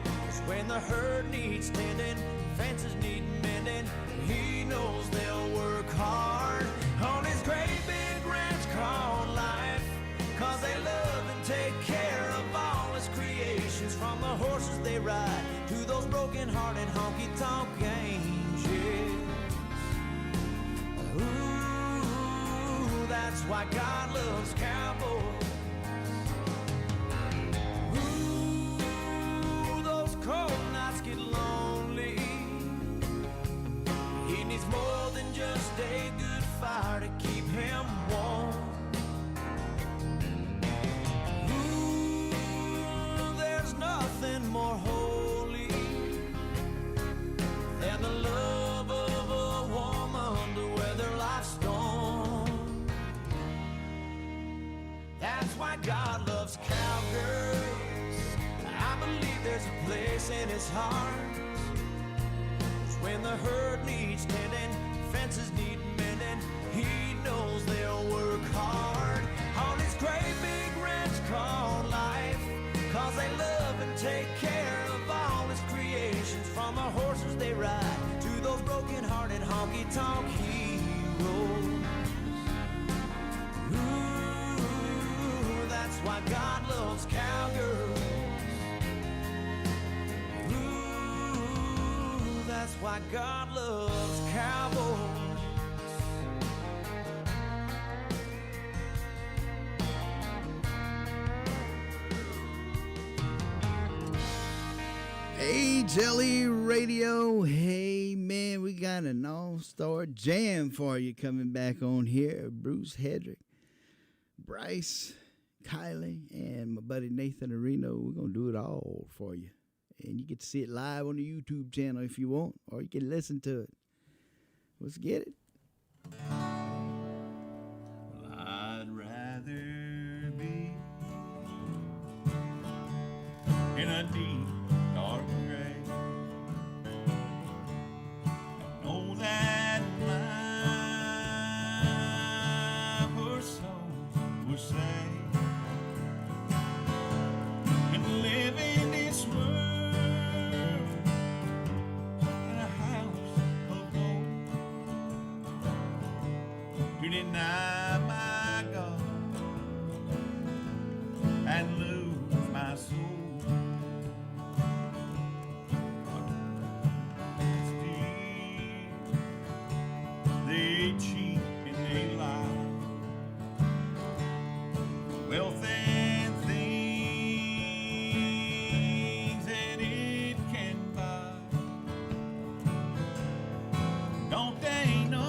'Cause when the herd needs tending, fences need mending, he knows they'll work hard on his great big ranch called life. 'Cause they love and take care of all his creations, from the horses they ride to those broken-hearted honky-tonk angels. Ooh, that's why God loves cowboys. Ooh, those cold nights get lonely. He needs more than just a good fire to keep him warm. Ooh, there's nothing more holy than the love of a woman to weather life's storm. That's why God loves cowgirls. I believe there's a place in his heart. 'Cause when the herd needs tending, fences need mending, he knows they'll work hard on his great big ranch called life. 'Cause they love and take care of all his creations, from the horses they ride to those broken-hearted honky-tonk heroes. Ooh, that's why God loves cowgirls. Ooh, that's why God loves cowboys. Hey, Jelly Radio. Hey, man, we got an all-star jam for you coming back on here. Bruce Hedrick, Bryce, Kylie, and my buddy Nathan Areno. We're going to do it all for you. And you get to see it live on the YouTube channel if you want, or you can listen to it. Let's get it. Well, I'd rather be in a deep, dark grave. Know that my poor soul was saved, and live in this world in a house of gold, to deny my God and lose my soul. They cheat and they lie, wealth and things that it can buy. Don't they know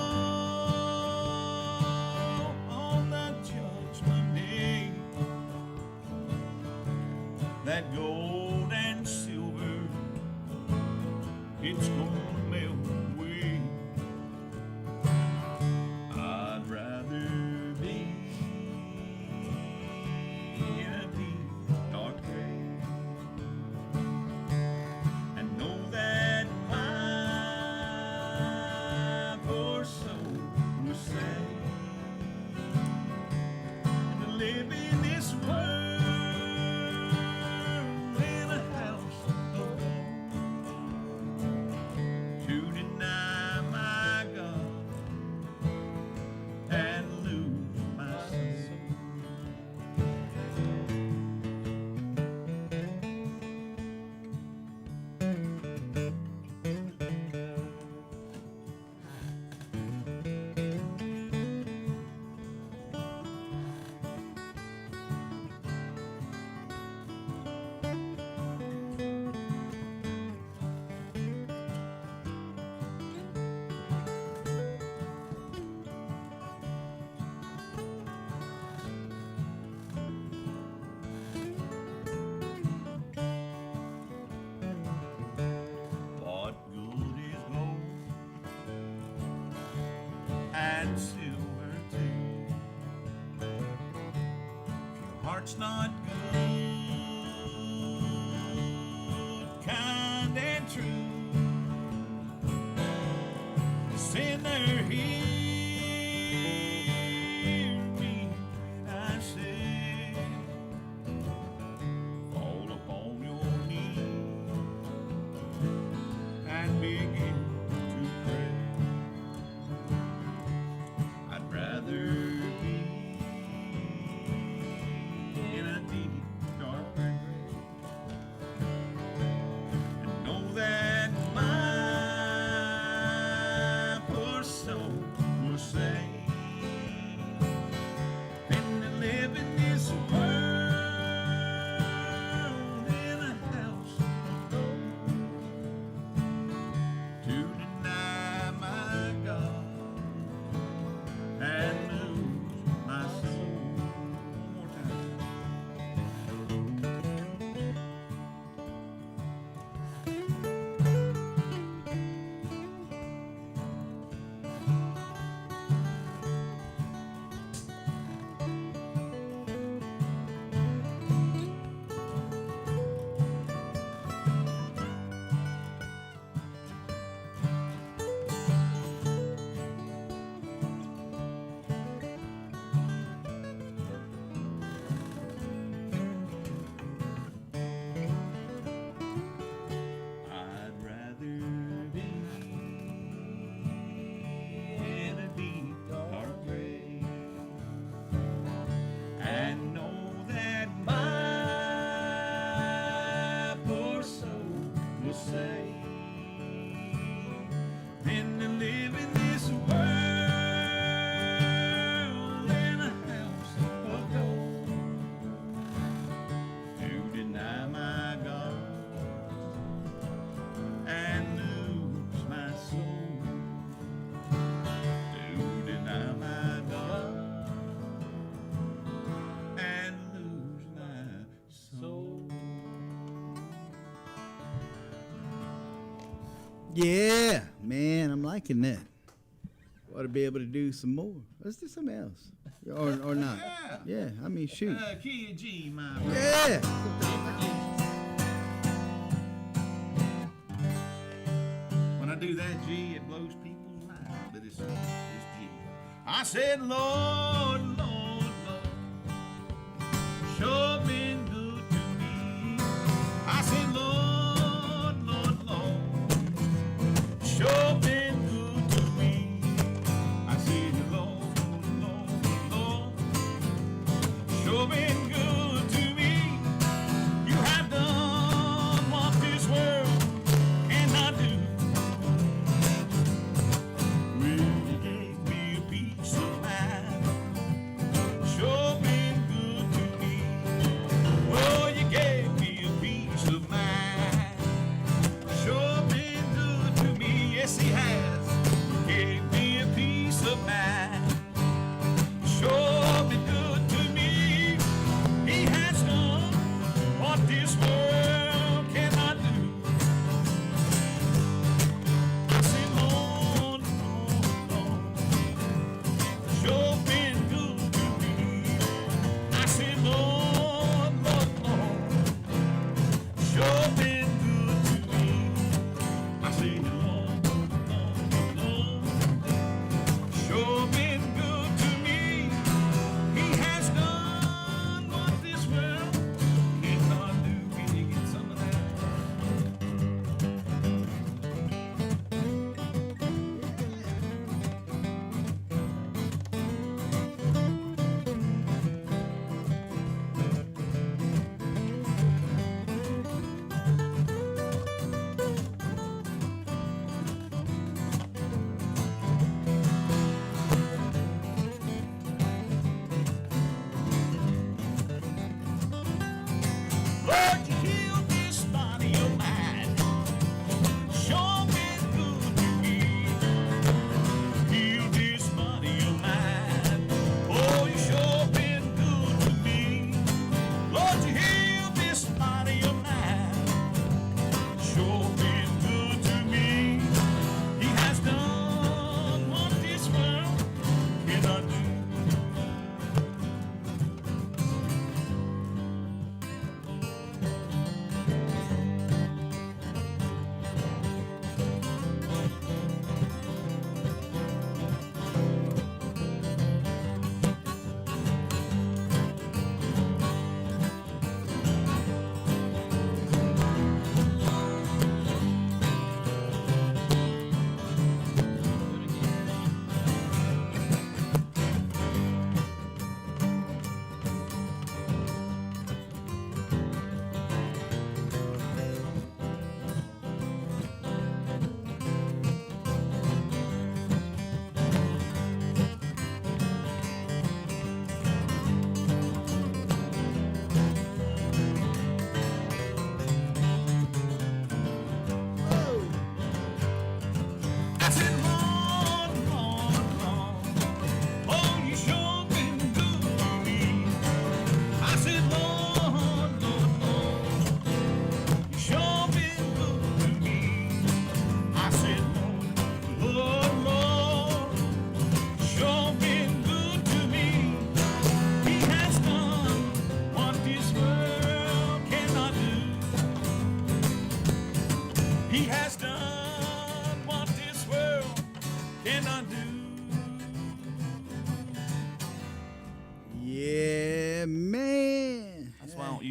on the judgment day that gold and silver, it's gonna live in this world in a house of gold. To deny my God and lose my soul. What good is gold and silver too? If your heart's not good, kind and true, sinner, hear me when I say, fall upon your knees and begin to pray. I'd rather be in a deep, dark grave and know that my poor soul was saved than to live in this world in a house of gold. To deny my God and lose my soul. One more time. I'd rather be in a deep, dark grave and know that my poor soul was saved than to live in this world in a house of gold. To deny my God and lose my soul. To deny my God and lose my soul. Yeah, man, I'm liking that. Ought to be able to do some more. Let's do something else, or not. Yeah, I mean, shoot. Key of G, my Yeah. When I do that G, it blows people's mind, but it's G. I said, Lord, Lord, Lord, sure been good to me. I said, Lord, Lord, Lord, sure been good to me. I said, Lord, Lord, Lord, sure been good to me. You have done what this world cannot do. Well, you gave me a peace of mind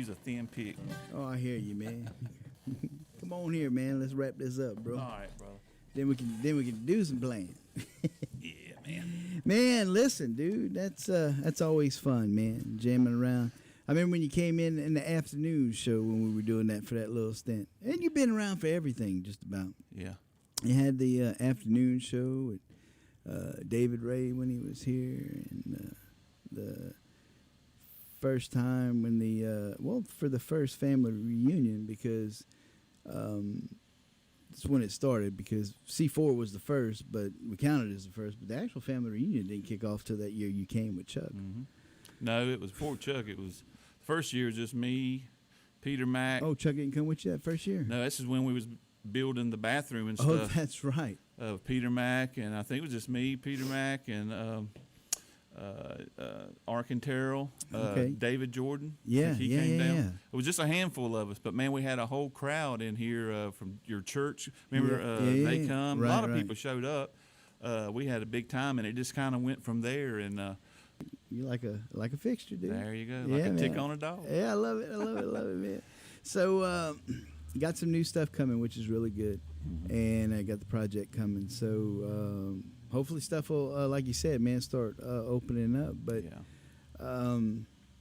use a thin pick. Oh, I hear you, man. Come on here, man. Let's wrap this up, bro. All right, brother. Then we can do some playing. Yeah, man. Man, listen, dude. That's always fun, man. Jamming around. I remember when you came in the afternoon show when we were doing that for that little stint. And you've been around for everything, just about. Yeah. You had the afternoon show with David Ray when he was here, and the first time when for the first family reunion, because that's when it started, because C4 was the first, but we counted it as the first. But the actual family reunion didn't kick off till that year you came with Chuck. Mm-hmm. No, it was before Chuck. It was first year was just me, Peter Mack. Oh, Chuck didn't come with you that first year? No, this is when we was building the bathroom and stuff. Oh, that's right. Peter Mack, and I think it was just me, Peter Mack, and Ark and Terrell, David Jordan. Yeah, he yeah, came yeah, down. yeah. It was just a handful of us, but man, we had a whole crowd in here from your church. Remember, they come. Right, a lot of right. people showed up. We had a big time, and it just kind of went from there. And you like a fixture, dude. There you go, like a tick on a dog. Yeah, I love it. I love it. I love it, man. So, got some new stuff coming, which is really good, and I got the project coming. So, hopefully, stuff will, like you said, man, start opening up. But,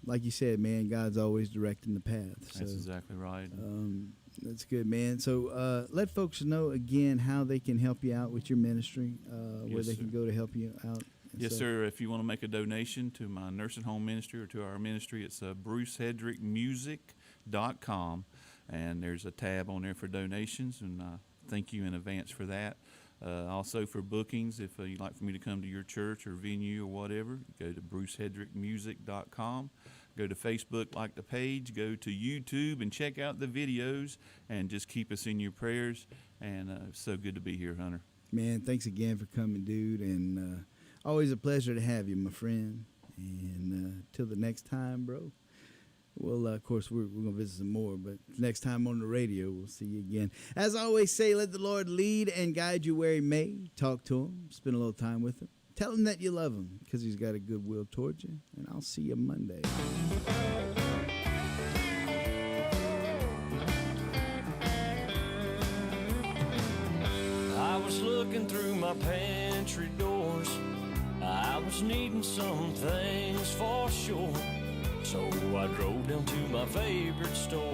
like you said, man, God's always directing the path. So, that's exactly right. That's good, man. So, let folks know again how they can help you out with your ministry, where they can go to help you out. Yes, sir. If you want to make a donation to my nursing home ministry or to our ministry, it's brucehedrickmusic.com, and there's a tab on there for donations, and thank you in advance for that. Also for bookings, if you'd like for me to come to your church or venue or whatever, go to brucehedrickmusic.com. Go to Facebook, like the page, go to YouTube and check out the videos, and just keep us in your prayers. And it's so good to be here, Hunter. Man, thanks again for coming, dude, and always a pleasure to have you, my friend. And till the next time, bro. Well, of course, we're going to visit some more, but next time on the radio, we'll see you again. As I always say, let the Lord lead and guide you where he may. Talk to him. Spend a little time with him. Tell him that you love him, because he's got a good will towards you. And I'll see you Monday. I was looking through my pantry doors. I was needing some things for sure. So I drove down to my favorite store.